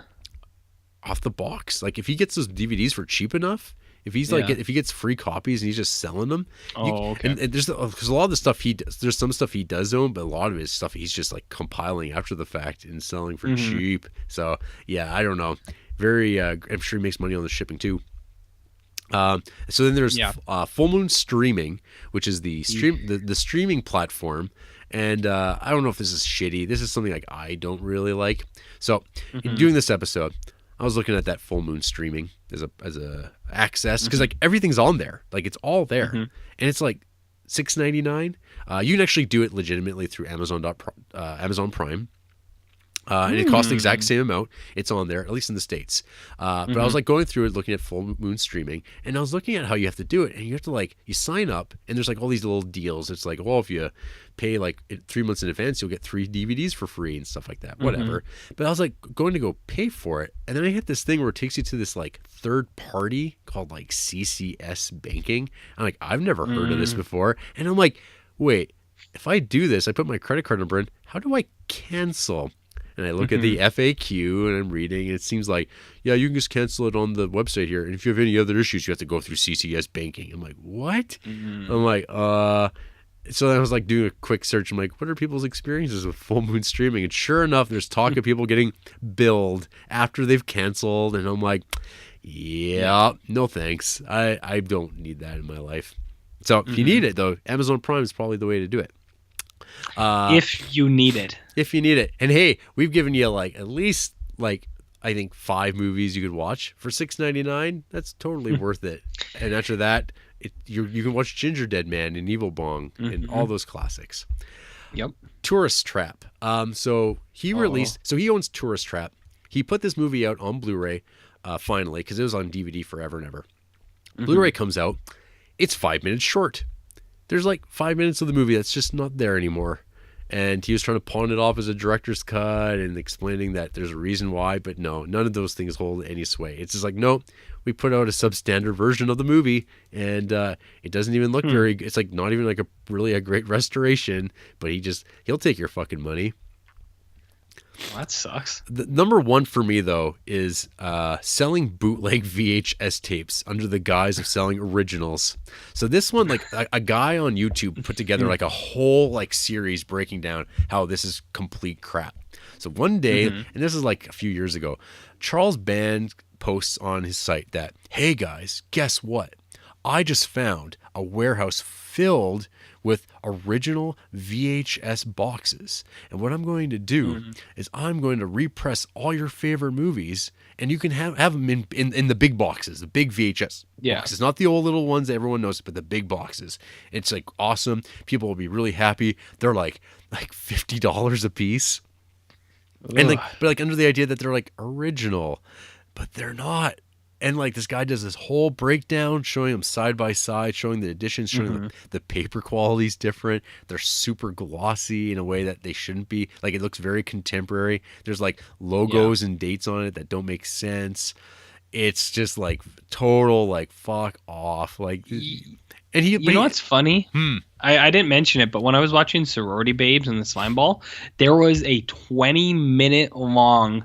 Off the box. Like if he gets those DVDs for cheap enough, if he's like if he gets free copies and he's just selling them. Okay. And there's because a lot of the stuff he does, there's some stuff he does own, but a lot of his stuff he's just like compiling after the fact and selling for cheap. So yeah, I don't know. Very I'm sure he makes money on the shipping too. So then there's Full Moon Streaming, which is the streaming platform. And I don't know if this is shitty. This is something like I don't really like. So in doing this episode, I was looking at that Full Moon Streaming as a access because like everything's on there, like it's all there, and it's like $6.99. You can actually do it legitimately through Amazon Prime. And it costs the exact same amount. It's on there, at least in the States. But I was like going through it, looking at Full Moon Streaming, and I was looking at how you have to do it. And you have to like, you sign up, and there's like all these little deals. It's like, well, if you pay like 3 months in advance, you'll get 3 DVDs for free and stuff like that, whatever. But I was like going to go pay for it. And then I hit this thing where it takes you to this like third party called like CCS Banking. I'm like, I've never heard of this before. And I'm like, wait, if I do this, I put my credit card number in, how do I cancel? And I look at the FAQ and I'm reading, and it seems like, yeah, you can just cancel it on the website here. And if you have any other issues, you have to go through CCS Banking. I'm like, what? I'm like, so I was like doing a quick search. I'm like, what are people's experiences with Full Moon Streaming? And sure enough, there's talk of people getting billed after they've canceled. And I'm like, yeah, no thanks. I don't need that in my life. So if you need it, though, Amazon Prime is probably the way to do it. If you need it. If you need it. And hey, we've given you like at least like I think 5 movies you could watch for $6.99. That's totally worth it. And after that, you can watch Ginger Dead Man and Evil Bong and all those classics. Yep. Tourist Trap. So he owns Tourist Trap. He put this movie out on Blu-ray finally because it was on DVD forever and ever. Blu-ray comes out. It's 5 minutes short. There's like 5 minutes of the movie that's just not there anymore. And he was trying to pawn it off as a director's cut and explaining that there's a reason why, but no, none of those things hold any sway. It's just like, no, we put out a substandard version of the movie, and it doesn't even look very, it's like not even like a great restoration, but he'll take your fucking money. Well, that sucks. The number one for me, though, is selling bootleg VHS tapes under the guise of selling originals. So this one, like a guy on YouTube put together like a whole like series breaking down how this is complete crap. So one day, and this is like a few years ago, Charles Band posts on his site that, hey guys, guess what? I just found a warehouse filled with original VHS boxes. And what I'm going to do is I'm going to repress all your favorite movies, and you can have them in the big boxes, the big VHS boxes, not the old little ones that everyone knows, but the big boxes. It's like awesome. People will be really happy. They're like $50 a piece. Ugh. And but under the idea that they're like original, but they're not. And like this guy does this whole breakdown showing them side by side, showing the additions, showing the paper quality is different. They're super glossy in a way that they shouldn't be. Like it looks very contemporary. There's like logos and dates on it that don't make sense. It's just like total like fuck off. Like, and you know what's funny? I didn't mention it, but when I was watching Sorority Babes and the Slime Ball, there was a 20-minute long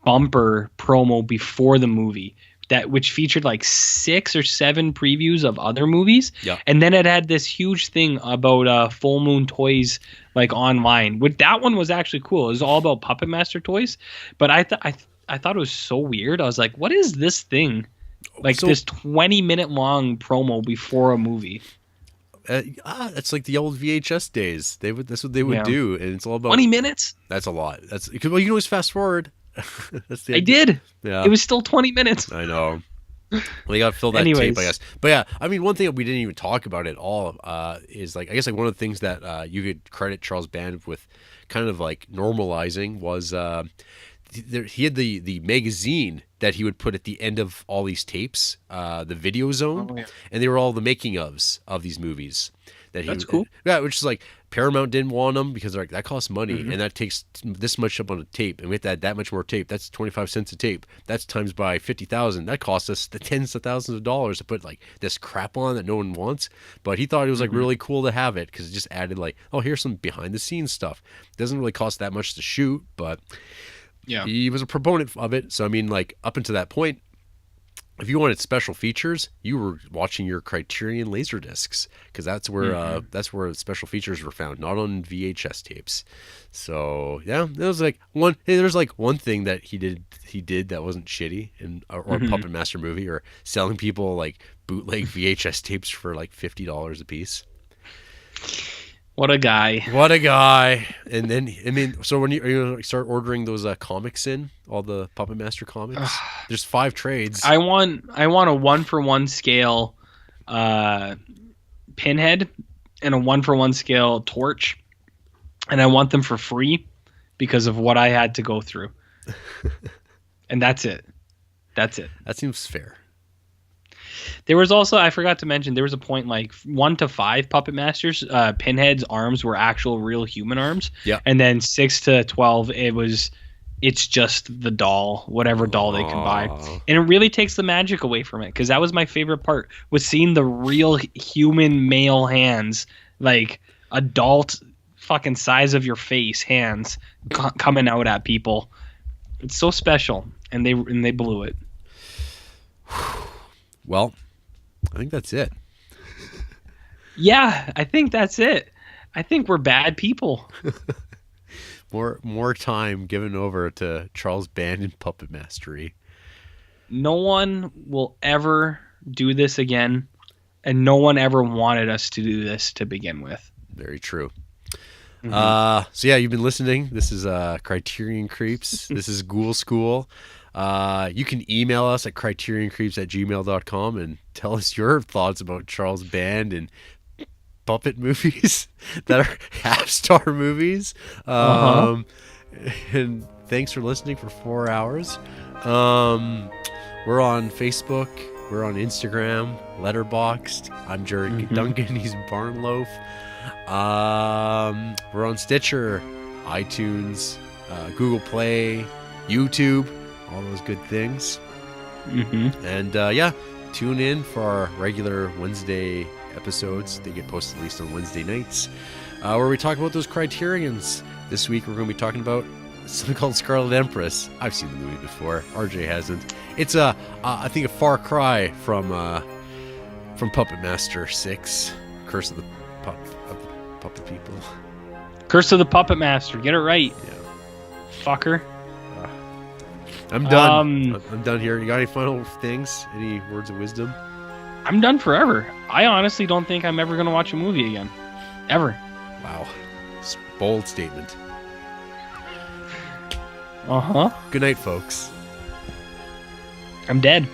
bumper promo before the movie. Which featured like 6 or 7 previews of other movies, and then it had this huge thing about Full Moon toys like online. That one was actually cool. It was all about Puppet Master toys, but I thought it was so weird. I was like, what is this thing? Like this 20-minute long promo before a movie. It's like the old VHS days. That's what they would do, and it's all about 20 minutes. That's a lot. You can always fast forward. I did. Yeah. It was still 20 minutes. I know. Well, you got to fill that tape, I guess. But yeah, I mean, one thing that we didn't even talk about at all is like, I guess like one of the things that you could credit Charles Band with kind of like normalizing was he had the magazine that he would put at the end of all these tapes, the Video Zone, Oh, yeah. and they were all the making ofs of these movies. That's cool. Yeah, which is like Paramount didn't want them because they're like, that costs money Mm-hmm. and that takes this much up on a tape, and we have to add that much more tape. That's 25 cents a tape. That's times by 50,000. That costs us the tens of thousands of dollars to put like this crap on that no one wants. But he thought it was like really cool to have it because it just added like, oh, here's some behind the scenes stuff. It doesn't really cost that much to shoot, but Yeah. he was a proponent of it. So I mean, like up until that point, if you wanted special features, you were watching your Criterion laser discs because that's where special features were found, not on VHS tapes. So yeah, there was like one. Hey, there's like one thing that he did that wasn't shitty in or Puppet Master movie, or selling people like bootleg VHS tapes for like $50 a piece. What a guy. What a guy! And then I mean, so when are you gonna start ordering those comics in all the Puppet Master comics? There's 5 trades. I want a 1-for-1 scale Pinhead and a 1-for-1 scale Torch, and I want them for free because of what I had to go through. And that's it. That's it. That seems fair. There was also, I forgot to mention, there was a point like 1 to 5 Puppet Masters, Pinhead's arms were actual real human arms. Yeah. And then 6 to 12, it's just the doll, whatever doll they can buy. And it really takes the magic away from it, because that was my favorite part, was seeing the real human male hands, like adult fucking size of your face hands coming out at people. It's so special, and they blew it. Well, I think that's it. Yeah, I think that's it. I think we're bad people. More time given over to Charles Band and Puppet Mastery. No one will ever do this again, and no one ever wanted us to do this to begin with. Very true. So yeah, you've been listening. This is Criterion Creeps. This is Ghoul School. You can email us at criterioncreeps@gmail.com and tell us your thoughts about Charles Band and puppet movies that are half-star movies. And thanks for listening for 4 hours. We're on Facebook. We're on Instagram, Letterboxd. I'm Jarrett Duncan. He's Barnloaf. We're on Stitcher, iTunes, Google Play, YouTube, all those good things. And yeah, tune in for our regular Wednesday episodes. They get posted at least on Wednesday nights, where we talk about those Criterions. This week we're going to be talking about something called Scarlet Empress. I've seen the movie before. RJ hasn't. It's I think a far cry from Puppet Master 6, Curse of the Puppet People. Curse of the Puppet Master. Get it right. Yeah. Fucker. I'm done. I'm done here. You got any final things? Any words of wisdom? I'm done forever. I honestly don't think I'm ever going to watch a movie again. Ever. Wow. Bold statement. Uh-huh. Good night, folks. I'm dead.